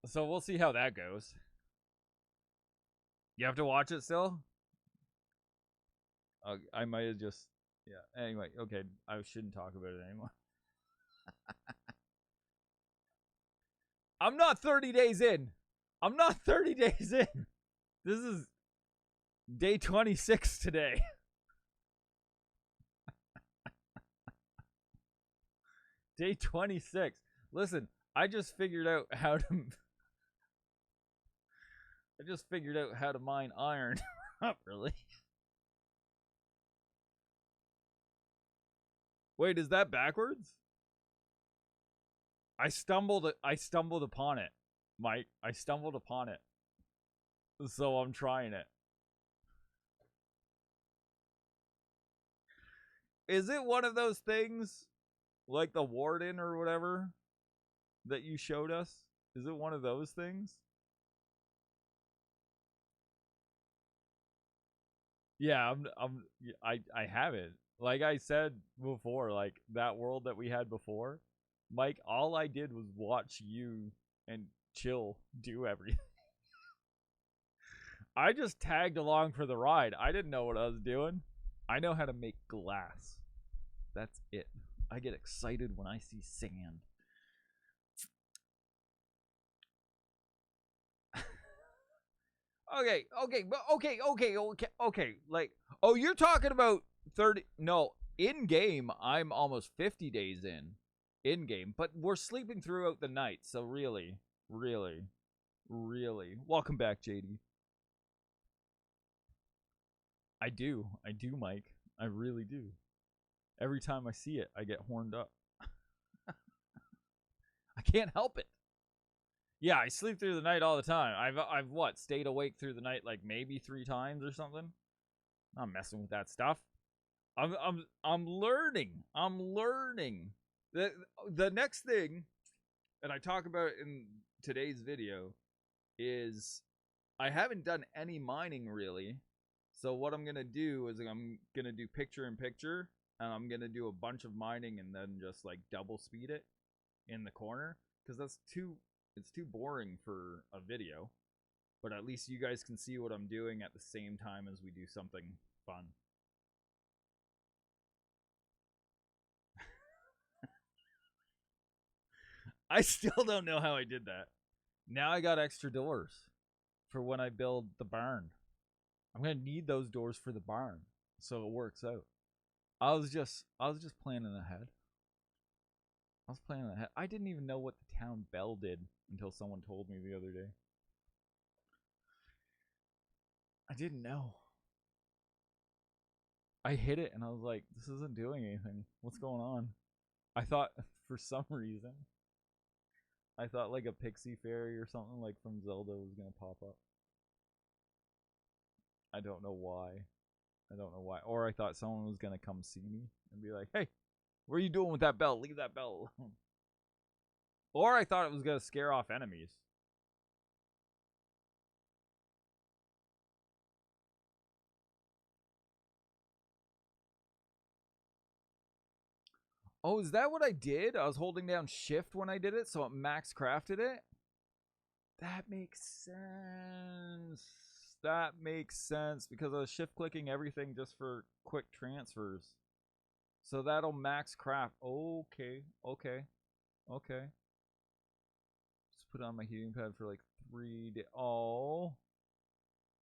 So we'll see how that goes. You have to watch it still? I might have just... Yeah, anyway, okay. I shouldn't talk about it anymore. I'm not 30 days in. I'm not 30 days in. This is day 26 today. Day 26. Listen, I just figured out how to... I just figured out how to mine iron. Not really. Wait, is that backwards? I stumbled upon it, Mike. I stumbled upon it. So I'm trying it. Is it one of those things like the warden or whatever that you showed us? Is it one of those things? Yeah, I have it. Like I said before, like that world that we had before, Mike, all I did was watch you and chill do everything. I just tagged along for the ride. I didn't know what I was doing. I know how to make glass. That's it. I get excited when I see sand. Okay. Like, oh, you're talking about 30. No, in game, I'm almost 50 days in game, but we're sleeping throughout the night. So really. Welcome back, JD. I do, Mike. I really do. Every time I see it, I get horned up. I can't help it. Yeah, I sleep through the night all the time. I've what, stayed awake through the night like maybe 3 times or something. I'm messing with that stuff. I'm learning. The next thing, and I talk about it in today's video, is I haven't done any mining really. So what I'm going to do is I'm going to do picture in picture, and I'm going to do a bunch of mining and then just like double speed it in the corner, because it's too boring for a video. But at least you guys can see what I'm doing at the same time as we do something fun. I still don't know how I did that. Now I got extra doors for when I build the barn. I'm gonna need those doors for the barn, so it works out. I was just planning ahead. I didn't even know what the town bell did until someone told me the other day. I didn't know. I hit it and I was like, this isn't doing anything. What's going on? I thought, for some reason, I thought like a pixie fairy or something like from Zelda was gonna pop up. I don't know why. Or I thought someone was gonna come see me and be like, hey, what are you doing with that bell? Leave that bell alone. Or I thought it was gonna scare off enemies. Oh, is that what I did? I was holding down shift when I did it, so it max crafted it? That makes sense. That makes sense, because I was shift clicking everything just for quick transfers. So that'll max craft. Okay. Just put it on my heating pad for like 3 days. Oh.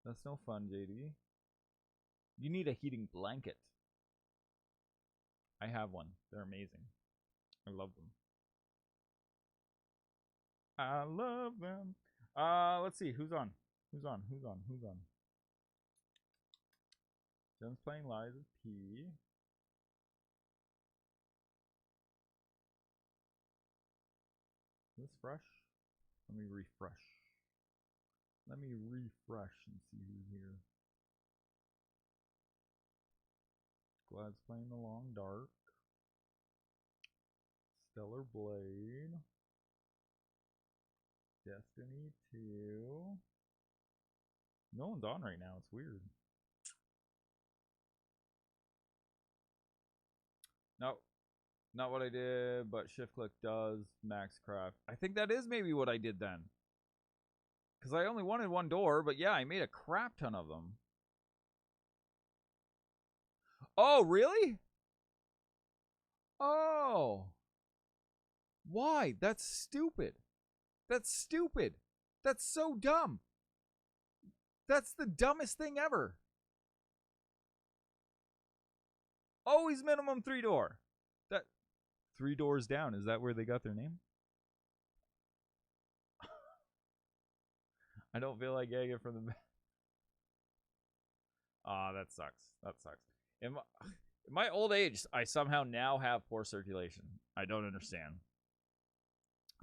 That's no fun, JD. You need a heating blanket. I have one. They're amazing. I love them. I love them. Let's see. Who's on? Jen's playing Lies of P. Is this fresh? Let me refresh. And see who's here. Glad's playing the Long Dark. Stellar Blade. Destiny 2. No one's on right now. It's weird. No. Not what I did, but shift click does max craft. I think that is maybe what I did then. Because I only wanted one door, but yeah, I made a crap ton of them. Oh, really? Oh. Why? That's stupid. That's so dumb. That's the dumbest thing ever. Always minimum 3 door. That 3 doors down. Is that where they got their name? I don't feel like getting it from the back. Ah, that sucks. In my old age, I somehow now have poor circulation. I don't understand.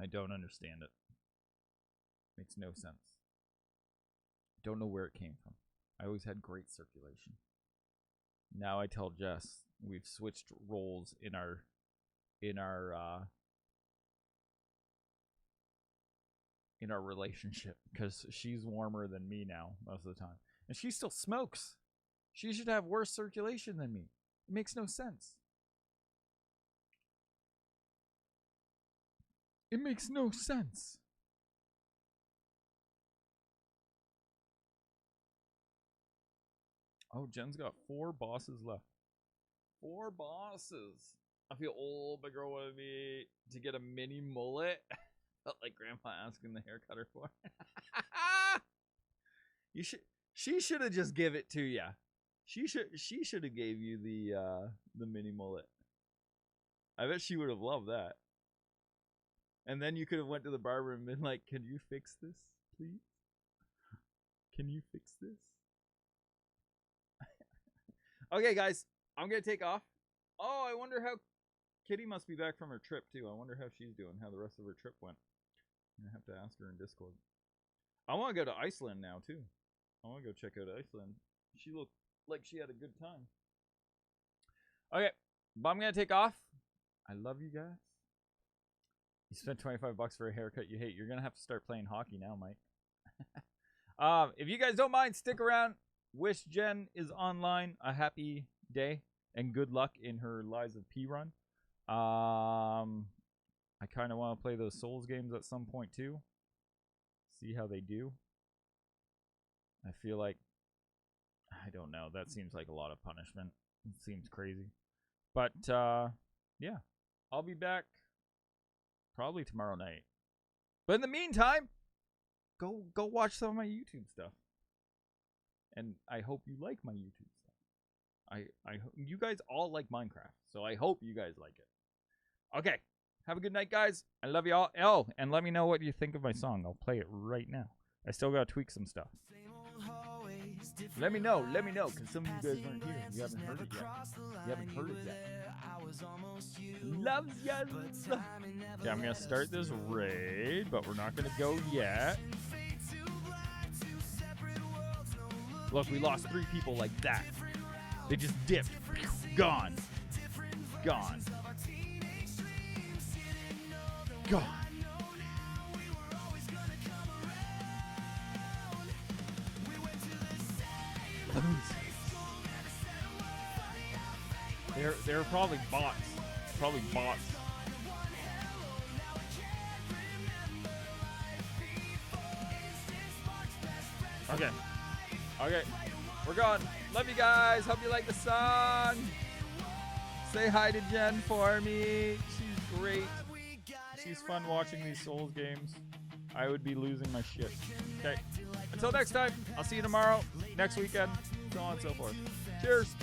It. Makes no sense. Don't know where it came from. I always had great circulation. Now I tell Jess we've switched roles in our relationship, because she's warmer than me now most of the time, and she still smokes. She should have worse circulation than me. It makes no sense. Oh, Jen's got 4 bosses left. 4 bosses. I feel old. My girl wanted me to get a mini mullet. Felt like Grandpa asking the hair cutter for. She should have just give it to you. She should have gave you the mini mullet. I bet she would have loved that. And then you could have went to the barber and been like, "Can you fix this, please? Can you fix this?" Okay, guys, I'm gonna take off. Oh, I wonder how Kitty must be back from her trip too. I wonder how she's doing, how the rest of her trip went. I'm gonna have to ask her in Discord. I want to go to Iceland now too. I want to go check out Iceland. She looked like she had a good time. Okay, but I'm gonna take off. I love you guys. You spent $25 for a haircut you hate. You're gonna have to start playing hockey now, Mike. If you guys don't mind, stick around. Wish Jen is online a happy day and good luck in her Lies of P run. I kind of want to play those Souls games at some point too. See how they do. I feel like, I don't know, that seems like a lot of punishment. It seems crazy. But, yeah. I'll be back probably tomorrow night. But in the meantime, go watch some of my YouTube stuff. And I hope you like my YouTube stuff. You guys all like Minecraft, so I hope you guys like it. Okay. Have a good night, guys. I love you all. Oh, and let me know what you think of my song. I'll play it right now. I still gotta tweak some stuff. Let me know, because some of you guys weren't here. You haven't heard it yet. Loves ya. Okay, I'm gonna start this raid, but we're not gonna go yet. Look, we lost 3 people like that. They just dipped. Gone. Gone. Gone. They're probably bots. Probably bots. Okay. Okay. We're gone. Love you guys. Hope you like the song. Say hi to Jen for me. She's great. She's fun watching these Souls games. I would be losing my shit. Okay. Until next time, I'll see you tomorrow, next weekend, so on and so forth. Cheers.